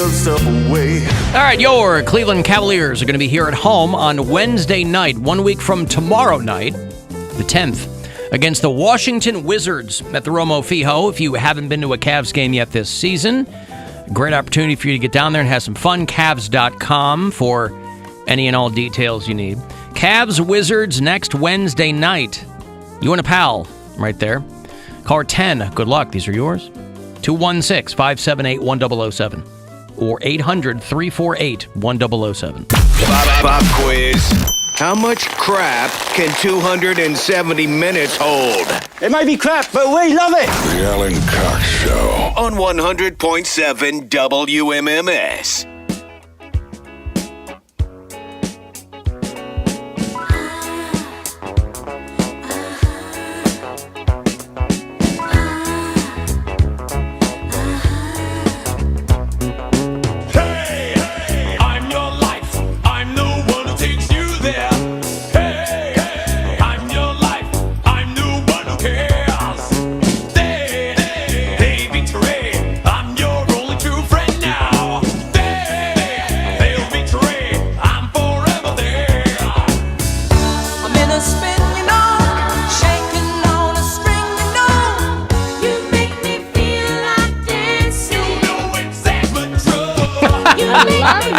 yourself away. All right, your Cleveland Cavaliers are going to be here at home on Wednesday night, 1 week from tomorrow night, the 10th, against the Washington Wizards at the Romo Fijo. If you haven't been to a Cavs game yet this season, great opportunity for you to get down there and have some fun. Cavs.com for any and all details you need. Cavs Wizards next Wednesday night. You and a pal right there. Caller 10. Good luck. These are yours. 216-578-1007 or 800-348-1007. Pop quiz. How much crap can 270 minutes hold? It might be crap, but we love it. The Alan Cox Show on 100.7 WMMS. I'm your life. I'm the one who takes you there. Hey, hey, I'm your life. I'm the one who cares. They betray. I'm your only true friend now. They'll betray. I'm forever there. I'm in a spin, you know, shaking on a string, you know. You make me feel like dancing. You know exactly true. You make love me it.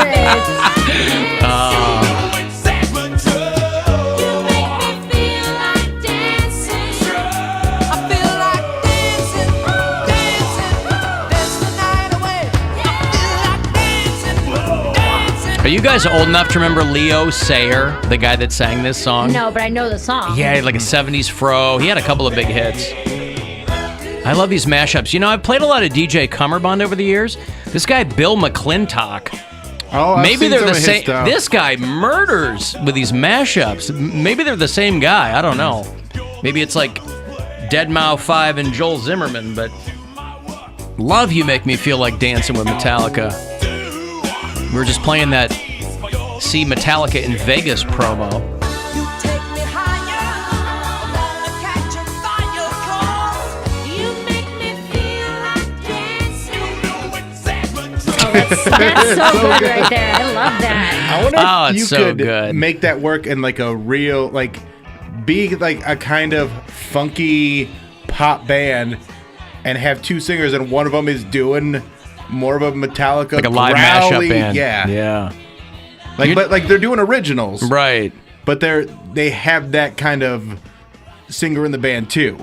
Are you guys old enough to remember Leo Sayer, the guy that sang this song? No, but I know the song. Yeah, he had like a 70s fro. He had a couple of big hits. I love these mashups. You know, I've played a lot of DJ Cummerbund over the years. This guy, Bill McClintock. Oh, I've Maybe seen they're some the of his same. stuff. This guy murders with these mashups. Maybe they're the same guy. I don't know. Maybe it's like Deadmau 5 and Joel Zimmerman, but love You Make Me Feel Like Dancing with Metallica. We were just playing that See Metallica in Vegas promo. That's so good right there. I love that. I wonder if it's you so could good. make that work in like a real, like, be like a kind of funky pop band and have two singers and one of them is doing more of a Metallica, Like a live growly- mashup band. Yeah. Yeah. Like, but like they're doing originals. Right. But they have that kind of singer in the band too.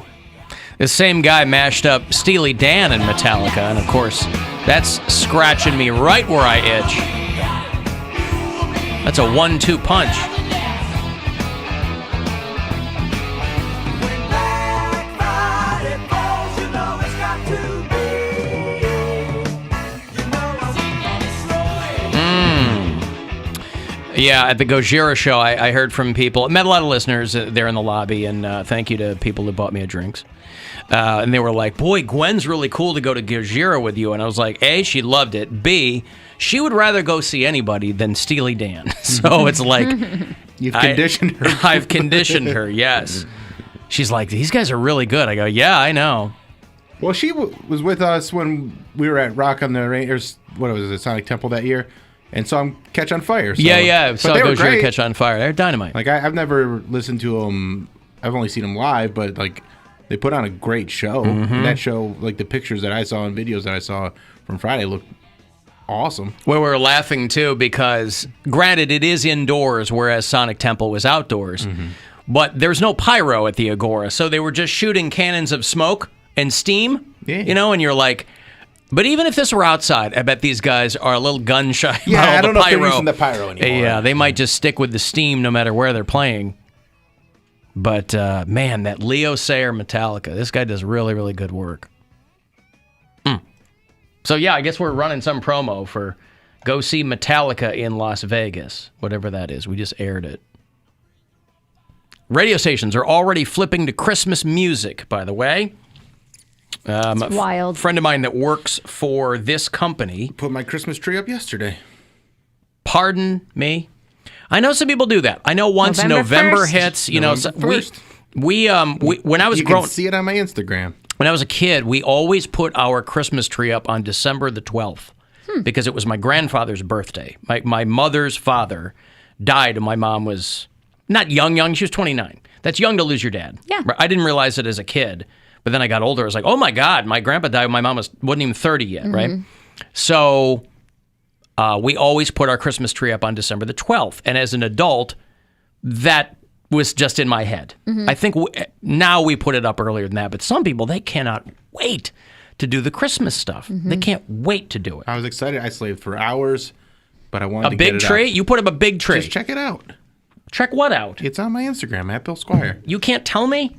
The same guy mashed up Steely Dan and Metallica, and of course, that's scratching me right where I itch. That's a 1-2 punch. Yeah, at the Gojira show, I heard from people. I met a lot of listeners there in the lobby, and thank you to people who bought me a drinks. And they were like, boy, Gwen's really cool to go to Gojira with you. And I was like, A, she loved it. B, she would rather go see anybody than Steely Dan. So it's like... You've conditioned her. I've conditioned her, yes. She's like, these guys are really good. I go, yeah, I know. Well, she was with us when we were at Rock on the Range, what was it, Sonic Temple that year, and saw them Catch on Fire. So. Yeah, But saw they were Gojira great. Catch on Fire. They're dynamite. Like, I've never listened to them. I've only seen them live, but, like, they put on a great show. Mhm. And that show, like, the pictures that I saw and videos that I saw from Friday looked awesome. Well, we were laughing, too, because, granted, it is indoors, whereas Sonic Temple was outdoors. Mm-hmm. But there's no pyro at the Agora, so they were just shooting cannons of smoke and steam, you know, and you're like... But even if this were outside, I bet these guys are a little gun shy Yeah, about all I don't the know if they're pyro. using the pyro anymore. Yeah, they might just stick with the steam no matter where they're playing. But, man, that Leo Sayer Metallica, this guy does really, really good work. So, yeah, I guess we're running some promo for Go See Metallica in Las Vegas, whatever that is. We just aired it. Radio stations are already flipping to Christmas music, by the way. It's wild. A friend of mine that works for this company. Put my Christmas tree up yesterday. Pardon me? I know some people do that. I know once November 1st. hits, you know, November so we when I was you growing, can see it on my Instagram. when I was a kid, we always put our Christmas tree up on December the 12th. because it was my grandfather's birthday. My mother's father died, and my mom was not young. She was 29. That's young to lose your dad. Yeah. I didn't realize it as a kid, but then I got older. I was like, oh my God, my grandpa died when my mom wasn't even 30 yet, right? So we always put our Christmas tree up on December the 12th. And as an adult, that was just in my head. I think now we put it up earlier than that, but some people, they cannot wait to do the Christmas stuff. They can't wait to do it. I was excited. I slaved for hours, but I wanted A to get big it tree? out. You put up a big tree. Just check it out. Check what out? It's on my Instagram, at Bill Squire. You can't tell me?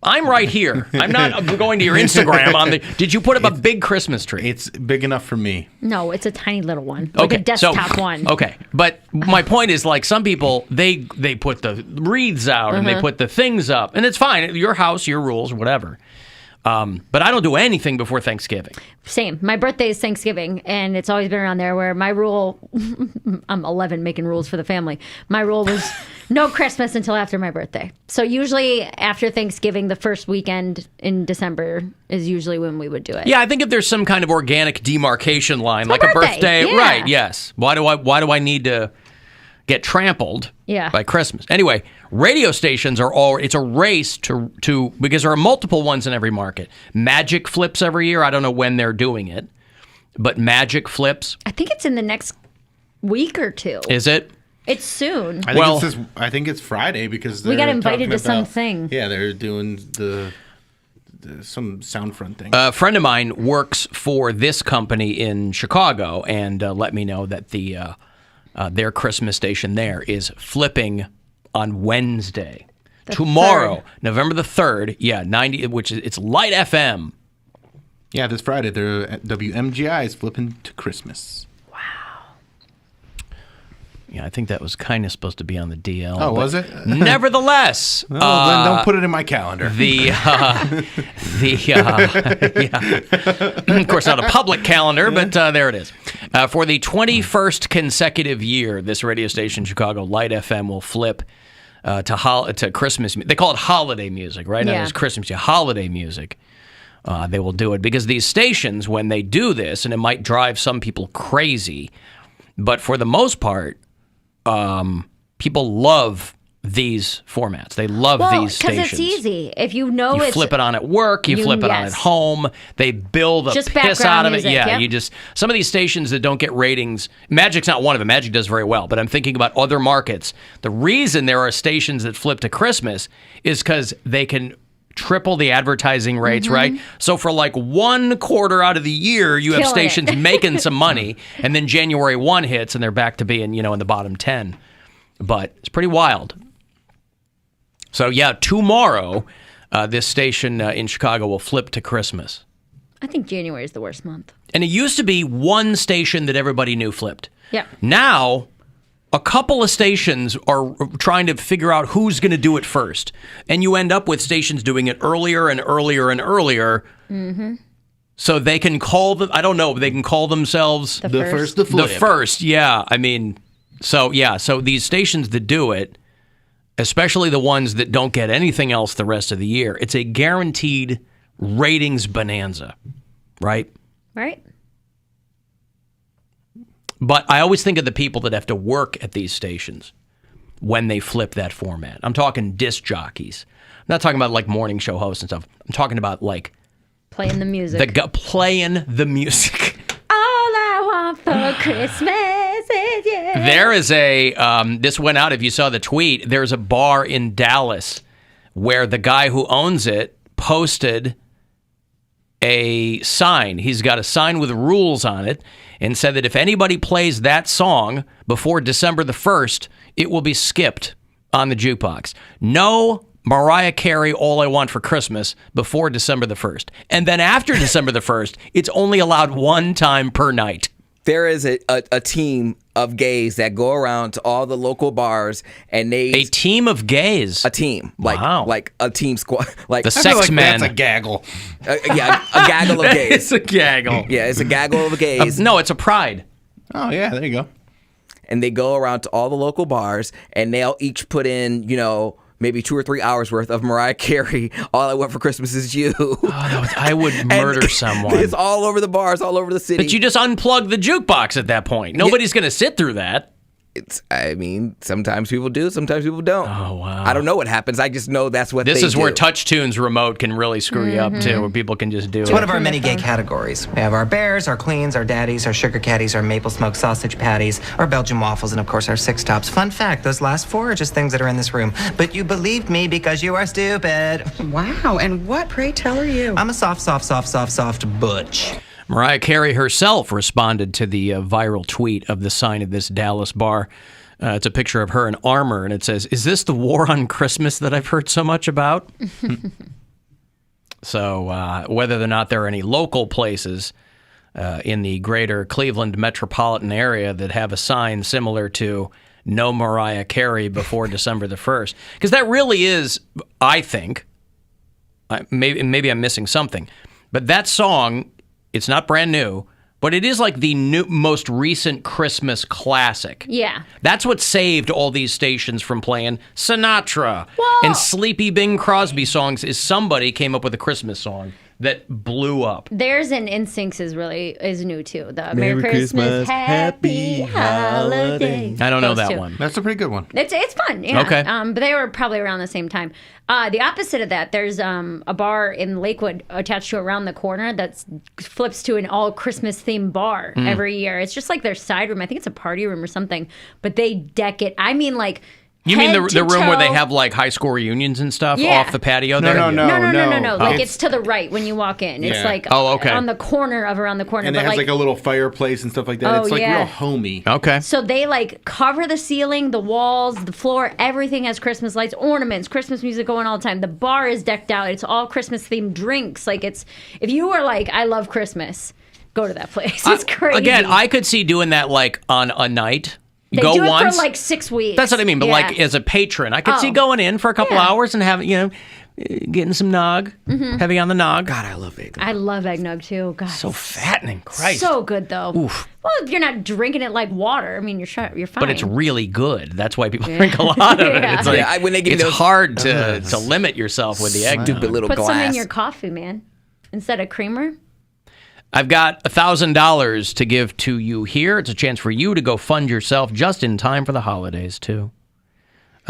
I'm right here. I'm not going to your Instagram. Did you put up a big Christmas tree? It's big enough for me. No, it's a tiny little one. Like a desktop one. Okay, but my point is, like, some people, they put the wreaths out and they put the things up, and it's fine. Your house, your rules, whatever. But I don't do anything before Thanksgiving. Same. My birthday is Thanksgiving, and it's always been around there where my rule, I'm 11 making rules for the family. My rule was no Christmas until after my birthday. So usually after Thanksgiving, the first weekend in December is usually when we would do it. Yeah, I think if there's some kind of organic demarcation line, like a birthday, birthday, yeah. right, yes. Why do I need to get trampled by Christmas? Anyway, radio stations are all, it's a race to because there are multiple ones in every market. Magic flips every year. I don't know when they're doing it, but Magic flips. I think it's in the next week or two. Is it? It's soon. I think it's Friday because we got they're invited to talking about- something. Yeah, they're doing some sound front thing. A friend of mine works for this company in Chicago and let me know that their Christmas station there is flipping on Wednesday. Tomorrow, 3rd. November the 3rd, 90, which is, it's Light FM. Yeah, this Friday, they're at WMGI is flipping to Christmas. Yeah, I think that was kind of supposed to be on the DL. Oh, but was it? Nevertheless, Then don't put it in my calendar. Of course, not a public calendar, but there it is. For the 21st consecutive year, this radio station, Chicago Light FM, will flip to Christmas. They call it holiday music, right? Not as Christmas, holiday music. They will do it because these stations, when they do this, and it might drive some people crazy, but for the most part, people love these formats. They love these stations. Because it's easy. If you know you it's... flip it on at work, you flip it on at home, they bill the Just piss out of it. music, Yeah, yep. you just... Some of these stations that don't get ratings, Magic's not one of them. Magic does very well, but I'm thinking about other markets. The reason there are stations that flip to Christmas is because they can triple the advertising rates, right? So for like 1 quarter out of the year, you have Killing stations it. making some money, and then January 1 hits, and they're back to being, in the bottom 10. But it's pretty wild. So yeah, tomorrow, this station in Chicago will flip to Christmas. I think January is the worst month. And it used to be one station that everybody knew flipped. Yeah. Now, a couple of stations are trying to figure out who's going to do it first. And you end up with stations doing it earlier and earlier and earlier. So they can call them, I don't know, they can call themselves The first to flip. The first, yeah. I mean, so these stations that do it, especially the ones that don't get anything else the rest of the year, it's a guaranteed ratings bonanza, right? Right? But I always think of the people that have to work at these stations when they flip that format. I'm talking disc jockeys. I'm not talking about like morning show hosts and stuff. I'm talking about like Playing the music. playing the music. All I want for Christmas is you. There is this went out, if you saw the tweet, there's a bar in Dallas where the guy who owns it posted a sign. He's got a sign with rules on it and said that if anybody plays that song before December the 1st, it will be skipped on the jukebox. No Mariah Carey, All I Want for Christmas before December the 1st. And then after December the 1st, it's only allowed one time per night. There is a team of gays that go around to all the local bars and they... A team of gays? A team. Like a team squad. Like The sex men. That's a gaggle. Yeah, a gaggle of gays. It's a gaggle. Yeah, it's a gaggle of gays. No, it's a pride. Oh, yeah, there you go. And they go around to all the local bars and they'll each put in, maybe 2 or 3 hours worth of Mariah Carey, All I Want for Christmas Is You. I would murder someone. It's all over the bars, all over the city. But you just unplug the jukebox at that point. Nobody's going to sit through that. I mean, sometimes people do, sometimes people don't. Oh, wow. I don't know what happens. I just know that's what This they is do. where Touch Tunes remote can really screw you up, too, where people can just do It's it. one of our many gay categories. We have our bears, our queens, our daddies, our sugar caddies, our maple smoked sausage patties, our Belgian waffles, and of course our six tops. Fun fact, those last 4 are just things that are in this room. But you believed me because you are stupid. Wow, and what, pray tell, are you? I'm a soft butch. Mariah Carey herself responded to the viral tweet of the sign of this Dallas bar. It's a picture of her in armor, and it says, "Is this the war on Christmas that I've heard so much about?" So whether or not there are any local places in the greater Cleveland metropolitan area that have a sign similar to "No Mariah Carey before December the 1st," because that really is, I think, maybe I'm missing something, but that song, it's not brand new, but it is like the most recent Christmas classic. Yeah. That's what saved all these stations from playing Sinatra and Sleepy Bing Crosby songs, is somebody came up with a Christmas song that blew up. Theirs and NSYNC's is new too. The Merry Christmas, Happy Holiday. I don't know Those that two. one. That's a pretty good one. It's fun. Yeah. Okay. But they were probably around the same time. The opposite of that, there's a bar in Lakewood attached to Around the Corner that flips to an all Christmas themed bar every year. It's just like their side room. I think it's a party room or something. But they deck it. I mean, like. You mean the head to room where they toe. have like high school reunions and stuff Yeah. off the patio No, there? no. Like it's to the right when you walk in. It's Yeah. like okay. on the corner of Around the Corner. And it but has like a little fireplace and stuff like that. Oh, It's like yeah. real homey. Okay. So they like cover the ceiling, the walls, the floor, everything has Christmas lights, ornaments, Christmas music going all the time. The bar is decked out. It's all Christmas themed drinks. Like it's, if you were like, I love Christmas, go to that place. It's crazy. Again, I could see doing that like on a night. They Go do it once. for like 6 weeks. That's what I mean. But Yeah. like as a patron, I could see Oh. going in for a couple Yeah. hours and having, getting some nog, heavy on the nog. God, I love eggnog. I love eggnog too. God, So fattening, Christ. so good though. Oof. Well, if you're not drinking it like water, I mean, you're fine. But it's really good. That's why people drink a lot of it. Yeah. It's like, Yeah, when they give you it's those- hard to limit yourself with the eggnog. Stupid little Put some in glass. your coffee, man, instead of creamer. I've got $1,000 to give to you here. It's a chance for you to go fund yourself just in time for the holidays, too.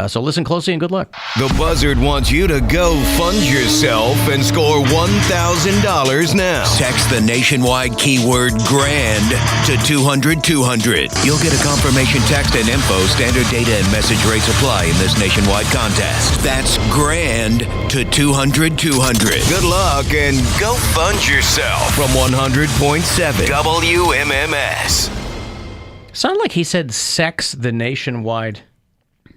So listen closely and good luck. The Buzzard wants you to go fund yourself and score $1,000 now. Text the nationwide keyword GRAND to 200-200. You'll get a confirmation text and info. Standard data and message rates apply in this nationwide contest. That's GRAND to 200-200. Good luck and go fund yourself from 100.7 WMMS. Sound like he said sex the nationwide.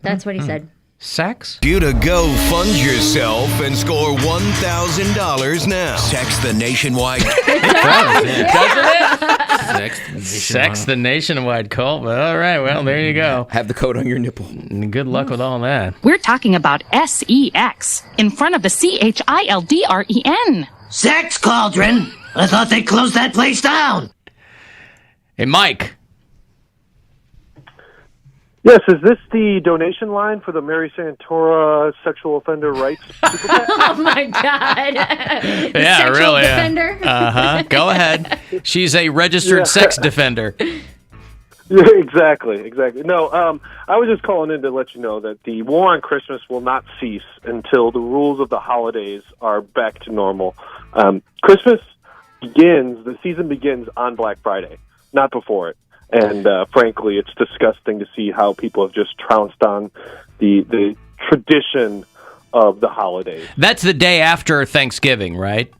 That's what he said. Sex? You to go fund yourself and score $1,000 now. Text the nationwide. Sex the nationwide cult. All right, well, there you go. Have the code on your nipple. Good luck with all that. We're talking about SEX in front of the CHILDREN. Sex cauldron? I thought they closed that place down. Hey, Mike. Yes, is this the donation line for the Mary Santora sexual offender rights? Oh my God! The Yeah, sexual really. defender. Go ahead. She's a registered sex defender. Yeah, exactly. No, I was just calling in to let you know that the war on Christmas will not cease until the rules of the holidays are back to normal. Christmas the season begins on Black Friday, not before it. And frankly, it's disgusting to see how people have just trounced on the tradition of the holidays. That's the day after Thanksgiving, right?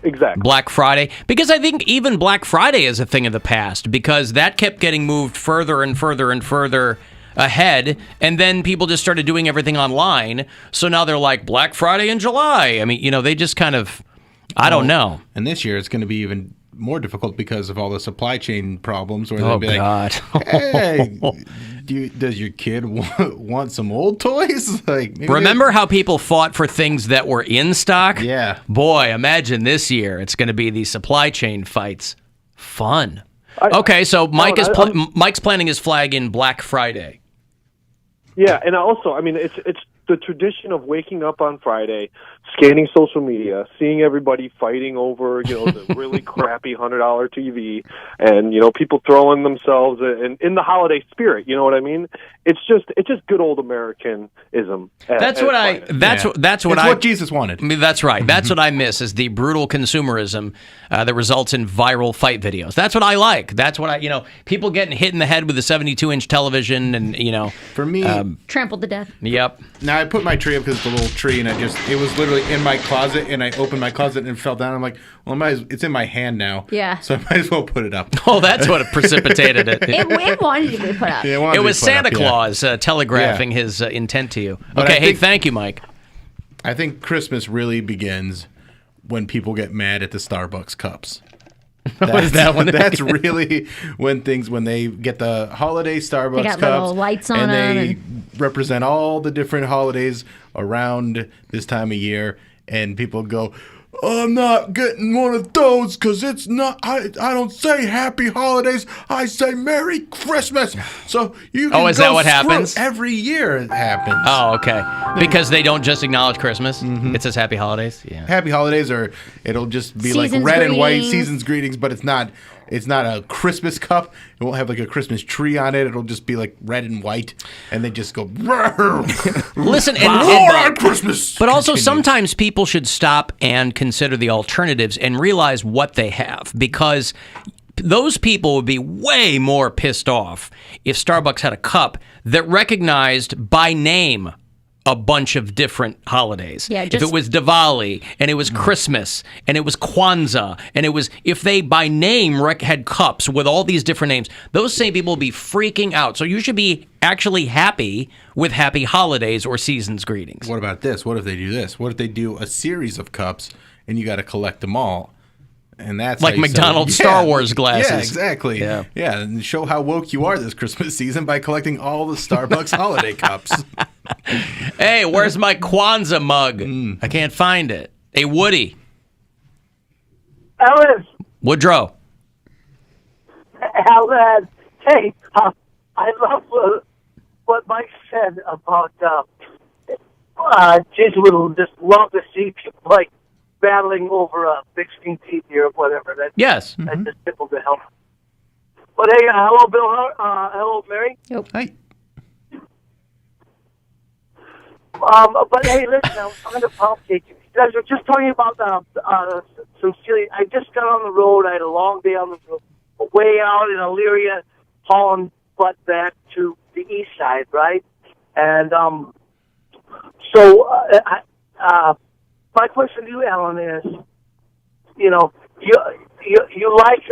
Exactly. Black Friday. Because I think even Black Friday is a thing of the past, because that kept getting moved further and further and further ahead, and then people just started doing everything online. So now they're like, Black Friday in July. I mean, they just kind of, I don't know. And this year it's going to be even more difficult because of all the supply chain problems. Where Oh, they'll be God. like, hey, does your kid want some old toys? Like, maybe Remember how people fought for things that were in stock? Yeah. Boy, imagine this year. It's going to be these supply chain fights. Fun. Okay, so Mike's planting his flag in Black Friday. Yeah, and also, I mean, it's the tradition of waking up on Friday, scanning social media, seeing everybody fighting over, the really crappy $100 TV, and people throwing themselves in the holiday spirit. You know what I mean? It's just good old Americanism. That's what Jesus wanted. I mean, that's right. That's what I miss is the brutal consumerism that results in viral fight videos. That's what I like. That's what people getting hit in the head with a 72-inch television, and for me, trampled to death. Yep. Now I put my tree up because it's a little tree, and it was literally in my closet, and I opened my closet and it fell down. I'm like, well, it's in my hand now. Yeah. So I might as well put it up. Oh, that's what precipitated it. It wanted to be put up. Yeah, it was Santa Claus telegraphing his intent to you. But Okay, hey, thank you, Mike. I think Christmas really begins when people get mad at the Starbucks cups. What is that one? That's really when they get the holiday Starbucks They got cups little lights on and them they represent all the different holidays around this time of year, and people go, I'm not getting one of those because it's not. I don't say Happy Holidays. I say Merry Christmas. So you. Can is that what happens? Every year it happens. Oh, okay. Because they don't just acknowledge Christmas. It says Happy Holidays. Yeah. Happy Holidays, or it'll just be Seasons like red and white greetings. seasons greetings, but it's not. It's not a Christmas cup. It won't have like a Christmas tree on it. It'll just be like red and white, and they just go. Listen, more on Christmas. But also, sometimes people should stop and consider the alternatives and realize what they have, because those people would be way more pissed off if Starbucks had a cup that recognized by name a bunch of different holidays. Yeah, if it was Diwali, and it was Christmas, and it was Kwanzaa, and it was, if they by name had cups with all these different names, those same people would be freaking out. So you should be actually happy with Happy Holidays or Seasons Greetings. What about this? What if they do this? What if they do a series of cups and you got to collect them all? And that's Like how you McDonald's sell- Star Wars glasses. Yeah, exactly. Yeah, and show how woke you are this Christmas season by collecting all the Starbucks holiday cups. Hey, where's my Kwanzaa mug? I can't find it. Hey, Woody. Alan. Woodrow. Alan. Hey, I love what Mike said about Jason would just love to see people like battling over a big screen TV or whatever. Yes. That's just simple to help. But hey, hello, Bill. Hello, Mary. Yep. Hi. But hey, listen, I was on the Poundcake. You guys were just talking about some silly. I just got on the road. I had a long day on the road, way out in Elyria, hauling butt back to the east side, right? And my question to you, Alan, is, you like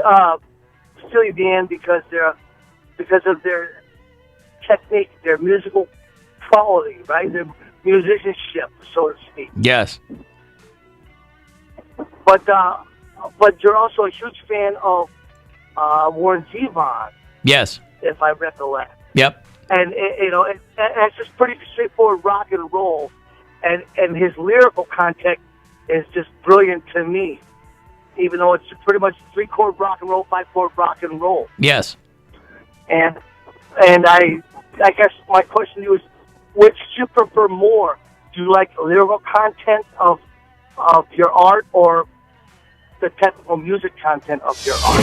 Steely Dan because of their technique, their musical quality, right? Their musicianship, so to speak. Yes. But you're also a huge fan of Warren Zevon, Yes. if I recollect. Yep. And it's just pretty straightforward rock and roll, and his lyrical content is just brilliant to me. Even though it's pretty much 3-chord rock and roll, 5-chord rock and roll. Yes. And I guess my question to you is, which do you prefer more? Do you like the lyrical content of your art, or the technical music content of your art?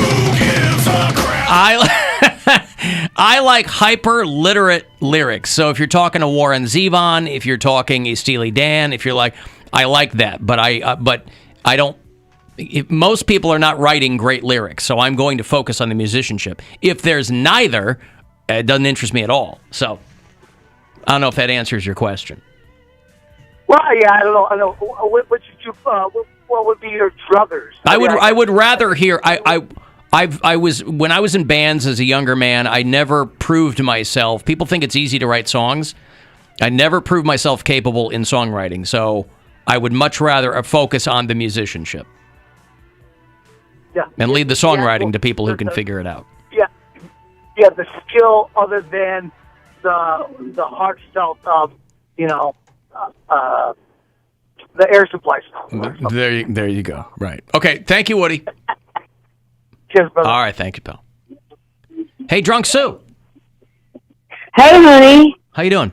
I like hyper literate lyrics. So if you're talking to Warren Zevon, if you're talking a Steely Dan, if you're like, I like that, but I don't. Most people are not writing great lyrics, so I'm going to focus on the musicianship. If there's neither, it doesn't interest me at all. So I don't know if that answers your question. Well, yeah, I don't know. What would be your druthers? I would rather hear. When I was in bands as a younger man, I never proved myself. People think it's easy to write songs. I never proved myself capable in songwriting, so I would much rather focus on the musicianship. Yeah. And leave the songwriting to people who can figure it out. Yeah, the skill other than the heartfelt of the air supply stuff. There you go. Right. Okay. Thank you, Woody. Cheers, brother. All right. Thank you, pal. Hey, Drunk Sue. Hey, honey. How you doing?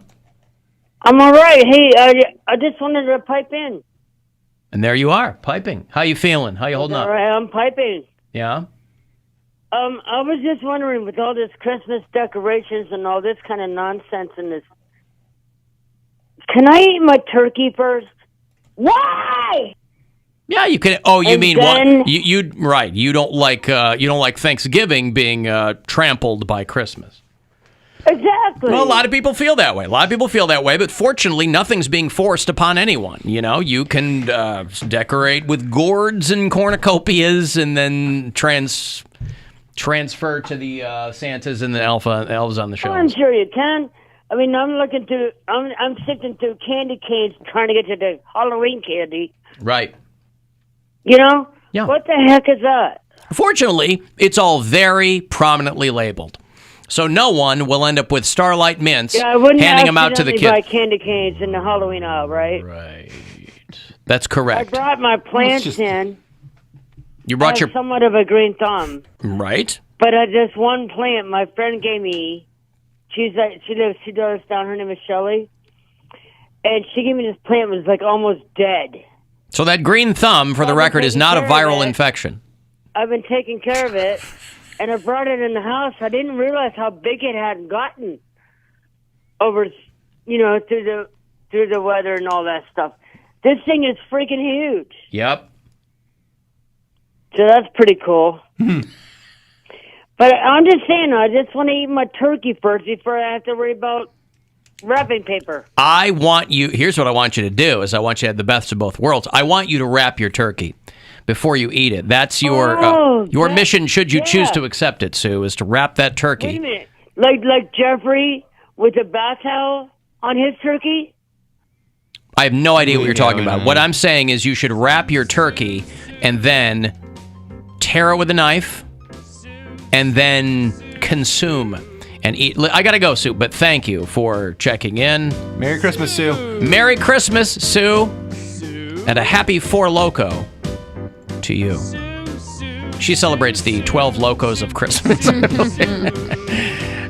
I'm all right. Hey, I just wanted to pipe in. And there you are, piping. How you feeling? How you holding All up? right, I'm piping. Yeah? I was just wondering, with all this Christmas decorations and all this kind of nonsense and this, can I eat my turkey first? Why? Yeah, you can. Oh, you And mean then- what? You right? You don't like Thanksgiving being trampled by Christmas. Exactly. Well, a lot of people feel that way. But fortunately, nothing's being forced upon anyone. You know, you can decorate with gourds and cornucopias, and then transfer to the Santas and the elves on the show. I'm sure you can. I mean, I'm sifting through candy canes trying to get to the Halloween candy. Right. You know? Yeah. What the heck is that? Fortunately, it's all very prominently labeled. So no one will end up with Starlight Mints Yeah, I wouldn't handing them out to the accidentally kids. buy candy canes in the Halloween aisle, right? Right. That's I correct. brought my plants in. You brought I your have somewhat of a green thumb, right. but this one plant my friend gave me. She lives down. Her name is Shelley, and she gave me this plant. It was like almost dead. So that green thumb, for the record, is not a viral infection. I've been taking care of it, and I brought it in the house. I didn't realize how big it had gotten over, through the weather and all that stuff. This thing is freaking huge. Yep. So that's pretty cool. But I'm just saying, I just want to eat my turkey first before I have to worry about wrapping paper. Here's what I want you to do, is I want you to have the best of both worlds. I want you to wrap your turkey before you eat it. That's your mission, should you choose to accept it, Sue, is to wrap that turkey. Wait a minute. Like Jeffrey with a bath towel on his turkey? I have no idea what you're talking about. What I'm saying is you should wrap your turkey and then tear it with a knife and then consume and eat. I gotta go, Sue, but thank you for checking in. Merry Christmas, Sue. Merry Christmas, Sue. And a happy Four Loko to you. She celebrates the 12 Locos of Christmas.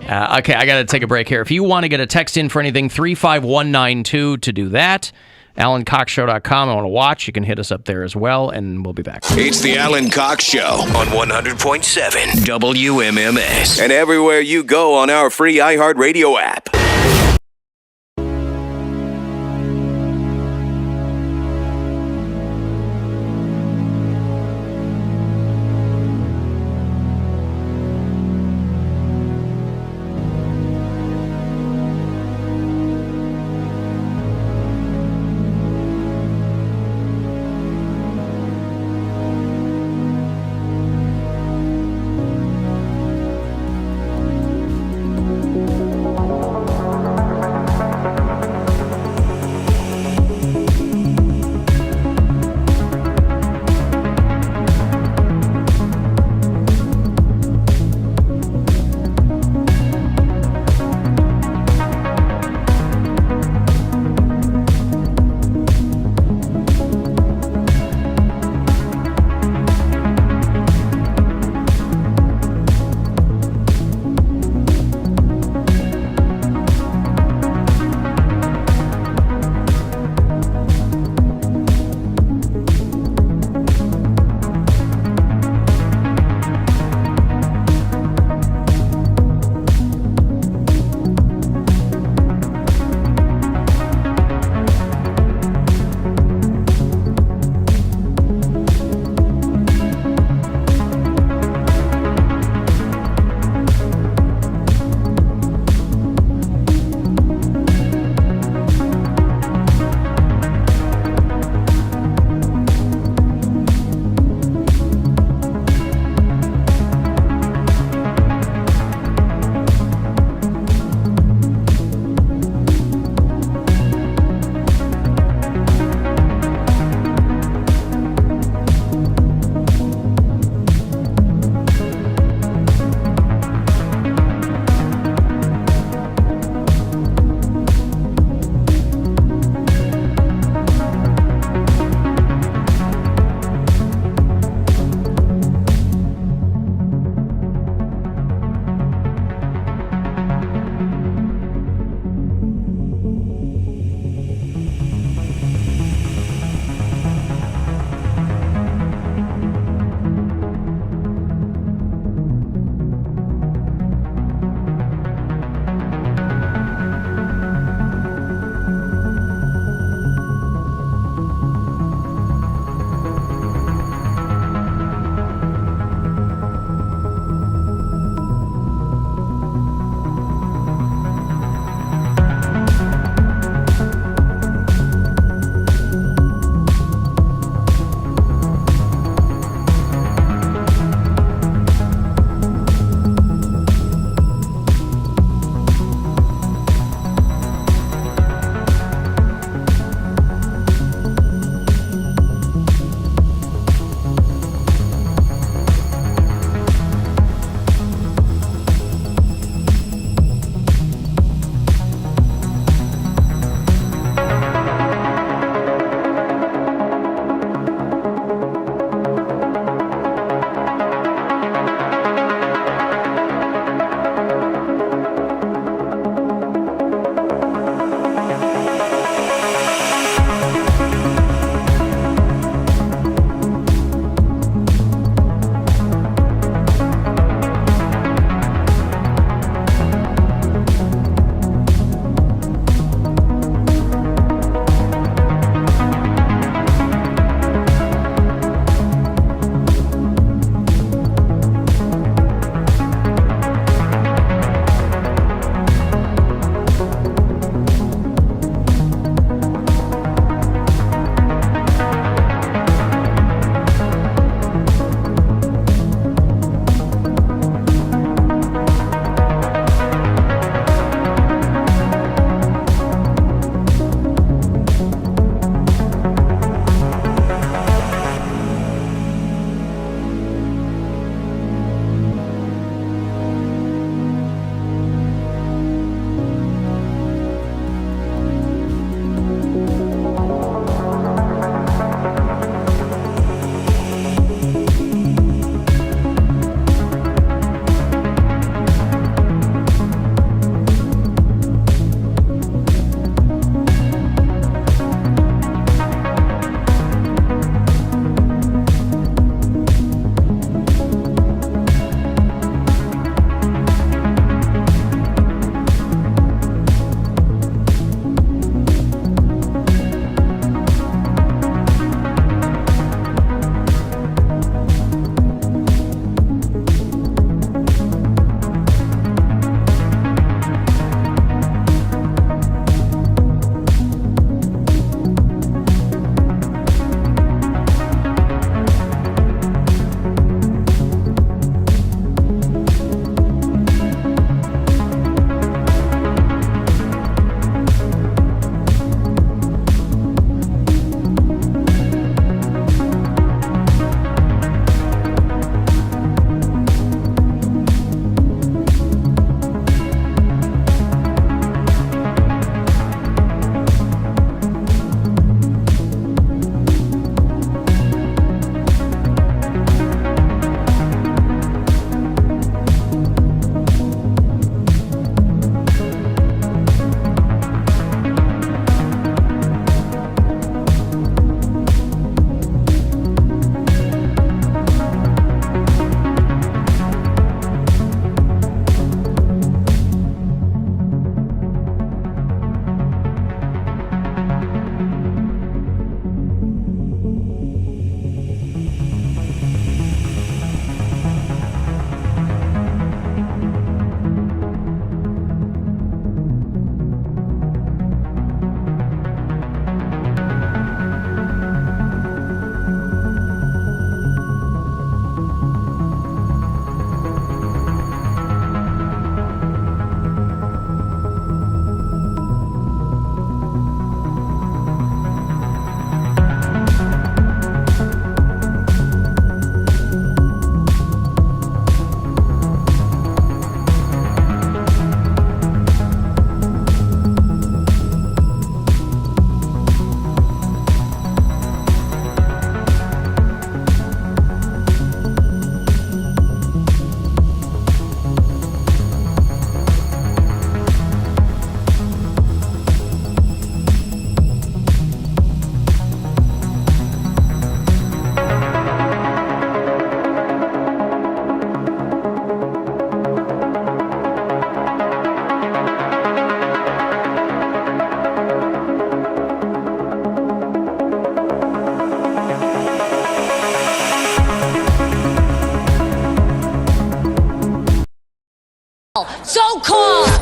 Okay, I got to take a break here. If you want to get a text in for anything, 35192 to do that. AlanCoxShow.com. I want to watch. You can hit us up there as well, and we'll be back. It's the Alan Cox Show on 100.7 WMMS and everywhere you go on our free iHeartRadio app.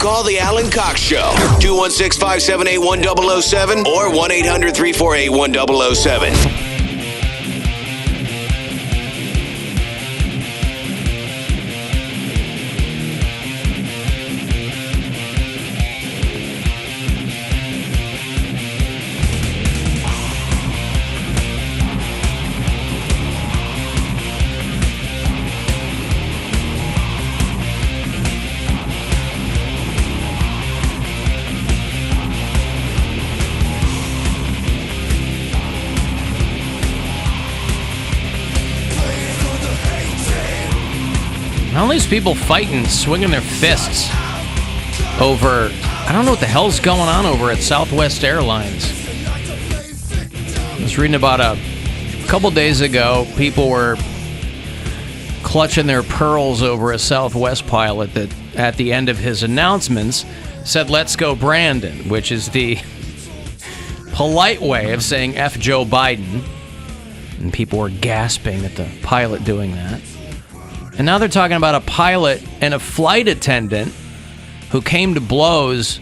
Call the Alan Cox Show. 216-578-1007 or 1-800-348-1007. All these people fighting, swinging their fists over, I don't know what the hell's going on over at Southwest Airlines. I was reading about a couple days ago, people were clutching their pearls over a Southwest pilot that at the end of his announcements said, "Let's go Brandon," which is the polite way of saying F Joe Biden. And people were gasping at the pilot doing that. And now they're talking about a pilot and a flight attendant who came to blows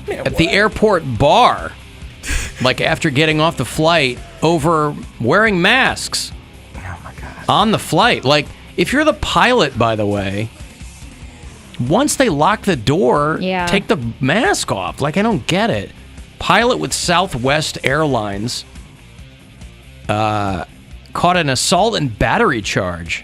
at the airport bar, like after getting off the flight, over wearing masks on the flight. Like, if you're the pilot, by the way, once they lock the door, take the mask off. Like, I don't get it. Pilot with Southwest Airlines caught an assault and battery charge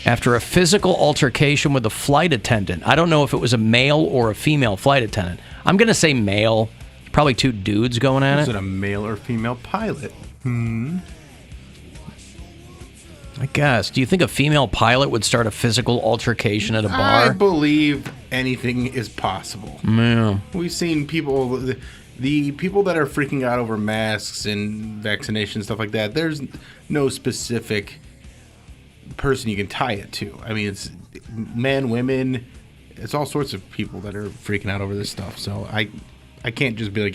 after a physical altercation with a flight attendant. I don't know if it was a male or a female flight attendant. I'm going to say male. Probably two dudes going at it. Is it a male or female pilot? I guess. Do you think a female pilot would start a physical altercation at a bar? I believe anything is possible. Yeah. We've seen people, the people that are freaking out over masks and vaccination, stuff like that, there's no specific person you can tie it to. I mean, it's men, women, it's all sorts of people that are freaking out over this stuff. So I can't just be like,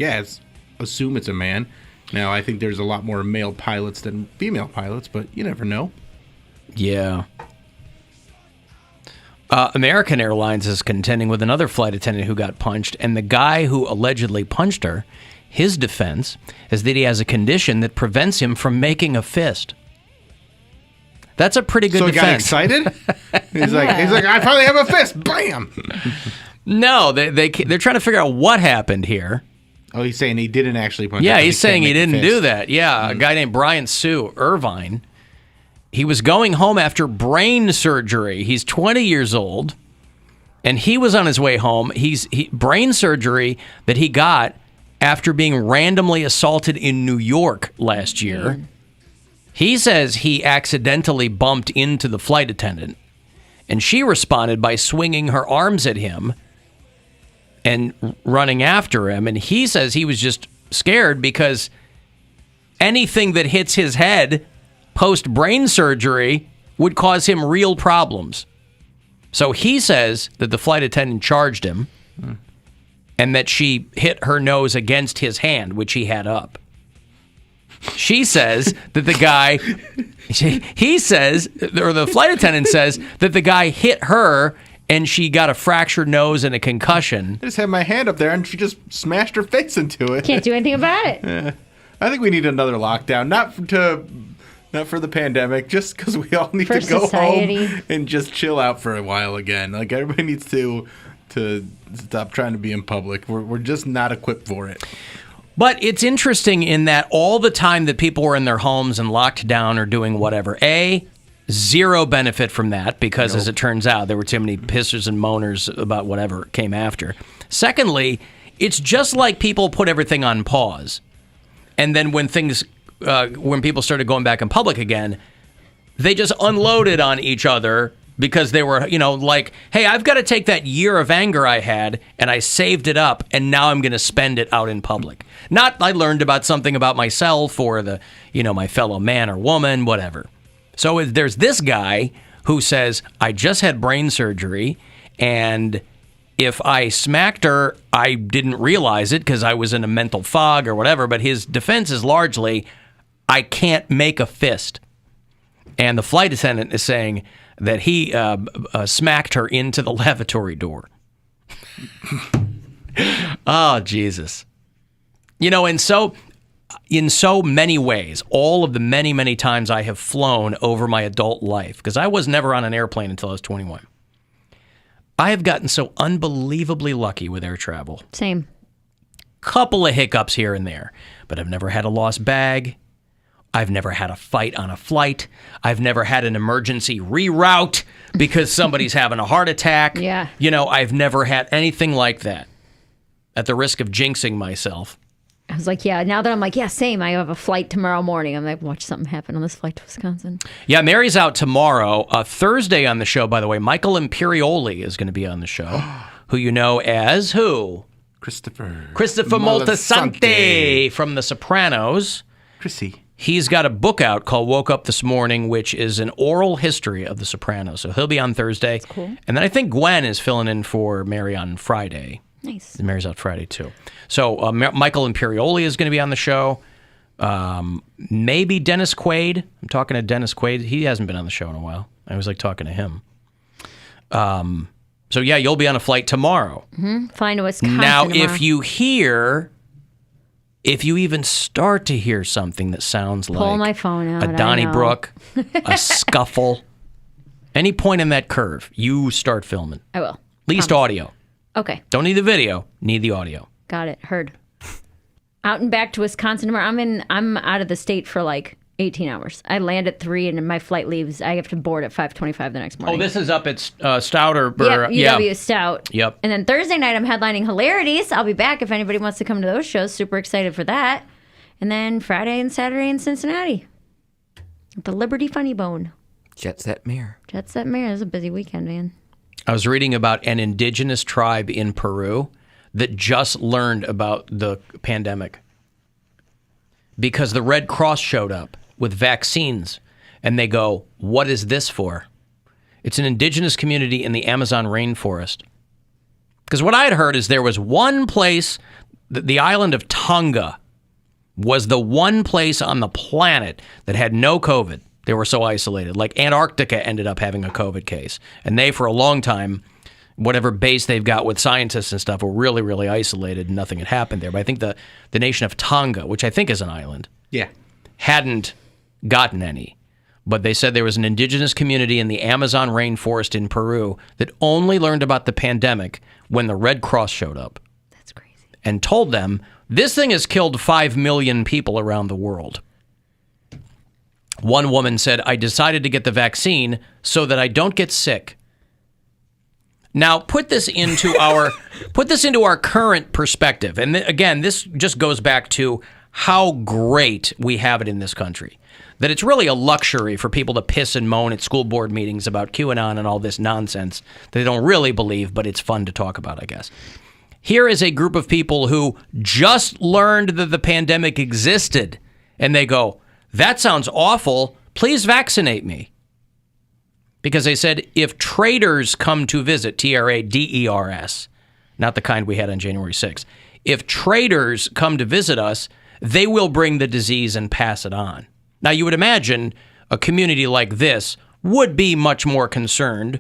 assume it's a man. Now, I think there's a lot more male pilots than female pilots, but you never know. Yeah. American Airlines is contending with another flight attendant who got punched, and the guy who allegedly punched her, his defense is that he has a condition that prevents him from making a fist. That's a pretty good defense. So he got excited? He's like, I finally have a fist. Bam! No, they're trying to figure out what happened here. Oh, he's saying he didn't actually punch. Yeah, he's saying he didn't do that. Yeah, a guy named Brian Sue Irvine. He was going home after brain surgery. He's 20 years old, and he was on his way home. Brain surgery that he got after being randomly assaulted in New York last year. He says he accidentally bumped into the flight attendant, and she responded by swinging her arms at him and running after him. And he says he was just scared because anything that hits his head post-brain surgery would cause him real problems. So he says that the flight attendant charged him and that she hit her nose against his hand, which he had up. She says that the guy, the flight attendant says that the guy hit her and she got a fractured nose and a concussion. I just had my hand up there and she just smashed her face into it. Can't do anything about it. Yeah. I think we need another lockdown, not for the pandemic, just because we all need to go home and just chill out for a while again. Like, everybody needs to stop trying to be in public. We're just not equipped for it. But it's interesting in that all the time that people were in their homes and locked down or doing whatever, zero benefit from that because, as it turns out, there were too many pissers and moaners about whatever came after. Secondly, it's just like people put everything on pause. And then when people started going back in public again, they just unloaded on each other because they were, like, hey, I've got to take that year of anger I had and I saved it up and now I'm going to spend it out in public. Not I learned about something about myself or my fellow man or woman, whatever. So there's this guy who says, I just had brain surgery and if I smacked her, I didn't realize it because I was in a mental fog or whatever, but his defense is largely, I can't make a fist. And the flight attendant is saying that he smacked her into the lavatory door. Oh, Jesus. You know, in so many ways, all of the many, many times I have flown over my adult life, because I was never on an airplane until I was 21, I have gotten so unbelievably lucky with air travel. Same. Couple of hiccups here and there, but I've never had a lost bag. I've never had a fight on a flight. I've never had an emergency reroute because somebody's having a heart attack. Yeah. You know, I've never had anything like that. At the risk of jinxing myself. I was like, yeah, now that I'm like, yeah, same. I have a flight tomorrow morning. I'm like, watch something happen on this flight to Wisconsin. Yeah, Mary's out tomorrow. Thursday on the show, by the way, Michael Imperioli is going to be on the show, who you know as who? Christopher Moltisanti from The Sopranos. Chrissy. He's got a book out called Woke Up This Morning, which is an oral history of The Sopranos. So he'll be on Thursday. That's cool. And then I think Gwen is filling in for Mary on Friday. Nice. Mary's out Friday, too. So Michael Imperioli is going to be on the show. Maybe Dennis Quaid. I'm talking to Dennis Quaid. He hasn't been on the show in a while. I was like talking to him. So, yeah, you'll be on a flight tomorrow. Mm-hmm. Flying to Wisconsin Now, tomorrow. if you even start to hear something that sounds Pull like my phone out. a Donnybrook, a scuffle, any point in that curve, you start filming. I will. At least Promise. audio. Okay. Don't need the video, need the audio. Got it. Heard. Out and back to Wisconsin tomorrow. I'm out of the state for like 18 hours. I land at 3 and my flight leaves. I have to board at 5:25 the next morning. Oh, this is up at Stout or UW Stout. Yep. And then Thursday night I'm headlining Hilarities. I'll be back if anybody wants to come to those shows. Super excited for that. And then Friday and Saturday in Cincinnati. At the Liberty Funny Bone. Jet Set Mayor. Jet Set Mayor. It was a busy weekend, man. I was reading about an indigenous tribe in Peru that just learned about the pandemic because the Red Cross showed up with vaccines, and they go, what is this for? It's an indigenous community in the Amazon rainforest. Because what I had heard is there was one place, the island of Tonga was the one place on the planet that had no COVID. They were so isolated. Like Antarctica ended up having a COVID case. And they, for a long time, whatever base they've got with scientists and stuff, were really, really isolated and nothing had happened there. But I think the nation of Tonga, which I think is an island, hadn't gotten any. But they said there was an indigenous community in the Amazon rainforest in Peru that only learned about the pandemic when the Red Cross showed up. That's crazy. And told them, this thing has killed 5 million people around the world. One woman said, I decided to get the vaccine so that I don't get sick. Now, put this into our current perspective. And again, this just goes back to how great we have it in this country. That it's really a luxury for people to piss and moan at school board meetings about QAnon and all this nonsense that they don't really believe, but it's fun to talk about, I guess. Here is a group of people who just learned that the pandemic existed, and they go, that sounds awful. Please vaccinate me. Because they said, if traders come to visit, TRADERS, not the kind we had on January 6th, if traders come to visit us, they will bring the disease and pass it on. Now, you would imagine a community like this would be much more concerned.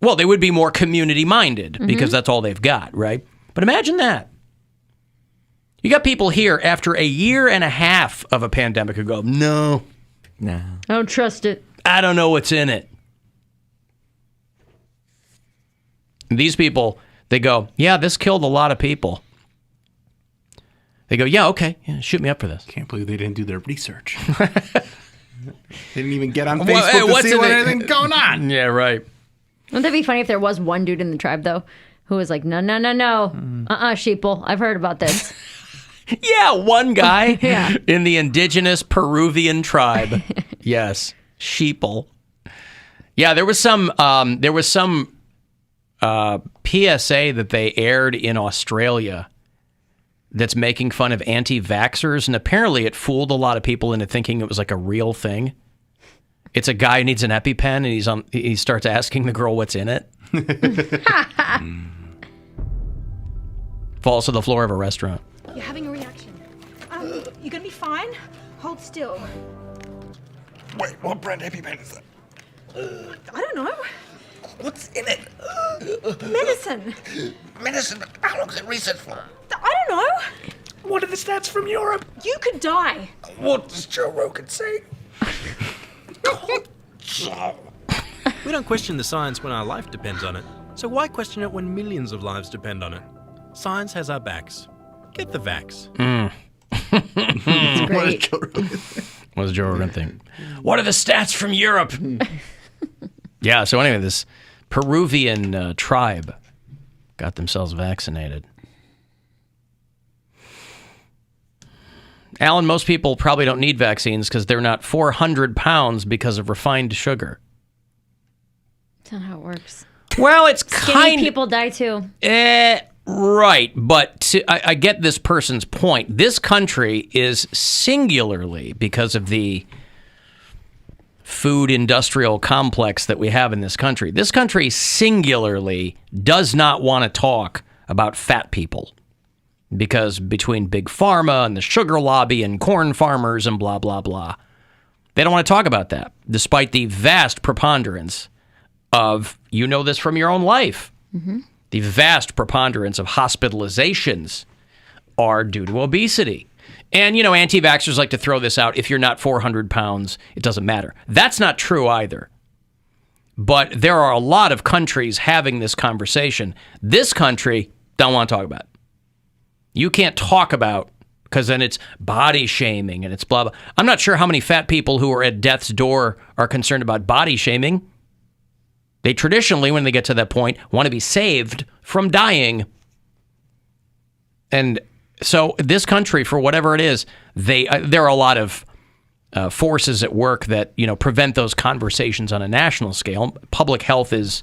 Well, they would be more community-minded because that's all they've got, right? But imagine that. You got people here after a year and a half of a pandemic who go, no. I don't trust it. I don't know what's in it. And these people, they go, yeah, this killed a lot of people. They go, yeah, okay, yeah, shoot me up for this. Can't believe they didn't do their research. They didn't even get on Facebook to see what anything's going on. Yeah, right. Wouldn't that be funny if there was one dude in the tribe, though, who was like, no, sheeple. I've heard about this. Yeah, one guy in the indigenous Peruvian tribe. Yes, sheeple. Yeah, there was some PSA that they aired in Australia that's making fun of anti-vaxxers, and apparently it fooled a lot of people into thinking it was like a real thing. It's a guy who needs an EpiPen, and he starts asking the girl what's in it. Falls to the floor of a restaurant. You're having a reaction. You're gonna be fine. Hold still. Wait, what brand EpiPen is that? I don't know. What's in it? Medicine. Medicine? How long is it research for? I don't know. What are the stats from Europe? You could die. What does Joe Rogan say? We don't question the science when our life depends on it. So why question it when millions of lives depend on it? Science has our backs. Get the vax. Great. What does Joe Rogan think? What are the stats from Europe? Yeah, so anyway, this Peruvian tribe got themselves vaccinated. Alan, most people probably don't need vaccines because they're not 400 pounds because of refined sugar. That's not how it works. Well, it's Skinny people die too. Right, but I get this person's point. This country is singularly, because of the food industrial complex that we have in this country singularly does not want to talk about fat people. Because between Big Pharma and the sugar lobby and corn farmers and blah, blah, blah, they don't want to talk about that, despite the vast preponderance of, you know this from your own life, the vast preponderance of hospitalizations are due to obesity. And, you know, anti-vaxxers like to throw this out. If you're not 400 pounds, it doesn't matter. That's not true either. But there are a lot of countries having this conversation. This country don't want to talk about it. You can't talk about, because then it's body shaming and it's blah, blah. I'm not sure how many fat people who are at death's door are concerned about body shaming. They traditionally, when they get to that point, want to be saved from dying. And so this country, for whatever it is, there are a lot of forces at work that, you know, prevent those conversations on a national scale. Public health is,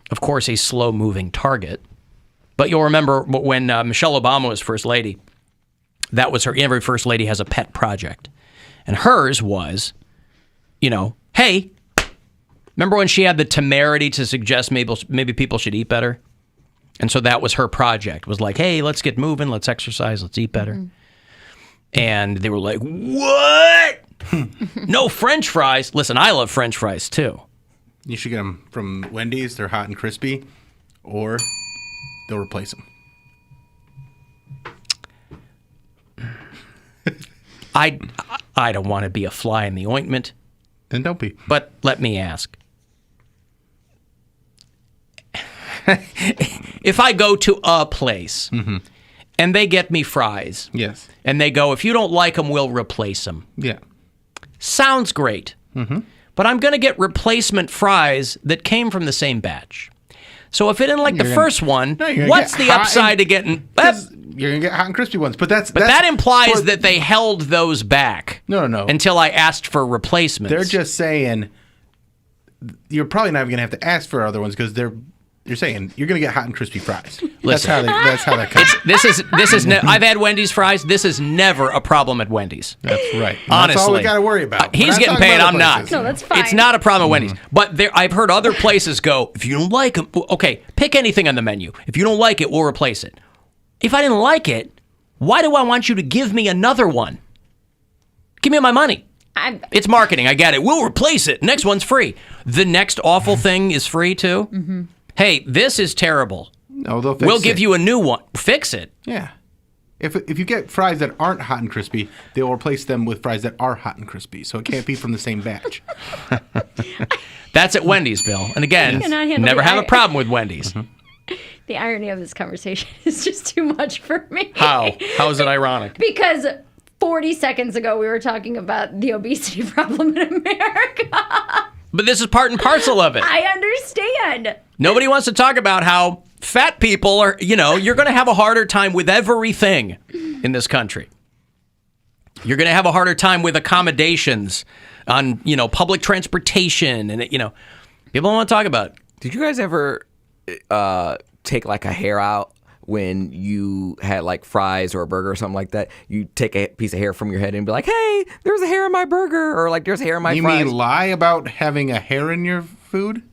of course, a slow-moving target. But you'll remember when Michelle Obama was first lady, that was her. Every first lady has a pet project. And hers was, you know, hey, remember when she had the temerity to suggest maybe people should eat better? And so that was her project, was like, hey, let's get moving, let's exercise, let's eat better. And they were like, what? No French fries? Listen, I love French fries too. You should get them from Wendy's. They're hot and crispy. Or they'll replace them. I don't want to be a fly in the ointment. Then don't be. But let me ask. If I go to a place and they get me fries, yes, and they go, if you don't like them, we'll replace them. Yeah. Sounds great. But I'm going to get replacement fries that came from the same batch. So if I didn't like the first one, what's the upside to getting... You're going to get hot and crispy ones. But that implies that they held those back. No. Until I asked for replacements. They're just saying you're probably not even going to have to ask for other ones because you're saying you're going to get hot and crispy fries. Listen, that's how that comes. This is I've had Wendy's fries. This is never a problem at Wendy's. That's right. Honestly, that's all we got to worry about. He's getting paid. I'm not. No, that's fine. It's not a problem at Wendy's. But I've heard other places go, if you don't like them, okay, pick anything on the menu. If you don't like it, we'll replace it. If I didn't like it, why do I want you to give me another one? Give me my money. It's marketing. I get it. We'll replace it. Next one's free. The next awful thing is free too. Hey, this is terrible. No, they'll fix We'll give you a new one. Fix it. Yeah. If you get fries that aren't hot and crispy, they'll replace them with fries that are hot and crispy. So it can't be from the same batch. That's at Wendy's, Bill. And again, never have a problem with Wendy's. The irony of this conversation is just too much for me. How? How is it ironic? Because 40 seconds ago we were talking about the obesity problem in America. But this is part and parcel of it. I understand. Nobody wants to talk about how fat people are, you're going to have a harder time with everything in this country. You're going to have a harder time with accommodations on, public transportation. And, people don't want to talk about it. Did you guys ever take like a hair out when you had like fries or a burger or something like that? You take a piece of hair from your head and be like, hey, there's a hair in my burger, or like there's a hair in my fries. You mean lie about having a hair in your food?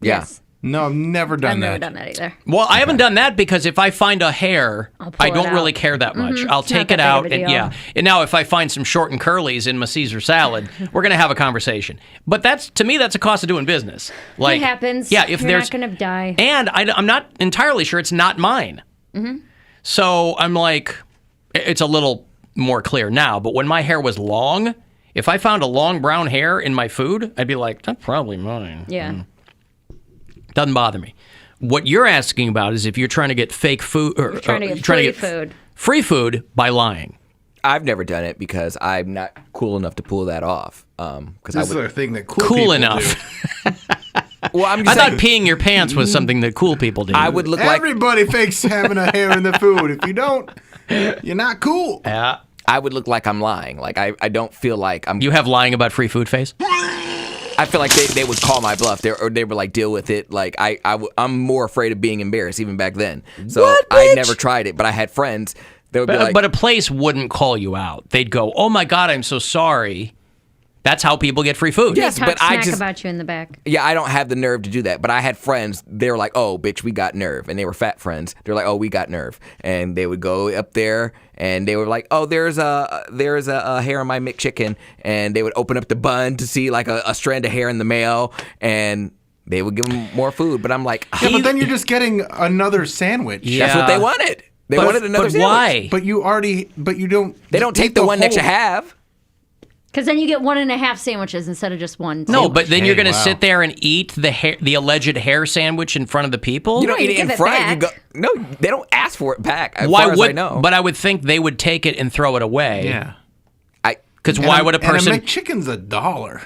Yeah. Yes. No, I've never done I've that. never done that either. Well, I haven't done that because if I find a hair, pull I it don't out. really care that much. Mhm. I'll It's not take that it big of out a and deal. And now if I find some short and curlies in my Caesar salad, we're gonna have a conversation. But to me that's a cost of doing business. Like it happens. Yeah, if You're there's not going to die. and I'm not entirely sure it's not mine. Mhm. So I'm like, it's a little more clear now. But when my hair was long, if I found a long brown hair in my food, I'd be like, that's probably mine. Yeah. Doesn't bother me. What you're asking about is if you're trying to get fake food or Trying to get trying free food. free food by lying. I've never done it because I'm not cool enough to pull that off. Because This is a thing that cool Cool people enough. Well, I'm I just thought saying, peeing your pants was something that cool people did. I would look like Everybody fakes having a hair in the food. If you don't, you're not cool. Yeah. I would look like I'm lying. Like I don't feel like I'm. You have lying about free food face? I feel like they would call my bluff. They were like, deal with it. Like I'm more afraid of being embarrassed even back then. So What, I bitch? never tried it, but I had friends. They would be like, But a place wouldn't call you out. They'd go, "Oh my God, I'm so sorry." That's how people get free food. Yes, They talk but I smack just about you in the back. yeah, I don't have the nerve to do that. But I had friends. They were like, "Oh, bitch, we got nerve," and they were fat friends. They're like, "Oh, we got nerve," and they would go up there and they were like, "Oh, there's a hair on my McChicken," and they would open up the bun to see like a strand of hair in the mail, and they would give them more food. But I'm like, Yeah, but then you're just getting another sandwich. Yeah. that's what they wanted. They wanted another sandwich. Why? But you don't. They don't take the one that you have. Because then you get 1.5 sandwiches instead of just one. No, sandwich. but then you're going to wow. sit there and eat the alleged hair sandwich in front of the people? You don't eat it give in it front. back. You go. No, they don't ask for it back. As Why far as would? I know. But I would think they would take it and throw it away. Yeah. Because why would a person? And a McChicken's $1.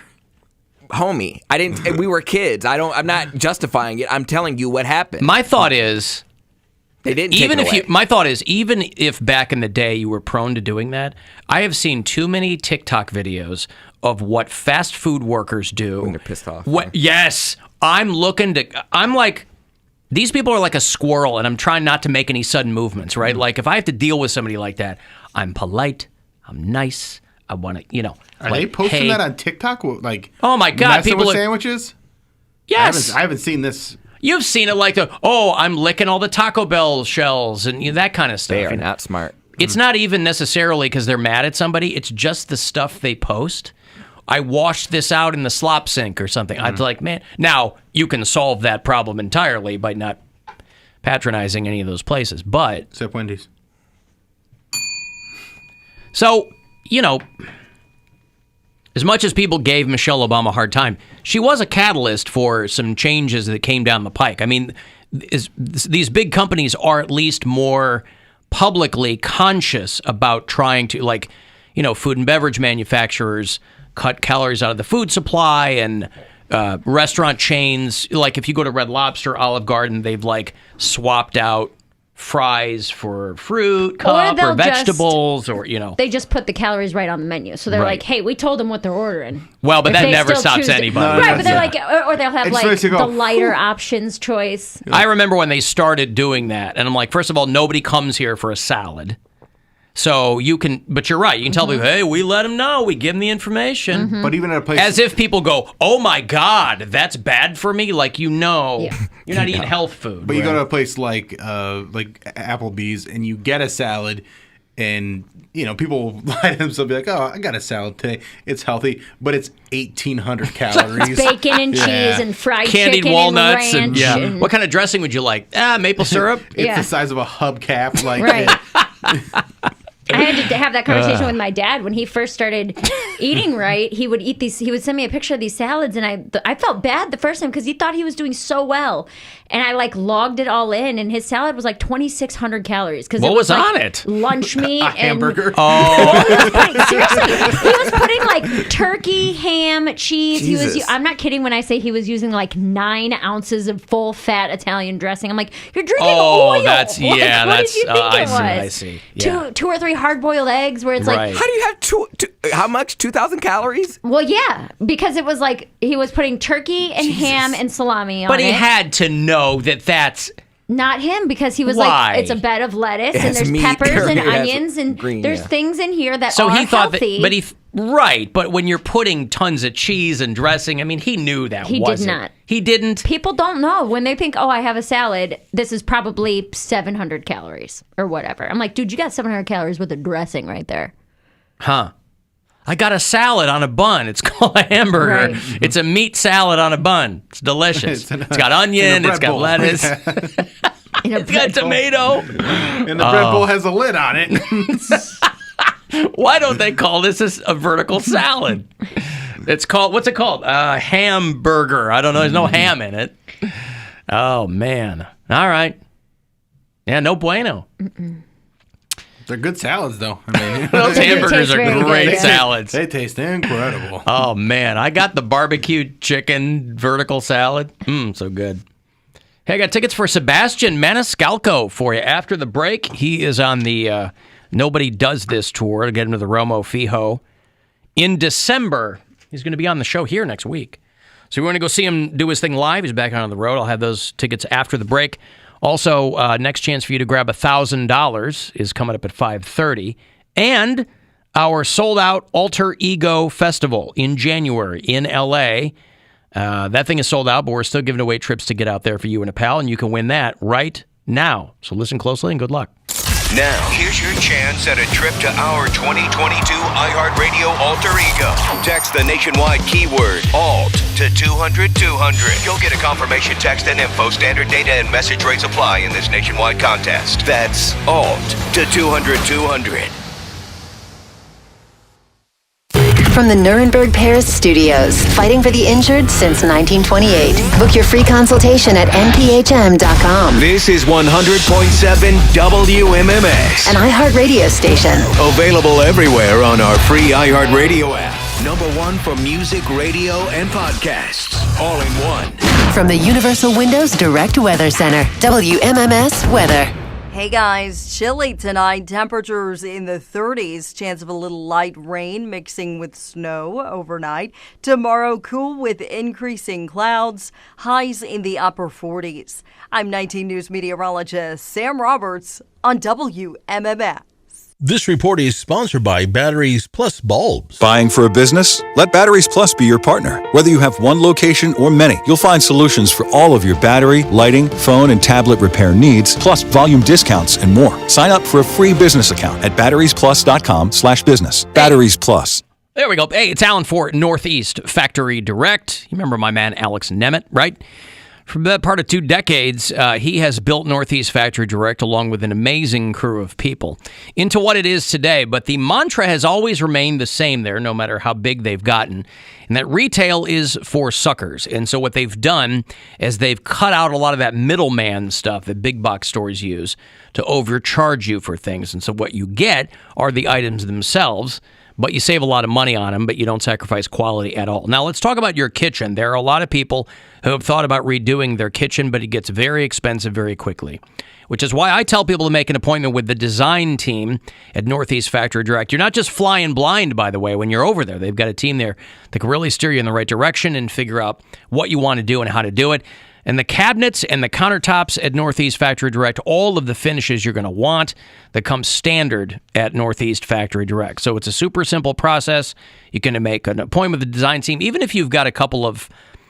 Homie, I didn't. We were kids. I'm not justifying it. I'm telling you what happened. My thought is, They didn't even take it if away. you, my thought is, even if back in the day you were prone to doing that, I have seen too many TikTok videos of what fast food workers do when they're pissed off. Yes, I'm like, these people are like a squirrel, and I'm trying not to make any sudden movements, right? Like if I have to deal with somebody like that, I'm polite, I'm nice, I want to, Are like, they posting hey, that on TikTok? Like, oh my God, messing people with are, sandwiches? yes, I haven't seen this. You've seen it like I'm licking all the Taco Bell shells and that kind of stuff. They are not smart. It's not even necessarily because they're mad at somebody. It's just the stuff they post. I washed this out in the slop sink or something. I'd like, man. Now, you can solve that problem entirely by not patronizing any of those places. But Except Wendy's. so, as much as people gave Michelle Obama a hard time, she was a catalyst for some changes that came down the pike. I mean, these big companies are at least more publicly conscious about trying to, food and beverage manufacturers cut calories out of the food supply, and restaurant chains, like if you go to Red Lobster, Olive Garden, they've swapped out fries for fruit cup or vegetables, They just put the calories right on the menu. So they're Right. like, hey, we told them what they're ordering. Well, but If that they never still stops choose it- anybody. Right, but they're like, or they'll have It's supposed to go, the lighter options choice. I remember when they started doing that, and I'm like, first of all, nobody comes here for a salad. So you can, but you're right. You can tell people, hey, we let them know. We give them the information. But even at a place, As if people go, oh my God, that's bad for me. Like, you're not eating health food. but you go to a place like Applebee's and you get a salad, and people will lie to themselves, be like, oh, I got a salad today. It's healthy, but it's 1,800 calories. It's bacon and cheese and fried Candied chicken walnuts and ranch. And what kind of dressing would you like? Maple syrup. It's the size of a hubcap. Like, Right. I had to have that conversation with my dad when he first started eating right. He would eat these. He would send me a picture of these salads, and I felt bad the first time because he thought he was doing so well, and I logged it all in, and his salad was 2,600 calories. Because What was on it? Lunch meat and hamburger. Oh, seriously, he was putting turkey, ham, cheese. Jesus. He was. I'm not kidding when I say he was using 9 ounces of full fat Italian dressing. I'm like, you're drinking oil. that's What did you think it was? I see. Yeah. Two or three hard-boiled eggs where it's Right. How do you have how much? 2,000 calories? well, yeah, because it was he was putting turkey and ham and salami on But he it. had to know that that's Not him, because he was Why? like, it's a bed of lettuce It and has there's meat, peppers or and it has onions and green, there's yeah. things in here that So are he thought healthy. right, but when you're putting tons of cheese and dressing, I mean, he knew that He wasn't. did not. He didn't. People don't know when they think, oh, I have a salad. This is probably 700 calories or whatever. I'm like, dude, you got 700 calories with a dressing right there. Huh. I got a salad on a bun. It's called a hamburger. Right. It's a meat salad on a bun. It's delicious. It's got onion. It's got lettuce. It's got tomato. And the bread bowl has a lid on it. Why don't they call this a vertical salad? It's called, what's it called? Hamburger. I don't know. There's no ham in it. Oh, man. All right. Yeah, no bueno. They're good salads, though. I mean, Those hamburgers are great good. salads. They taste incredible. Oh, man. I got the barbecue chicken vertical salad. So good. Hey, I got tickets for Sebastian Maniscalco for you after the break. He is on the Nobody Does This tour to get him to the Romo Fijo. In December, he's going to be on the show here next week. So we want to go see him do his thing live. He's back on the road. I'll have those tickets after the break. Also, next chance for you to grab $1,000 is coming up at 5:30. And our sold-out Alter Ego Festival in January in L.A. That thing is sold out, but we're still giving away trips to get out there for you and a pal, and you can win that right now. So listen closely and good luck. Now, here's your chance at a trip to our 2022 iHeartRadio Alter Ego. Text the nationwide keyword ALT to 200-200. You'll get a confirmation text and info. Standard data and message rates apply in this nationwide contest. That's ALT to 200-200. From the Nuremberg Paris studios, fighting for the injured since 1928. Book your free consultation at nphm.com. This is 100.7 WMMS. An iHeart radio station. Available everywhere on our free iHeartRadio app. #1 for music, radio, and podcasts. All in one. From the Universal Windows Direct Weather Center, WMMS Weather. Hey guys, chilly tonight. Temperatures in the 30s. Chance of a little light rain mixing with snow overnight. Tomorrow, cool with increasing clouds. Highs in the upper 40s. I'm 19 News meteorologist Sam Roberts on WMMS. This report is sponsored by Batteries Plus Bulbs. Buying for a business? Let Batteries Plus be your partner. Whether you have one location or many, you'll find solutions for all of your battery, lighting, phone, and tablet repair needs, plus volume discounts and more. Sign up for a free business account at batteriesplus.com/business. Batteries Plus. There we go. Hey, it's Alan for Northeast Factory Direct. You remember my man Alex Nemeth, right? For that part of 2 decades, he has built Northeast Factory Direct along with an amazing crew of people into what it is today. But the mantra has always remained the same there, no matter how big they've gotten, and that retail is for suckers. And so what they've done is they've cut out a lot of that middleman stuff that big box stores use to overcharge you for things. And so what you get are the items themselves, but you save a lot of money on them, but you don't sacrifice quality at all. Now, let's talk about your kitchen. There are a lot of people who have thought about redoing their kitchen, but it gets very expensive very quickly, which is why I tell people to make an appointment with the design team at Northeast Factory Direct. You're not just flying blind, by the way, when you're over there. They've got a team there that can really steer you in the right direction and figure out what you want to do and how to do it. And the cabinets and the countertops at Northeast Factory Direct, all of the finishes you're going to want that come standard at Northeast Factory Direct. So it's a super simple process. You can make an appointment with the design team, even if you've got a couple of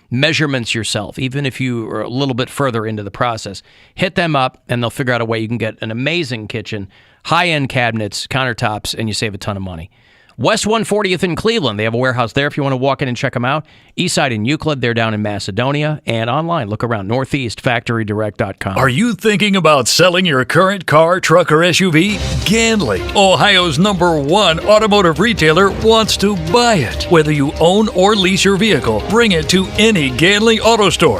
measurements yourself, even if you are a little bit further into the process. Hit them up, and they'll figure out a way you can get an amazing kitchen, high-end cabinets, countertops, and you save a ton of money. West 140th in Cleveland. They have a warehouse there if you want to walk in and check them out. Eastside in Euclid. They're down in Macedonia. And online, look around, northeastfactorydirect.com. Are you thinking about selling your current car, truck, or SUV? Ganley, Ohio's #1 automotive retailer, wants to buy it. Whether you own or lease your vehicle, bring it to any Ganley Auto Store.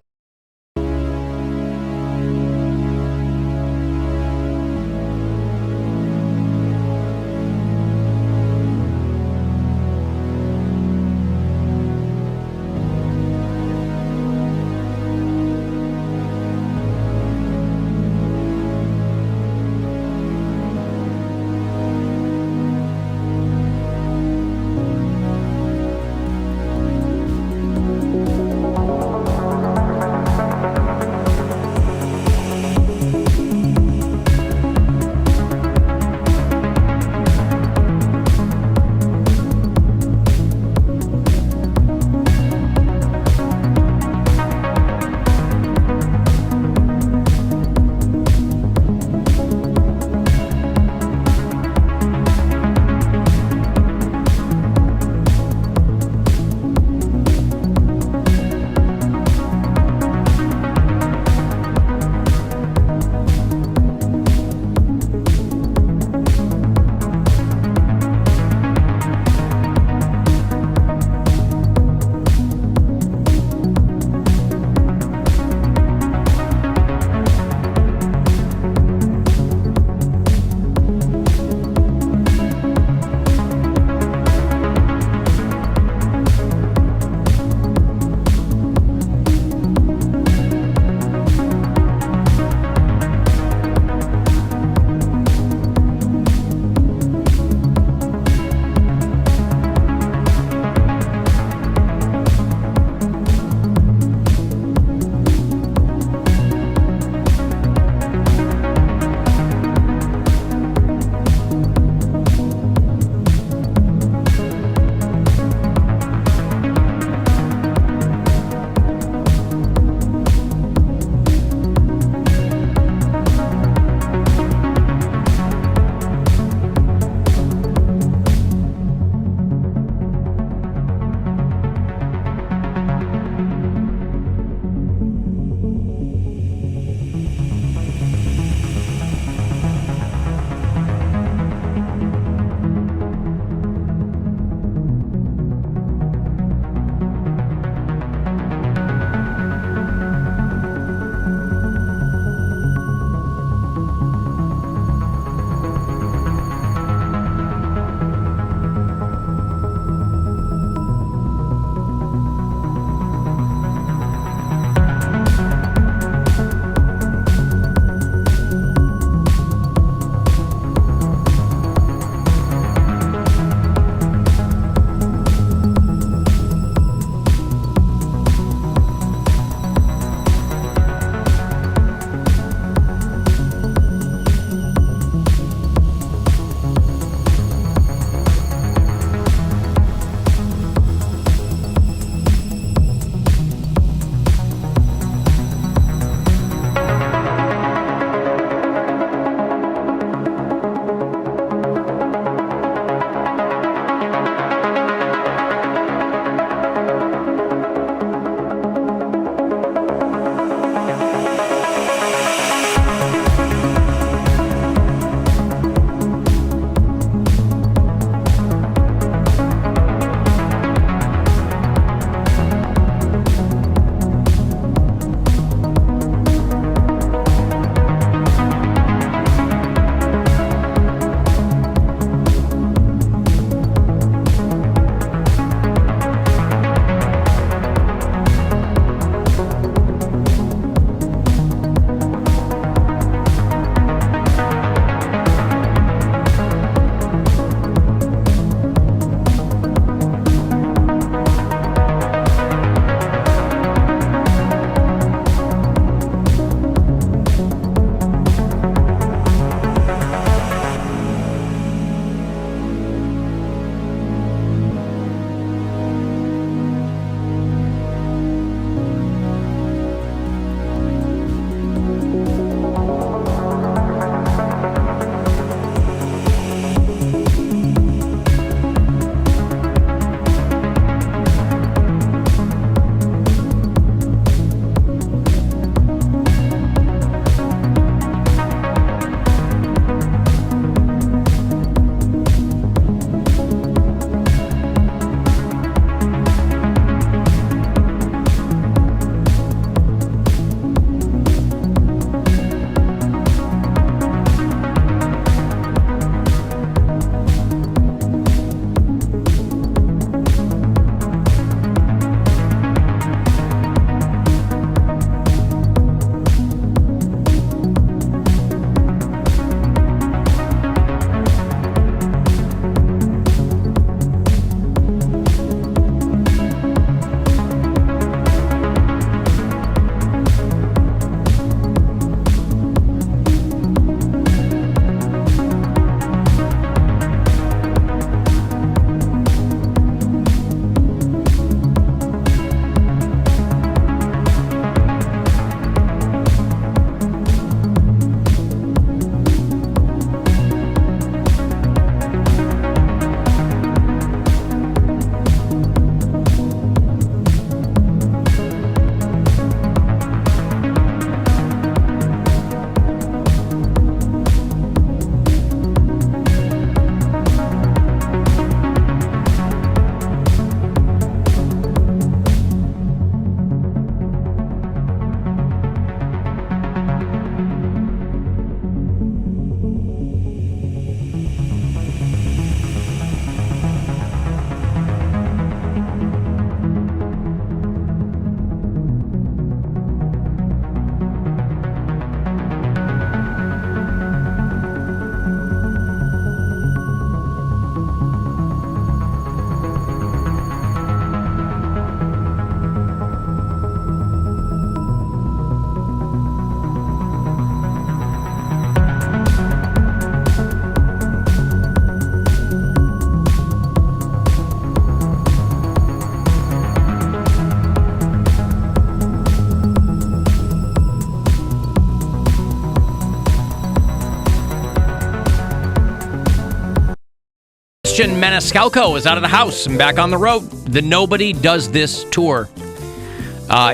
Sebastian Maniscalco is out of the house and back on the road. The Nobody Does This tour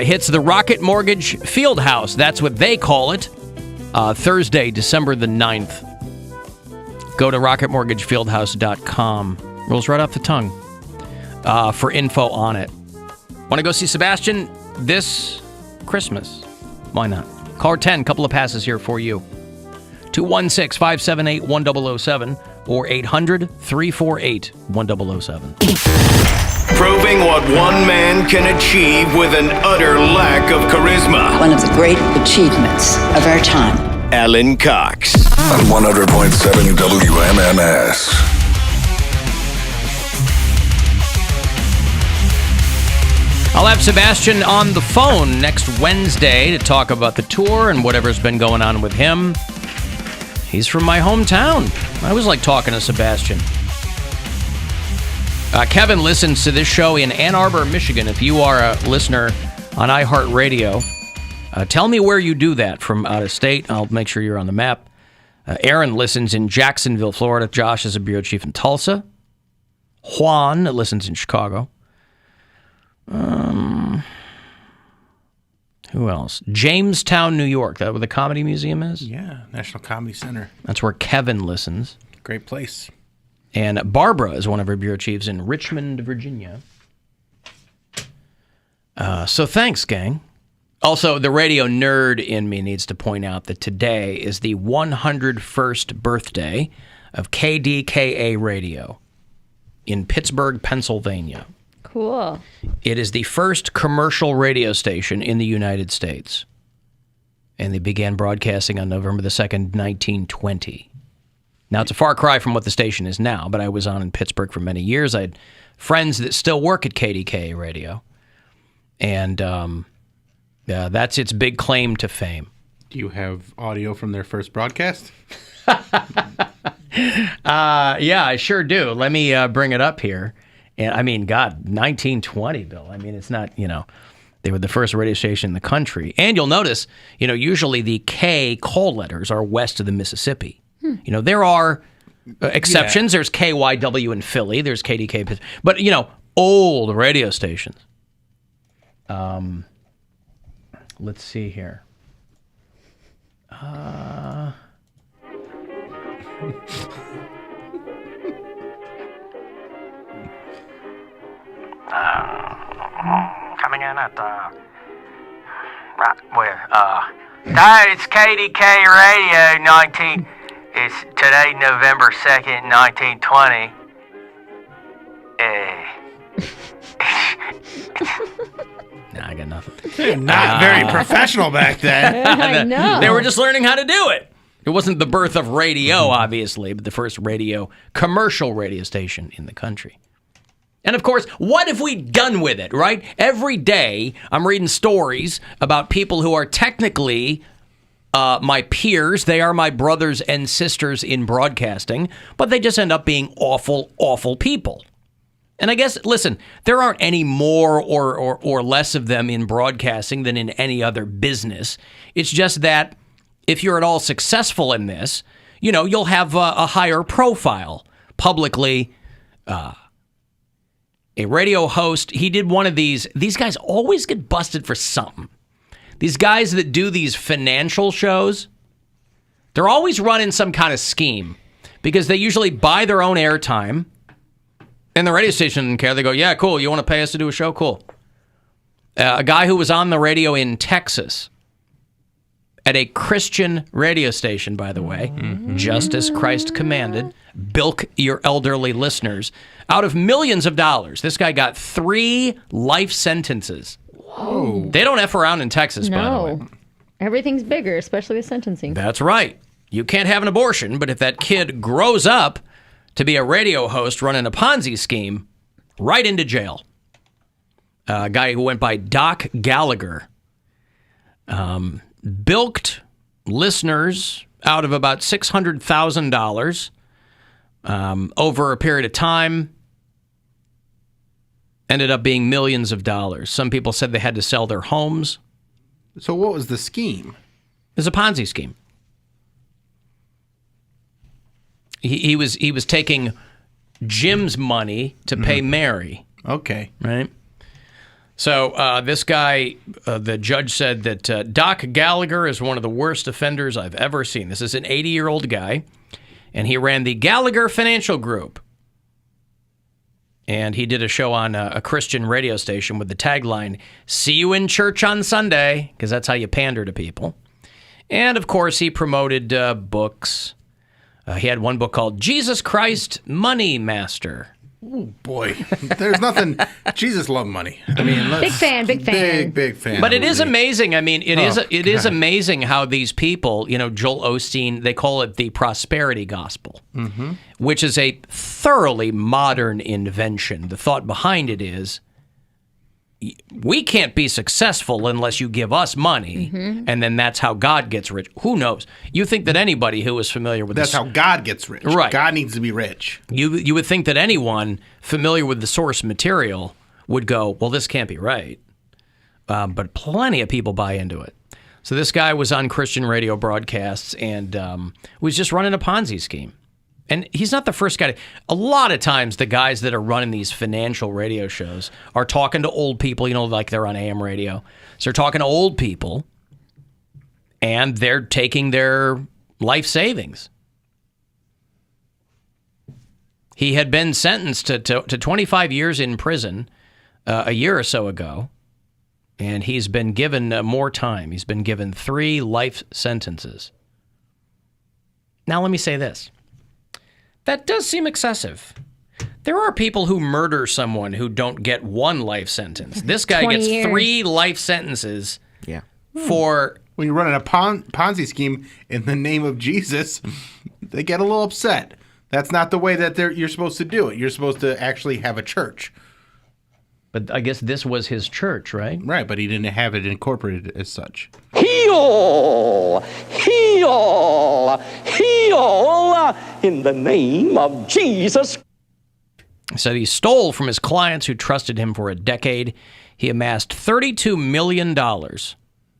hits the Rocket Mortgage Fieldhouse. That's what they call it. Thursday, December the 9th. Go to rocketmortgagefieldhouse.com. Rolls right off the tongue for info on it. Want to go see Sebastian this Christmas? Why not? Caller 10, couple of passes here for you. 216-578-1007 or 800-348-1007. Proving what one man can achieve with an utter lack of charisma. One of the great achievements of our time. Alan Cox. On 100.7 WMMS. I'll have Sebastian on the phone next Wednesday to talk about the tour and whatever's been going on with him. He's from my hometown. I always like talking to Sebastian. Kevin listens to this show in Ann Arbor, Michigan. If you are a listener on iHeartRadio, tell me where you do that from out of state. I'll make sure you're on the map. Aaron listens in Jacksonville, Florida. Josh is a bureau chief in Tulsa. Juan listens in Chicago. Who else? Jamestown, New York. That where the Comedy Museum is? Yeah, National Comedy Center. That's where Kevin listens. Great place. And Barbara is one of our bureau chiefs in Richmond, Virginia. So thanks, gang. Also, the radio nerd in me needs to point out that today is the 101st birthday of KDKA Radio in Pittsburgh, Pennsylvania. Cool. It is the first commercial radio station in the United States. And they began broadcasting on November the 2nd, 1920. Now, it's a far cry from what the station is now, but I was on in Pittsburgh for many years. I had friends that still work at KDKA Radio. And that's its big claim to fame. Do you have audio from their first broadcast? Yeah, I sure do. Let me bring it up here. And I mean, God, 1920, Bill. I mean, it's not, they were the first radio station in the country. And you'll notice, usually the K call letters are west of the Mississippi. There are exceptions. Yeah. There's KYW in Philly. There's KDK. But, old radio stations. Let's see here. Coming in at right where it's KDK Radio 19. It's today November 2nd, 1920. Nah, I got nothing. They're not very professional back then. I know. They were just learning how to do it. It wasn't the birth of radio, obviously, but the first commercial radio station in the country. And of course, what have we done with it, right? Every day, I'm reading stories about people who are technically my peers. They are my brothers and sisters in broadcasting, but they just end up being awful, awful people. And I guess, listen, there aren't any more or less of them in broadcasting than in any other business. It's just that if you're at all successful in this, you'll have a higher profile publicly. A radio host, he did one of these. These guys always get busted for something. These guys that do these financial shows, they're always running some kind of scheme because they usually buy their own airtime. And the radio station didn't care. They go, yeah, cool. You want to pay us to do a show? Cool. A guy who was on the radio in Texas at a Christian radio station, by the way, just as Christ commanded, bilk your elderly listeners. Out of millions of dollars, this guy got 3 life sentences. Whoa. They don't F around in Texas, by the way. Everything's bigger, especially with sentencing. That's right. You can't have an abortion, but if that kid grows up to be a radio host running a Ponzi scheme, right into jail. A guy who went by Doc Gallagher bilked listeners out of about $600,000 over a period of time. Ended up being millions of dollars. Some people said they had to sell their homes. So what was the scheme? It was a Ponzi scheme. He was taking Jim's money to pay Mary. Okay. Right? So this guy, the judge said that Doc Gallagher is one of the worst offenders I've ever seen. This is an 80-year-old guy, and he ran the Gallagher Financial Group. And he did a show on a Christian radio station with the tagline, "See you in church on Sunday," because that's how you pander to people. And, of course, he promoted books. He had one book called Jesus Christ Money Master. Oh, boy. There's nothing. Jesus loved money. I mean, Big fan. Big fan. But it is amazing. I mean, it is God. amazing how these people, Joel Osteen, they call it the prosperity gospel, which is a thoroughly modern invention. The thought behind it is, we can't be successful unless you give us money, and then that's how God gets rich. Who knows? You think that anybody who is familiar with That's how God gets rich. Right. God needs to be rich. You would think that anyone familiar with the source material would go, well, this can't be right. But plenty of people buy into it. So this guy was on Christian radio broadcasts and was just running a Ponzi scheme. And he's not the first guy. A lot of times the guys that are running these financial radio shows are talking to old people, like they're on AM radio. So they're talking to old people, and they're taking their life savings. He had been sentenced to 25 years in prison a year or so ago, and he's been given more time. He's been given 3 life sentences. Now, let me say this. That does seem excessive. There are people who murder someone who don't get 1 life sentence. This guy gets 3 life sentences for... When you're running a Ponzi scheme in the name of Jesus, they get a little upset. That's not the way that you're supposed to do it. You're supposed to actually have a church. But I guess this was his church, right? Right, but he didn't have it incorporated as such. Heal! Heal! Heal! In the name of Jesus. He said he stole from his clients who trusted him for a decade. He amassed $32 million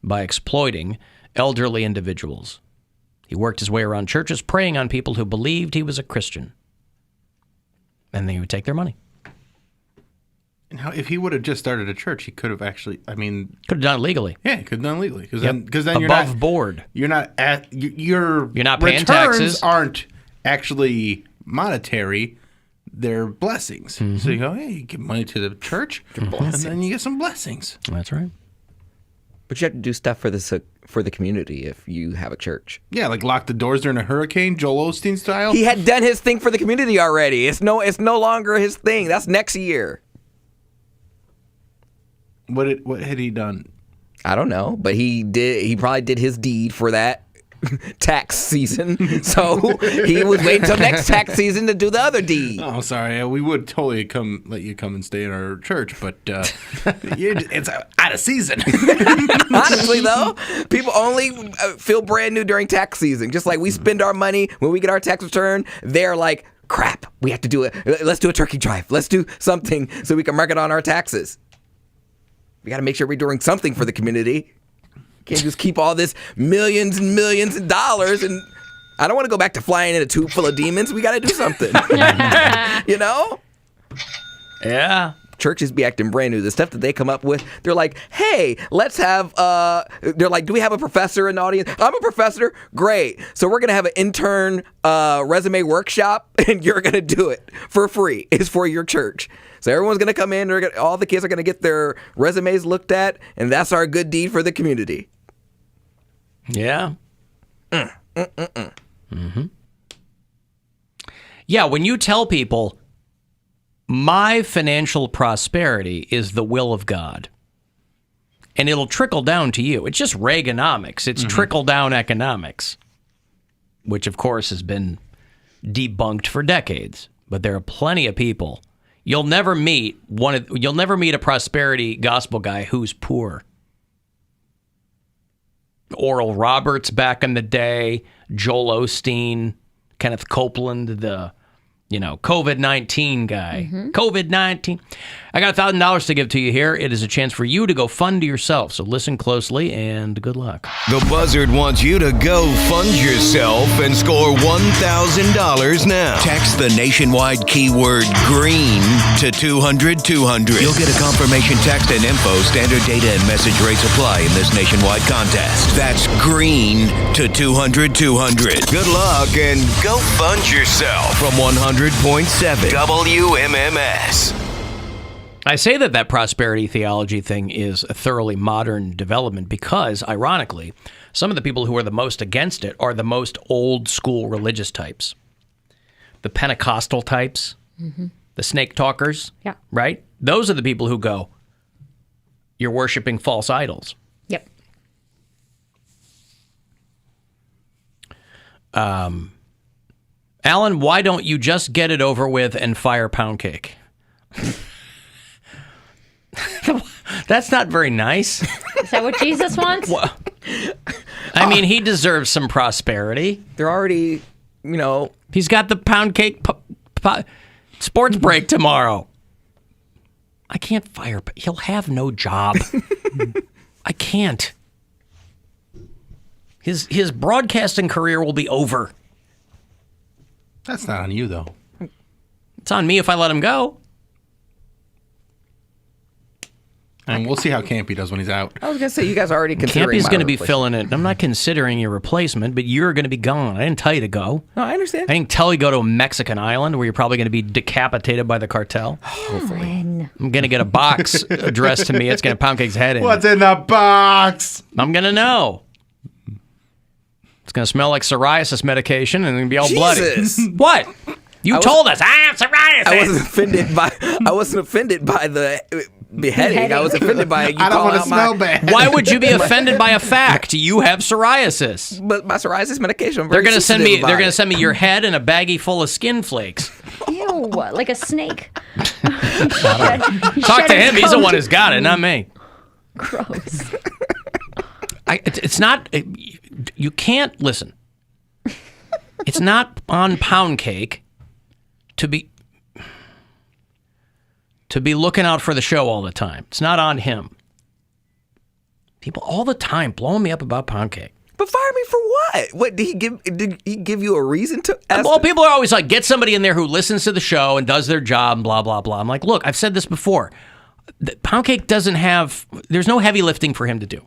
by exploiting elderly individuals. He worked his way around churches, preying on people who believed he was a Christian. And then he would take their money. Now, if he would have just started a church, he could have actually, could have done it legally. Yeah, he could have done it legally. Because then you're above not board. You're not at you're not paying returns taxes. Aren't actually monetary. They're blessings. Mm-hmm. So you go, hey, you give money to the church, and then you get some blessings. That's right. But you have to do stuff for the community if you have a church. Yeah, like lock the doors during a hurricane, Joel Osteen style. He had done his thing for the community already. It's no longer his thing. That's next year. What had he done? I don't know, but he probably did his deed for that tax season. So he was waiting until next tax season to do the other deed. Oh, sorry. We would totally let you come and stay in our church, but it's out of season. Honestly, though, people only feel brand new during tax season. Just like we spend our money when we get our tax return, they're like, crap, we have to do it. Let's do a turkey drive. Let's do something so we can mark it on our taxes. We got to make sure we're doing something for the community. Can't just keep all this millions and millions of dollars. And I don't want to go back to flying in a tube full of demons. We got to do something. You know? Yeah. Churches be acting brand new. The stuff that they come up with, they're like, hey, let's have, they're like, do we have a professor in the audience? I'm a professor. Great. So we're going to have an intern resume workshop, and you're going to do it for free. It's for your church. So everyone's going to come in. All the kids are going to get their resumes looked at, and that's our good deed for the community. Yeah. Mm-hmm. Yeah, when you tell people, my financial prosperity is the will of God, and it'll trickle down to you. It's just Reaganomics. It's trickle-down economics, which, of course, has been debunked for decades. But there are plenty of people. You'll never meet a prosperity gospel guy who's poor. Oral Roberts back in the day, Joel Osteen, Kenneth Copeland, the COVID-19 guy. COVID-19. I got $1,000 to give to you here. It is a chance for you to go fund yourself. So listen closely and good luck. The Buzzard wants you to go fund yourself and score $1,000 now. Text the nationwide keyword GREEN to 200-200. You'll get a confirmation text and info. Standard data and message rates apply in this nationwide contest. That's GREEN to 200-200. Good luck and go fund yourself from 100.7 WMMS. I say that prosperity theology thing is a thoroughly modern development because, ironically, some of the people who are the most against it are the most old school religious types. The Pentecostal types, the snake talkers, right? Those are the people who go, you're worshiping false idols. Yep. Alan, why don't you just get it over with and fire Poundcake? That's not very nice. Is that what Jesus wants? I mean, he deserves some prosperity. They're already, He's got the Poundcake sports break tomorrow. I can't fire. He'll have no job. I can't. His broadcasting career will be over. That's not on you, though. It's on me if I let him go. And we'll see how Campy does when he's out. I was going to say, you guys are already considering Campy's going to be filling it. I'm not considering your replacement, but you're going to be gone. I didn't tell you to go. No, I understand. I didn't tell you to go to a Mexican island where you're probably going to be decapitated by the cartel. Hopefully. I'm going to get a box addressed to me. It's going to Poundcake's head in What's in the box? I'm going to know. It's going to smell like psoriasis medication and going to be all Jesus. bloody. What? You told us. I have psoriasis. I wasn't offended by the beheading. I was offended by you. I don't want to smell bad. Why would you be offended by a fact? You have psoriasis. But my psoriasis medication. They're going to send me. They're going to send me your head in a baggie full of skin flakes. Ew, like a snake. Talk to him. He's the one who's got it, not me. Gross. It's not. You can't listen. It's not on Poundcake to be looking out for the show all the time. It's not on him. People all the time blowing me up about Poundcake. But fire me for what? What did he give you a reason to ask? Well, people are always like, get somebody in there who listens to the show and does their job and blah, blah, blah. I'm like, look, I've said this before. Poundcake doesn't have, there's no heavy lifting for him to do.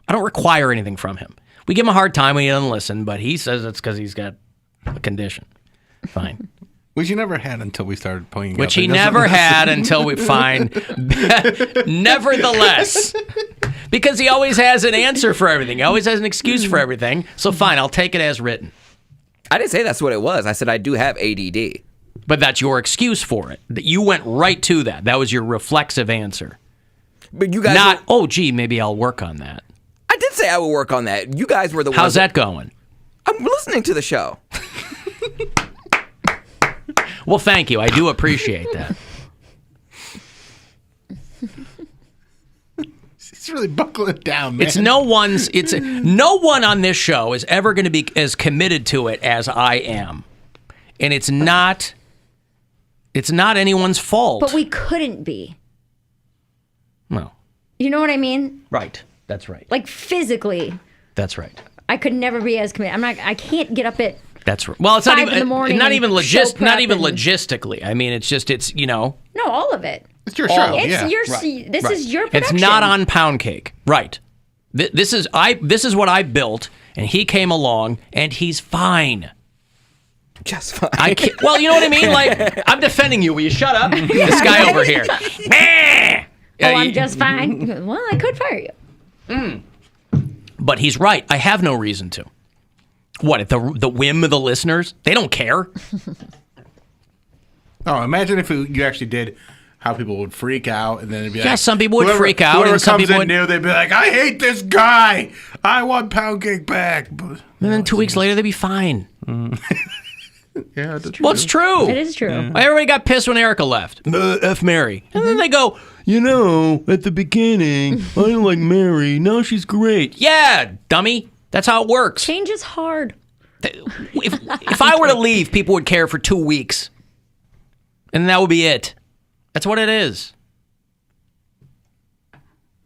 I don't require anything from him. We give him a hard time when he doesn't listen, but he says it's because he's got a condition. Fine. Which he never had until we started playing. Which he never had until we find. Nevertheless. Because he always has an answer for everything. He always has an excuse for everything. So fine, I'll take it as written. I didn't say that's what it was. I said I do have ADD. But that's your excuse for it. You went right to that. That was your reflexive answer. But you guys not, gee, maybe I'll work on that. I did say I would work on that. You guys were the ones. How's that going? I'm listening to the show. Well, thank you. I do appreciate that. He's really buckling it down, man. No one on this show is ever going to be as committed to it as I am. And it's not anyone's fault. But we couldn't be. No. You know what I mean? Right. That's right. Like physically. That's right. I could never be as committed. I can't get up at That's right. Well, it's not even not even logistically. I mean, it's No, all of it. It's your show. This is your production. It's not on Poundcake. Right. This is what I built, and he came along, and he's fine. Just fine. Well, you know what I mean? Like, I'm defending you. Will you shut up? This guy over here. I'm just fine. Well, I could fire you. But he's right. I have no reason to. What, at the whim of the listeners? They don't care. Oh, imagine if you actually did how people would freak out, and then it'd be like, some people would freak out, whoever and some comes people in new, they'd be like, I hate this guy. I want Poundcake back. But and then 2 weeks later, they'd be fine. Yeah, that's true. Well, it's true. It is true. Everybody got pissed when Erica left. F Mary. And then they go, at the beginning, I didn't like Mary. Now she's great. Yeah, dummy. That's how it works. Change is hard. If I were to leave, people would care for 2 weeks. And that would be it. That's what it is.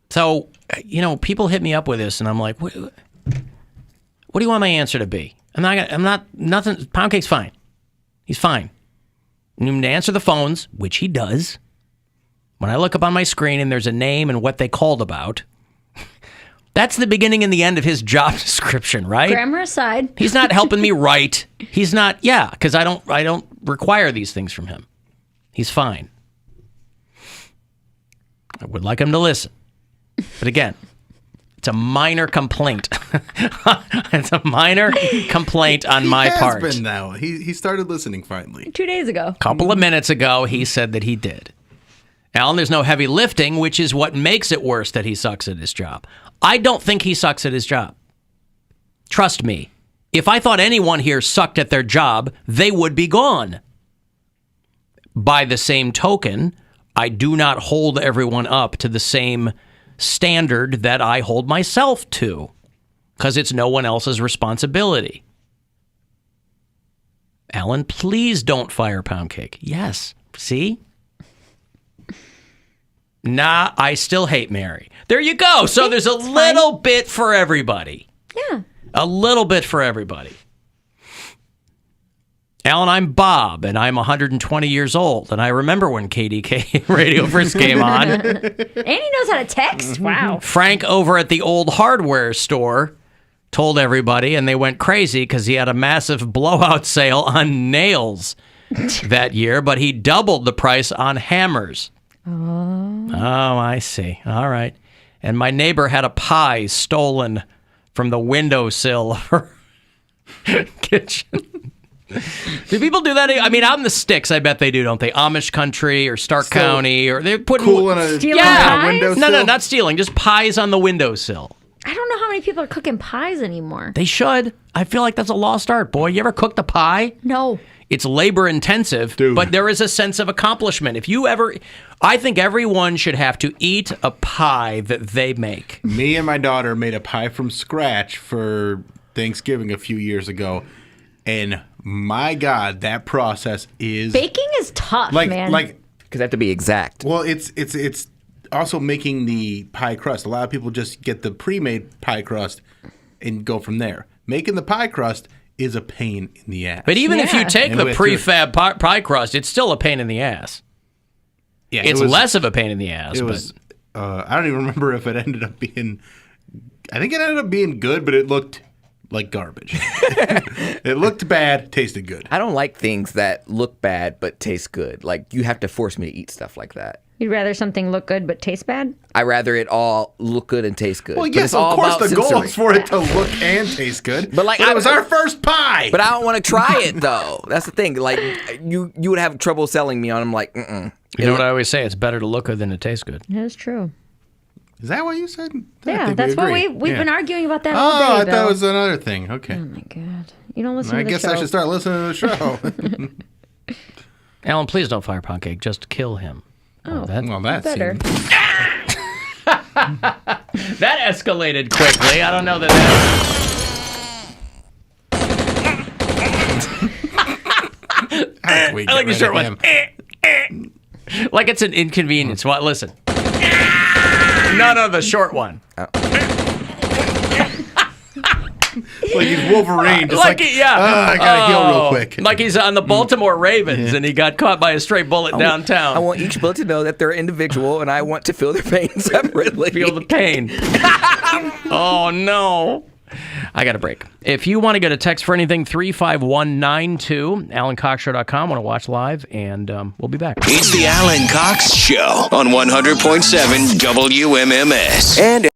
So, people hit me up with this, and I'm like, what do you want my answer to be? Nothing. Poundcake's fine. He's fine. You need to answer the phones, which he does. When I look up on my screen and there's a name and what they called about, that's the beginning and the end of his job description, right? Grammar aside. He's not helping me write. He's not, because I don't require these things from him. He's fine. I would like him to listen. But again, it's a minor complaint. It's a minor complaint on my part. He has been now. He started listening finally. 2 days ago. A couple of minutes ago, he said that he did. Alan, there's no heavy lifting, which is what makes it worse that he sucks at his job. I don't think he sucks at his job. Trust me. If I thought anyone here sucked at their job, they would be gone. By the same token, I do not hold everyone up to the same standard that I hold myself to, because it's no one else's responsibility. Alan, please don't fire Poundcake. Yes. See? Nah, I still hate Mary. There you go. So there's a little bit for everybody. Yeah. A little bit for everybody. Alan, I'm Bob, and I'm 120 years old, and I remember when KDK radio first came on. And he knows how to text. Wow. Frank over at the old hardware store told everybody, and they went crazy because he had a massive blowout sale on nails that year, but he doubled the price on hammers. Oh, I see. All right. And my neighbor had a pie stolen from the windowsill of her kitchen. Do people do that? I mean, out in the sticks, I bet they do, don't they? Amish country or Stark County, or they're putting on a windowsill? No, not stealing. Just pies on the windowsill. I don't know how many people are cooking pies anymore. They should. I feel like that's a lost art, boy. You ever cooked a pie? No. It's labor intensive, but there is a sense of accomplishment. I think everyone should have to eat a pie that they make. Me and my daughter made a pie from scratch for Thanksgiving a few years ago, and my God, that process is baking is tough, man. Because they have to be exact. Well, it's also making the pie crust. A lot of people just get the pre-made pie crust and go from there. Making the pie crust is a pain in the ass. But even if you take the prefab pie crust, it's still a pain in the ass. Yeah, it's less of a pain in the ass. It was. I don't even remember if it ended up being. I think it ended up being good, but it looked like garbage. It looked bad, tasted good. I don't like things that look bad but taste good. Like, you have to force me to eat stuff like that. You'd rather something look good but taste bad? I'd rather it all look good and taste good. Well, yes, of course the goal is for it to look and taste good. But it was our first pie. But I don't want to try it, though. That's the thing. Like, you would have trouble selling me on them. Like, You know what I always say? It's better to look good than to taste good. That's true. Is that what you said? Yeah, that's what we've been arguing about that all day, I Bill. thought it was another thing. Okay. Oh, my God. You don't listen to the show. I guess I should start listening to the show. Alan, please don't fire Poundcake. Just kill him. Oh, that's better. That escalated quickly. I don't know that. I like the short one. Like it's an inconvenience. What? Listen. No, the short one. Like he's Wolverine. Just I gotta heal real quick. Like he's on the Baltimore Ravens and he got caught by a stray bullet downtown. I want each bullet to know that they're individual and I want to feel their pain separately. Feel the pain. Oh, no. I got a break. If you want to get a text for anything, 35192, AlanCoxShow.com. Want to watch live, and we'll be back. It's the Alan Cox Show on 100.7 WMMS. And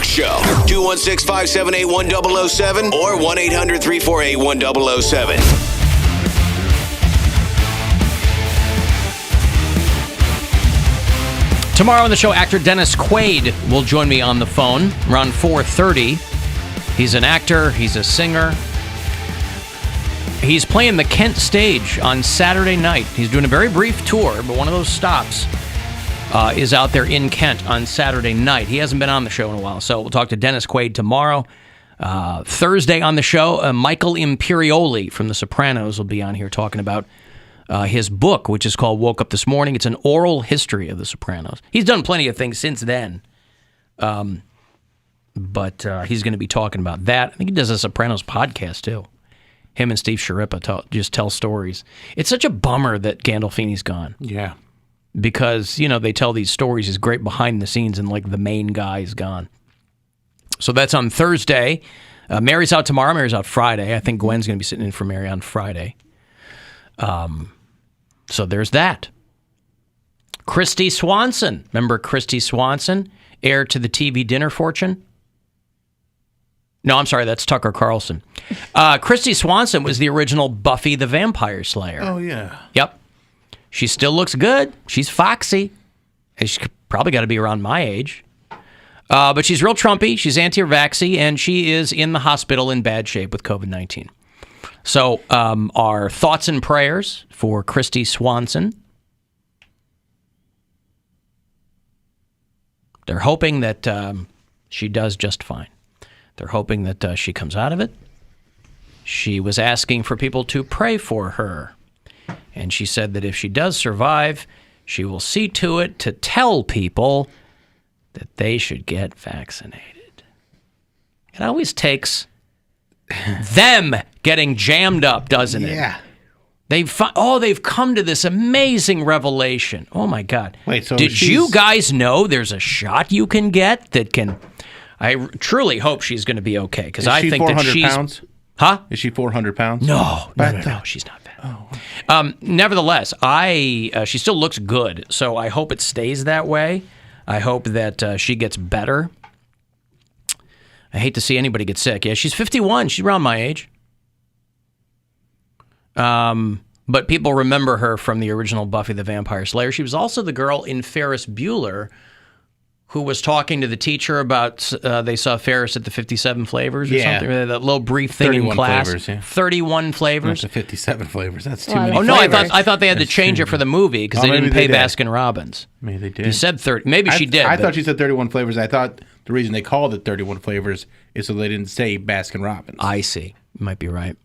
Cox Show. 216-578-1007 or 1-800-348-1007. Tomorrow on the show, actor Dennis Quaid will join me on the phone around 4:30. He's an actor. He's a singer. He's playing the Kent stage on Saturday night. He's doing a very brief tour, but one of those stops is out there in Kent on Saturday night. He hasn't been on the show in a while, so we'll talk to Dennis Quaid tomorrow. Thursday on the show, Michael Imperioli from The Sopranos will be on here talking about his book, which is called Woke Up This Morning. It's an oral history of The Sopranos. He's done plenty of things since then, but he's going to be talking about that. I think he does a Sopranos podcast, too. Him and Steve Sciarippa just tell stories. It's such a bummer that Gandolfini's gone. Yeah. Because, they tell these stories. He's great behind the scenes, and, the main guy is gone. So that's on Thursday. Mary's out tomorrow. Mary's out Friday. I think Gwen's going to be sitting in for Mary on Friday. So there's that. Christy Swanson. Remember Christy Swanson? Heir to the TV dinner fortune? No, I'm sorry. That's Tucker Carlson. Christy Swanson was the original Buffy the Vampire Slayer. Oh, yeah. Yep. She still looks good. She's foxy. And she's probably got to be around my age. But she's real Trumpy. She's anti-vaxxy, and she is in the hospital in bad shape with COVID-19. So our thoughts and prayers for Christy Swanson. They're hoping that she does just fine. They're hoping that she comes out of it. She was asking for people to pray for her. And she said that if she does survive, she will see to it to tell people that they should get vaccinated. It always takes them getting jammed up, doesn't it? Yeah. They've come to this amazing revelation. Oh, my God. Wait, so did you guys know there's a shot you can get that can... I truly hope she's going to be okay, because I think that she's... pounds? Huh? Is she 400 pounds? No, she's not bad. Nevertheless, she still looks good, so I hope it stays that way. I hope that she gets better. I hate to see anybody get sick. Yeah, she's 51. She's around my age. But people remember her from the original Buffy the Vampire Slayer. She was also the girl in Ferris Bueller who was talking to the teacher about they saw Ferris at the 57 flavors or something. That little brief thing in class. 31 flavors, yeah. 31 flavors. Not the 57 flavors. That's too many Oh, no, flavors. I thought they had to change it for the movie because they didn't pay Baskin Robbins. Maybe they did. You said 30. Maybe she did. I thought she said 31 flavors. I thought the reason they called it 31 flavors is so they didn't say Baskin Robbins. I see. You might be right.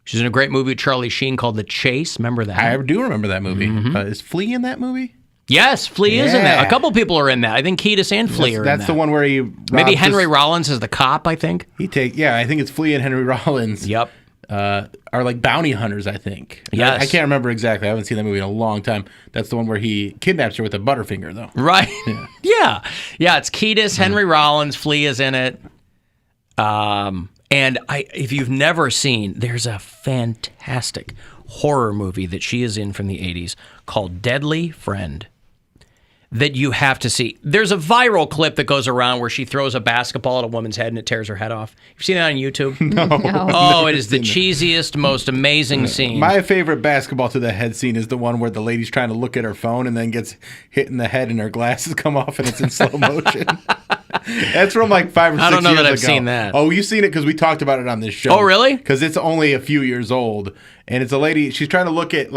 She's in a great movie with Charlie Sheen called The Chase. Remember that? I do remember that movie. Mm-hmm. Is Flea in that movie? Yes, Flea is in that. A couple people are in that. I think Kiedis and Flea are in that. That's the one where he maybe Henry Rollins is the cop, I think. I think it's Flea and Henry Rollins. Yep. Are like bounty hunters, I think. Yes. I can't remember exactly. I haven't seen that movie in a long time. That's the one where he kidnaps her with a Butterfinger, though. Right. Yeah. Yeah, it's Kiedis, Henry Rollins, Flea is in it. And if you've never seen, there's a fantastic horror movie that she is in from the 80s called Deadly Friend that you have to see. There's a viral clip that goes around where she throws a basketball at a woman's head and it tears her head off. You've seen that on YouTube? No. Oh, it is the cheesiest, most amazing scene. My favorite basketball to the head scene is the one where the lady's trying to look at her phone and then gets hit in the head and her glasses come off and it's in slow motion. That's from like 5 or 6 years ago. I don't know that I've seen that. Oh, you've seen it because we talked about it on this show. Oh, really? Because it's only a few years old. And it's a lady, she's trying to look at,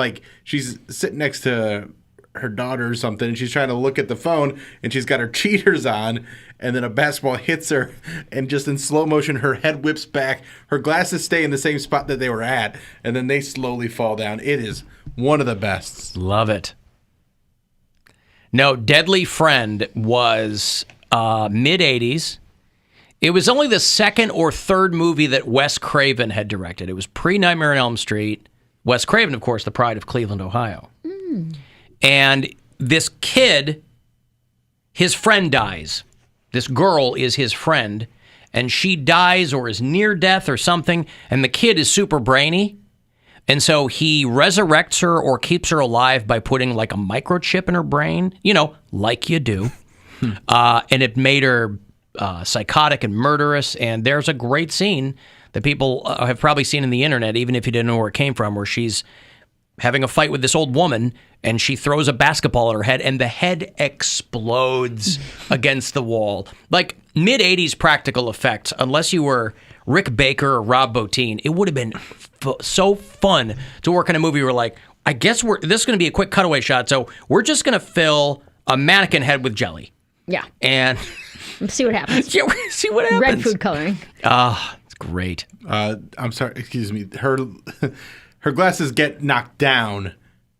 she's sitting next to her daughter or something, and she's trying to look at the phone, and she's got her cheaters on, and then a basketball hits her, and just in slow motion, her head whips back. Her glasses stay in the same spot that they were at, and then they slowly fall down. It is one of the best. Love it. No, Deadly Friend was mid-'80s. It was only the second or third movie that Wes Craven had directed. It was pre-Nightmare on Elm Street. Wes Craven, of course, the pride of Cleveland, Ohio. And this kid, his friend dies. This girl is his friend, and she dies or is near death or something, and the kid is super brainy. And so he resurrects her or keeps her alive by putting like a microchip in her brain, like you do. And it made her psychotic and murderous. And there's a great scene that people have probably seen in the internet, even if you didn't know where it came from, where she's having a fight with this old woman, and she throws a basketball at her head, and the head explodes against the wall. Like mid-'80s practical effects, unless you were Rick Baker or Rob Bottin, it would have been so fun to work on a movie where, like, I guess this is going to be a quick cutaway shot, so we're just going to fill a mannequin head with jelly. Yeah. And see what happens. Yeah, see what happens. Red food coloring. It's great. I'm sorry, excuse me. Her glasses get knocked down,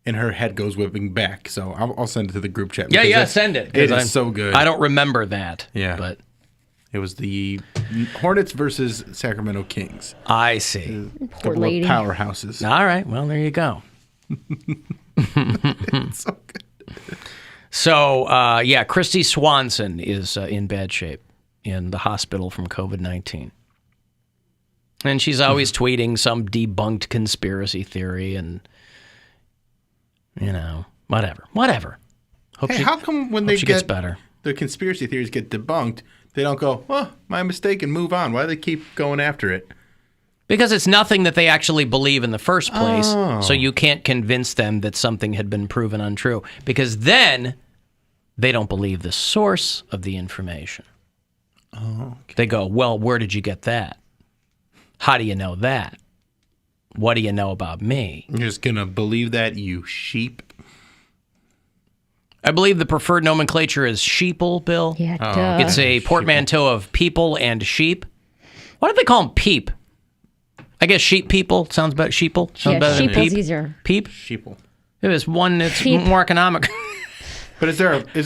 and her head goes whipping back. So I'll send it to the group chat. Yeah, send it. It is so good. I don't remember that. Yeah. But it was the Hornets versus Sacramento Kings. I see. Poor lady. Powerhouses. All right. Well, there you go. It's so good. So, Christy Swanson is in bad shape in the hospital from COVID-19. And she's always tweeting some debunked conspiracy theory and, whatever. Hope How come when she gets better? The conspiracy theories get debunked, they don't go, oh, my mistake, and move on? Why do they keep going after it? Because it's nothing that they actually believe in the first place, Oh. so you can't convince them that something had been proven untrue. Because then they don't believe the source of the information. Oh, okay. They go, well, where did you get that? How do you know that? What do you know about me? You're just going to believe that, you sheep? I believe the preferred nomenclature is sheeple, Bill. Yeah, duh. It's a portmanteau of people and sheep. Why do they call them peep? I guess sheep people sounds better. Sheeple sounds better than sheeple's peep. easier. Peep? Sheeple. It is one that's Sheep. more economic. But is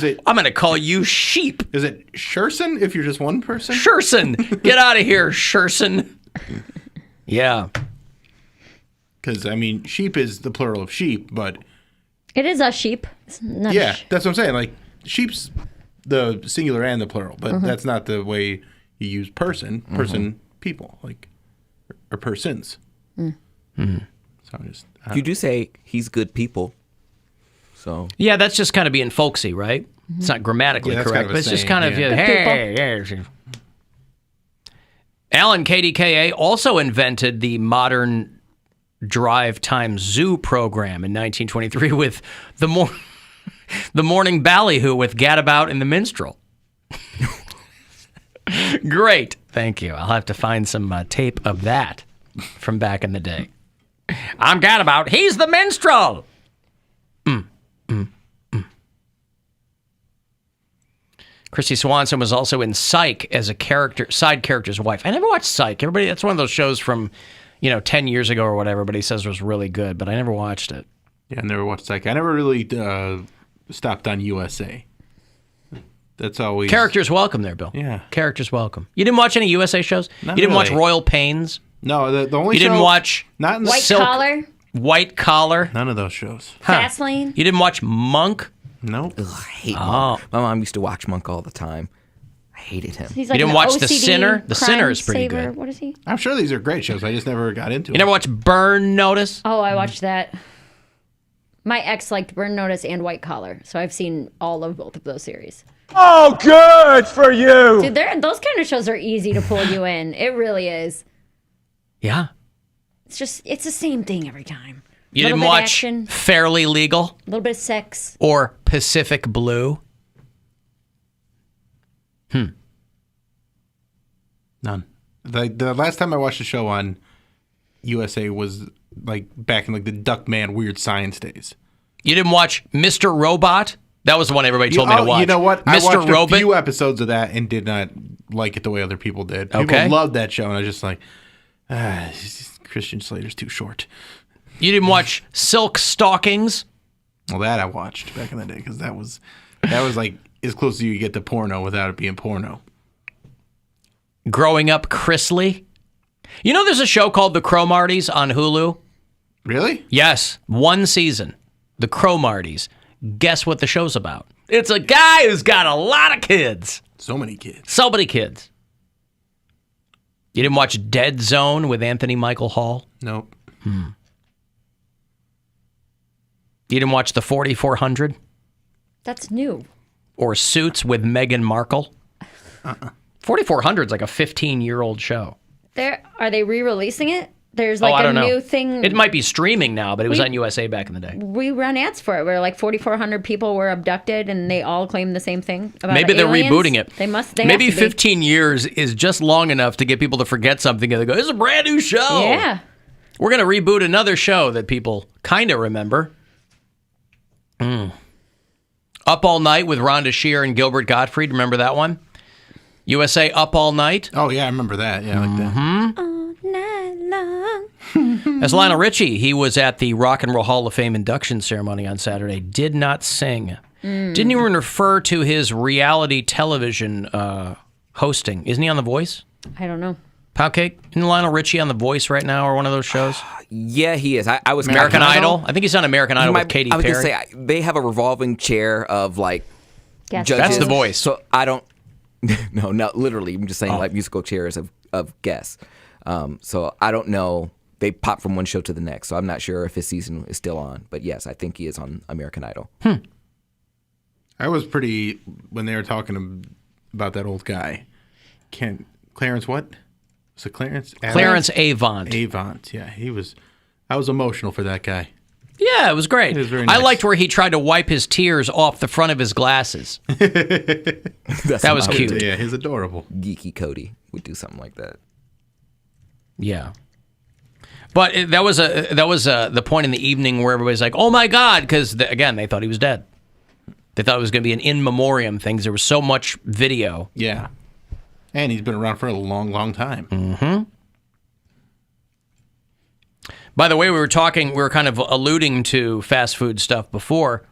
it... I'm going to call you sheep. Is it Scherson if you're just one person? Scherson. Get out of here, Scherson. Yeah. Because, I mean, sheep is the plural of sheep, but... It is a sheep. It's not Yeah, that's what I'm saying. Like, sheep's the singular and the plural, but Mhm. that's not the way you use person, people, like, or persons. Mm. So I'm just... You do say he's good people, so... Yeah, that's just kind of being folksy, right? It's not grammatically Yeah, that's correct, kind of a but it's just saying, kind of, yeah. hey. Alan KDKA also invented the modern drive time zoo program in 1923 with the morning ballyhoo with Gadabout and the Minstrel. Great. Thank you. I'll have to find some tape of that from back in the day. I'm Gadabout. He's the Minstrel. Christy Swanson was also in Psych as a side character's wife. I never watched Psych. Everybody, that's one of those shows from, 10 years ago or whatever. Everybody says was really good, but I never watched it. Yeah, I never watched Psych. I never really stopped on USA. That's always... Characters welcome there, Bill. Yeah. Characters welcome. You didn't watch any USA shows? Not You didn't watch really. Royal Pains? No, the only You show... didn't watch Not in the White Silk- collar, White Collar? None of those shows. Fastlane. You didn't watch Monk? Nope. Ugh, I hate Monk. My mom used to watch Monk all the time. I hated him. He's You didn't an watch The OCD Sinner? The crime Sinner is pretty saver. good. What is he? I'm sure these are great shows. I just never got into You it. never watched Burn Notice? Oh, I watched that. My ex liked Burn Notice and White Collar, so I've seen all of both of those series. Oh, good for you. Dude, those kind of shows are easy to pull you in. It really is. Yeah. It's the same thing every time. You Little didn't bit watch action, Fairly Legal a little bit of sex. or Pacific Blue? None. The last time I watched a show on USA was like back in like the Duckman Weird Science days. You didn't watch Mr. Robot? That was the one everybody told me to watch. You know what? I Mr. watched Robot? a few episodes of that and did not like it the way other people did. People Okay. loved that show, and I was just like, Christian Slater's too short. You didn't watch Silk Stockings? Well, that I watched back in the day because that was like as close as you get to porno without it being porno. Growing Up Chrisley? You know there's a show called The Cromarties on Hulu? Really? Yes. One season. The Cromarties. Guess what the show's about? It's a guy who's got a lot of kids. So many kids. So many kids. You didn't watch Dead Zone with Anthony Michael Hall? Nope. You didn't watch The 4400? That's new. Or Suits with Meghan Markle? 4,400 is like a 15-year-old show. Are they re-releasing it? There's I like don't a know. new thing. It might be streaming now, but it was on USA back in the day. We run ads for it where like 4,400 people were abducted and they all claim the same thing about Maybe they're aliens. rebooting it. They must. Maybe have to be. 15 years is just long enough to get people to forget something and they go, "This is a brand new show." Yeah. We're going to reboot another show that people kind of remember. Up All Night with Rhonda Shear and Gilbert Gottfried. Remember that one? USA Up All Night. Oh, yeah, I remember that. Yeah, I like that. All night long. As Lionel Richie, he was at the Rock and Roll Hall of Fame induction ceremony on Saturday. Did not sing. Didn't even refer to his reality television hosting. Isn't he on The Voice? I don't know. Poundcake? Isn't Lionel Richie on The Voice right now or one of those shows? Yeah, he is. I was American Idol? I think he's on American Idol with Katy Perry. I was going to say, they have a revolving chair of like judges. That's The Voice. So I don't, no, not literally. I'm just saying like musical chairs of guests. So I don't know. They pop from one show to the next. So I'm not sure if his season is still on. But yes, I think he is on American Idol. I was pretty, when they were talking about that old guy. Clarence what? Was it Clarence? Clarence Avant. Avant, yeah. I was emotional for that guy. Yeah, it was great. It was very nice. I liked where he tried to wipe his tears off the front of his glasses. That was cute. Yeah, he's adorable. Geeky Cody would do something like that. Yeah. But that was the point in the evening where everybody's like, "Oh my God," because again they thought he was dead. They thought it was going to be an in memoriam thing. There was so much video. Yeah, and he's been around for a long, long time. Mm-hmm. By the way, we were kind of alluding to fast food stuff before.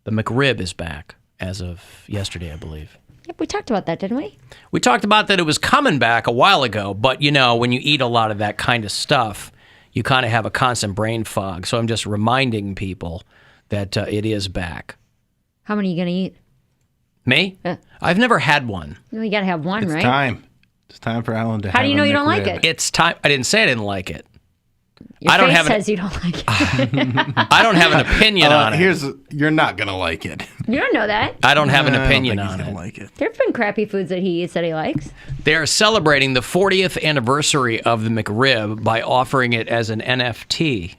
The McRib is back as of yesterday, I believe. Yep, we talked about that, didn't we? We talked about that it was coming back a while ago, but when you eat a lot of that kind of stuff, you kind of have a constant brain fog. So I'm just reminding people that it is back. How many are you going to eat? Me? I've never had one. You got to have one, right? It's time for Alan to have How do you know you don't McRib. like it? It's time. I didn't say I didn't like it. Your face says you don't like it. I don't have an opinion on it. You're not going to like it. You don't know that. I don't have an opinion on it. Like it. There have been crappy foods that he eats that he likes. They're celebrating the 40th anniversary of the McRib by offering it as an NFT.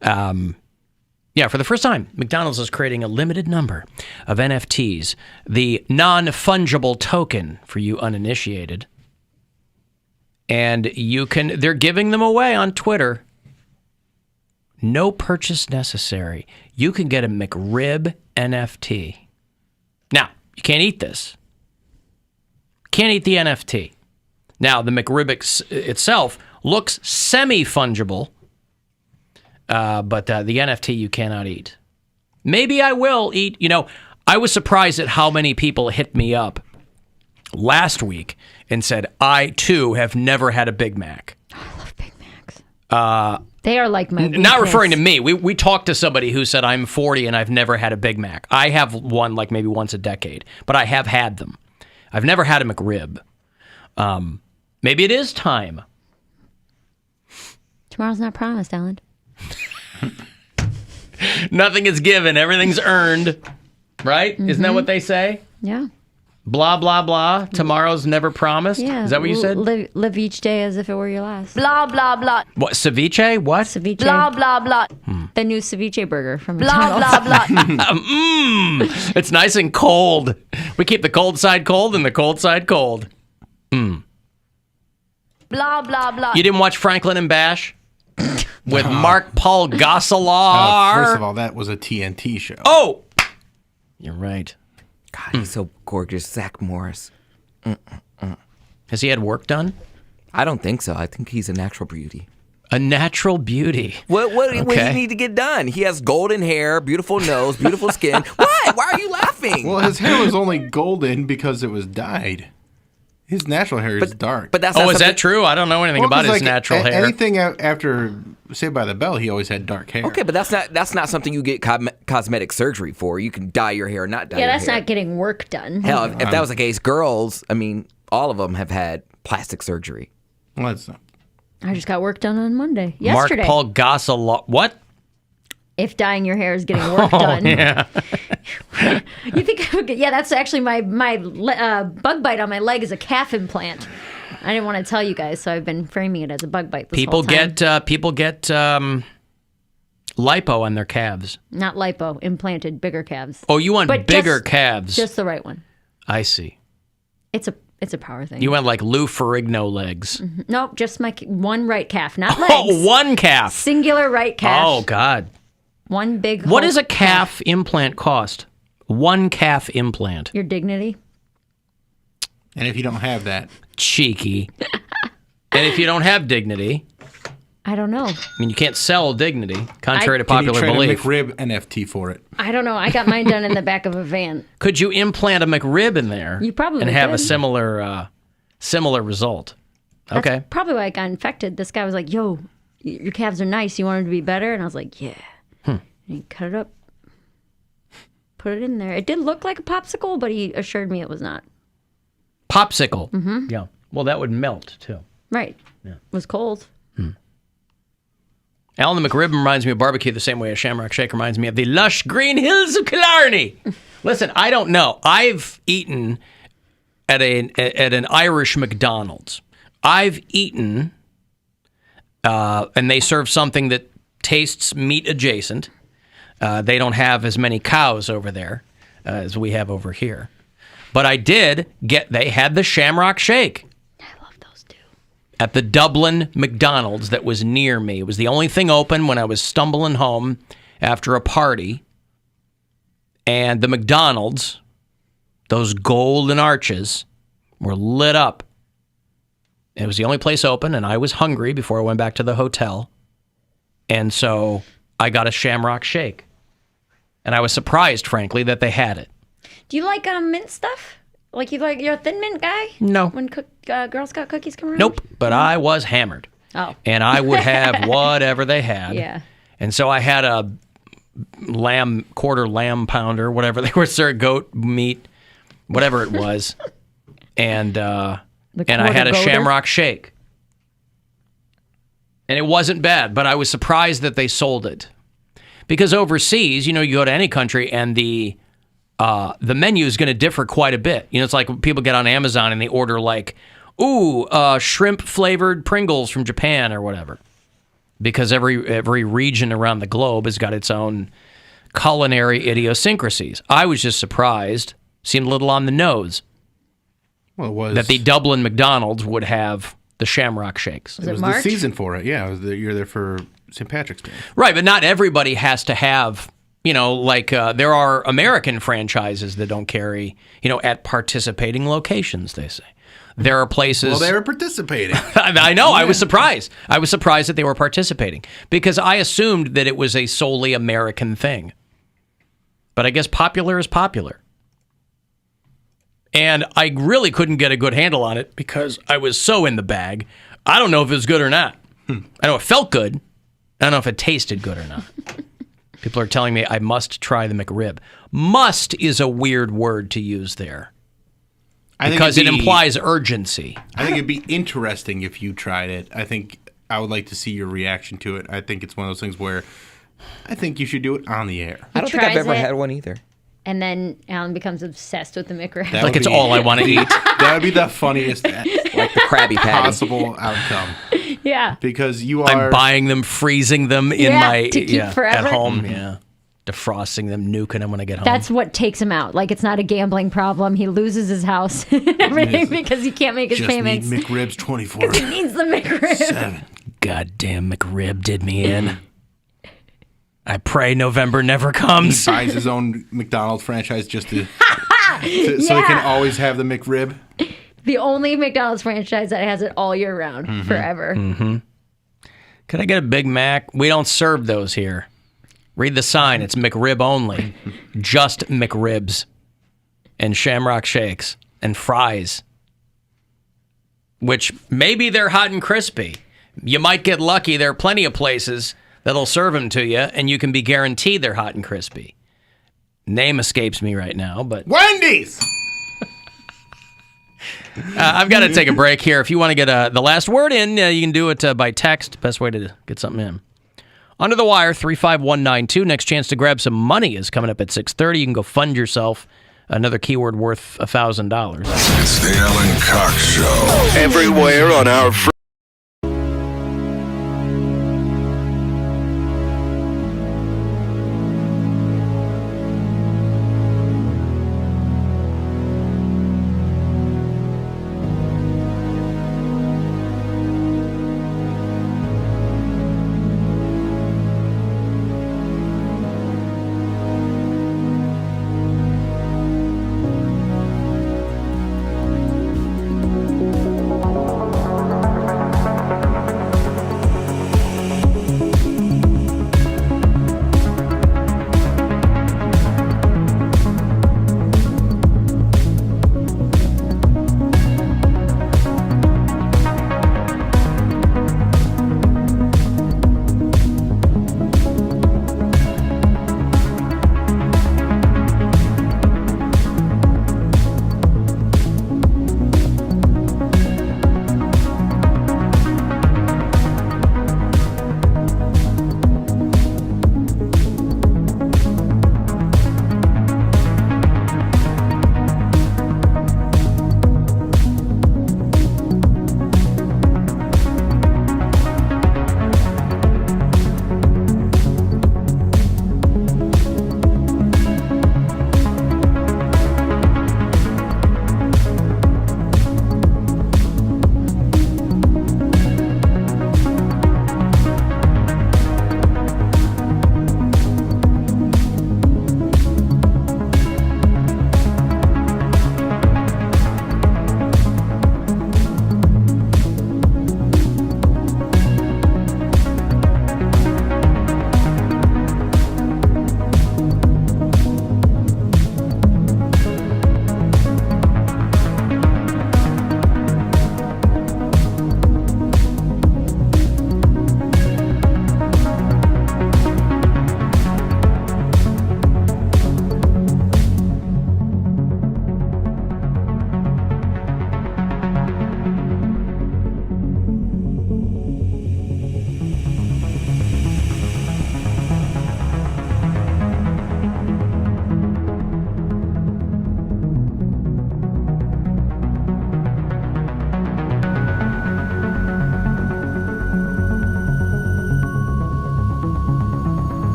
Yeah, for the first time, McDonald's is creating a limited number of NFTs, the non-fungible token for you uninitiated. And they're giving them away on Twitter. No purchase necessary. You can get a McRib NFT. Now, you can't eat this. Can't eat the NFT. Now, the McRib itself looks semi-fungible, but the NFT you cannot eat. Maybe I will eat. I was surprised at how many people hit me up last week and said, I, too, have never had a Big Mac. I love Big Macs. They are like my weakness. Not referring to me. We talked to somebody who said, I'm 40 and I've never had a Big Mac. I have one like maybe once a decade, but I have had them. I've never had a McRib. Maybe it is time. Tomorrow's not promised, Alan. Nothing is given. Everything's earned. Right? Mm-hmm. Isn't that what they say? Yeah. Blah, blah, blah. Tomorrow's never promised? Yeah. Is that what you said? Live each day as if it were your last. Blah, blah, blah. What? Ceviche? What? Ceviche. Blah, blah, blah. The new ceviche burger from blah, McDonald's. blah, blah. It's nice and cold. We keep the cold side cold and the cold side cold. Blah, blah, blah. You didn't watch Franklin and Bash? With Mark Paul Gosselaar? First of all, that was a TNT show. Oh! You're right. God, he's so gorgeous. Zach Morris. Has he had work done? I don't think so. I think he's a natural beauty. A natural beauty. What do you need to get done? He has golden hair, beautiful nose, beautiful skin. What? Why are you laughing? Well, his hair was only golden because it was dyed. His natural hair is dark. But that's is that true? I don't know anything about his natural hair. Anything after Saved by the Bell, he always had dark hair. Okay, but that's not something you get cosmetic surgery for. You can dye your hair or not dye your hair. Yeah, that's not getting work done. Hell, if that was the case, girls, all of them have had plastic surgery. Well, that's not. I just got work done on Monday. Yesterday. Mark Paul Gosselaar. What? if dyeing your hair is getting work done. Yeah. You think? Yeah, that's actually my bug bite on my leg is a calf implant. I didn't want to tell you guys, so I've been framing it as a bug bite. People get lipo on their calves. Not lipo, implanted, bigger calves. Oh, you want But bigger just- calves? Just the right one. I see. It's a power thing. You went like Lou Ferrigno legs. Nope, just my one right calf, not legs. Oh, one calf. Singular right calf. Oh God. One big. What whole does a calf implant cost? One calf implant. Your dignity. And if you don't have that, cheeky. And if you don't have dignity, I don't know. I mean, you can't sell dignity, contrary to can you popular trade a belief. McRib NFT for it? I don't know. I got mine done in the back of a van. Could you implant a McRib in there? You probably and have a could. similar result. That's Okay. probably why I got infected. This guy was like, "Yo, your calves are nice. You want them to be better?" And I was like, "Yeah." And he cut it up, put it in there. It did look like a popsicle, but he assured me it was not. Popsicle. Mm-hmm. Yeah. Well, that would melt too. Right. Yeah. It was cold. Alan, the McRib reminds me of barbecue the same way a Shamrock Shake reminds me of the lush green hills of Killarney. Listen, I don't know. I've eaten at an Irish McDonald's. I've eaten, and they serve something that tastes meat adjacent. They don't have as many cows over there as we have over here. But I did they had the Shamrock Shake. At the Dublin McDonald's that was near me. It was the only thing open when I was stumbling home after a party. And the McDonald's, those golden arches, were lit up. It was the only place open, and I was hungry before I went back to the hotel. And so I got a Shamrock Shake. And I was surprised, frankly, that they had it. Do you like mint stuff? You're a Thin Mint guy? No. When Girl Scout cookies come around? Nope, but I was hammered. Oh. And I would have whatever they had. Yeah. And so I had a quarter lamb pounder, whatever they were serving, goat meat, whatever it was. And I had a Shamrock Shake. And it wasn't bad, but I was surprised that they sold it. Because overseas, you go to any country and the menu is going to differ quite a bit. It's like when people get on Amazon and they order shrimp flavored Pringles from Japan or whatever. Because every region around the globe has got its own culinary idiosyncrasies. I was just surprised, seemed a little on the nose, that the Dublin McDonald's would have the Shamrock Shakes. It was the season for it. Yeah, you're there for St. Patrick's Day. Right, but not everybody has to have... there are American franchises that don't carry, at participating locations, they say. There are places... Well, they were participating. I know. Yeah. I was surprised. I was surprised that they were participating because I assumed that it was a solely American thing. But I guess popular is popular. And I really couldn't get a good handle on it because I was so in the bag. I don't know if it was good or not. I know it felt good. I don't know if it tasted good or not. People are telling me I must try the McRib. Must is a weird word to use there. Because it implies urgency. I think it'd be interesting if you tried it. I think I would like to see your reaction to it. I think it's one of those things where I think you should do it on the air. I don't think I've ever had one either. And then Alan becomes obsessed with the McRib. Like it's all I want to eat. That would be the funniest like the Krabby Patty possible outcome. Yeah. Because you are... I'm buying them, freezing them in my... to keep forever. At home, yeah. Defrosting them, nuking them when I get home. That's what takes him out. Like, it's not a gambling problem. He loses his house and everything because he can't make his payments. Just need McRibs 24. Because he needs the McRib. 7. Goddamn McRib did me in. I pray November never comes. He buys his own McDonald's franchise just to so he can always have the McRib. The only McDonald's franchise that has it all year round, forever. Mm-hmm. Could I get a Big Mac? We don't serve those here. Read the sign. It's McRib only. Just McRibs. And Shamrock Shakes. And fries. Which, maybe they're hot and crispy. You might get lucky. There are plenty of places that'll serve them to you, and you can be guaranteed they're hot and crispy. Name escapes me right now, but... Wendy's! I've got to take a break here. If you want to get the last word in, you can do it by text. Best way to get something in. Under the Wire, 35192. Next chance to grab some money is coming up at 6:30. You can go fund yourself another keyword worth $1,000. It's the Alan Cox Show. Everywhere on our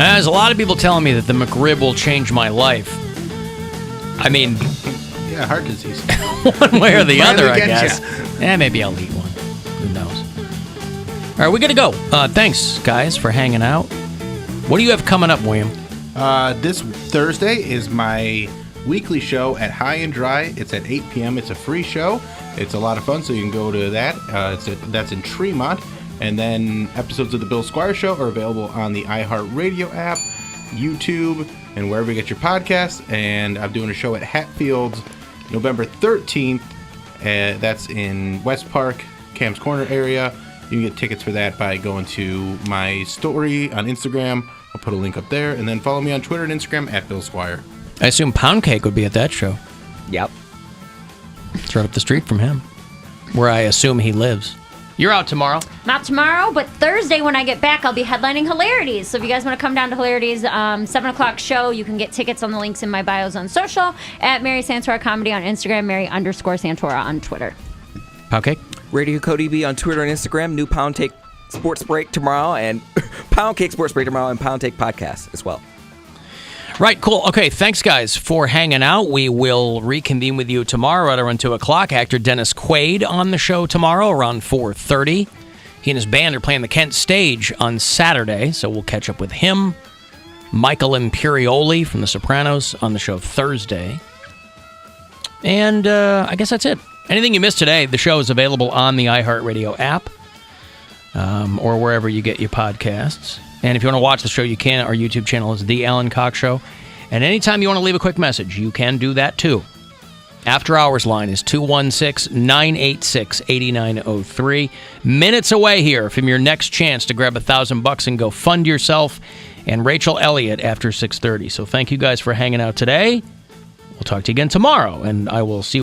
There's a lot of people telling me that the McRib will change my life. I mean, yeah, heart disease. one way or the other, I Against guess. Yeah, maybe I'll eat one. Who knows? All right, we got to go. Thanks, guys, for hanging out. What do you have coming up, William? This Thursday is my weekly show at High and Dry. It's at 8 p.m. It's a free show. It's a lot of fun, so you can go to that. That's in Tremont. And then episodes of The Bill Squire Show are available on the iHeartRadio app, YouTube, and wherever you get your podcasts. And I'm doing a show at Hatfields November 13th. That's in West Park, Cam's Corner area. You can get tickets for that by going to my story on Instagram. I'll put a link up there. And then follow me on Twitter and Instagram at Bill Squire. I assume Poundcake would be at that show. Yep. It's right up the street from him, where I assume he lives. You're out tomorrow. Not tomorrow, but Thursday when I get back, I'll be headlining Hilarities. So if you guys want to come down to Hilarities, 7 o'clock show, you can get tickets on the links in my bios on social, at Mary Santora Comedy on Instagram, Mary_Santora on Twitter. Poundcake? Radio Cody B on Twitter and Instagram. New Poundcake Sports Break tomorrow, and Poundcake Sports Break tomorrow, and Poundcake Podcast as well. Right, cool. Okay, thanks, guys, for hanging out. We will reconvene with you tomorrow right around 2 o'clock. Actor Dennis Quaid on the show tomorrow around 4:30. He and his band are playing the Kent Stage on Saturday, so we'll catch up with him. Michael Imperioli from The Sopranos on the show Thursday. And I guess that's it. Anything you missed today, the show is available on the iHeartRadio app or wherever you get your podcasts. And if you want to watch the show, you can. Our YouTube channel is The Alan Cox Show. And anytime you want to leave a quick message, you can do that too. After Hours line is 216-986-8903. Minutes away here from your next chance to grab $1,000 and go fund yourself and Rachel Elliott after 6:30. So thank you guys for hanging out today. We'll talk to you again tomorrow, and I will see you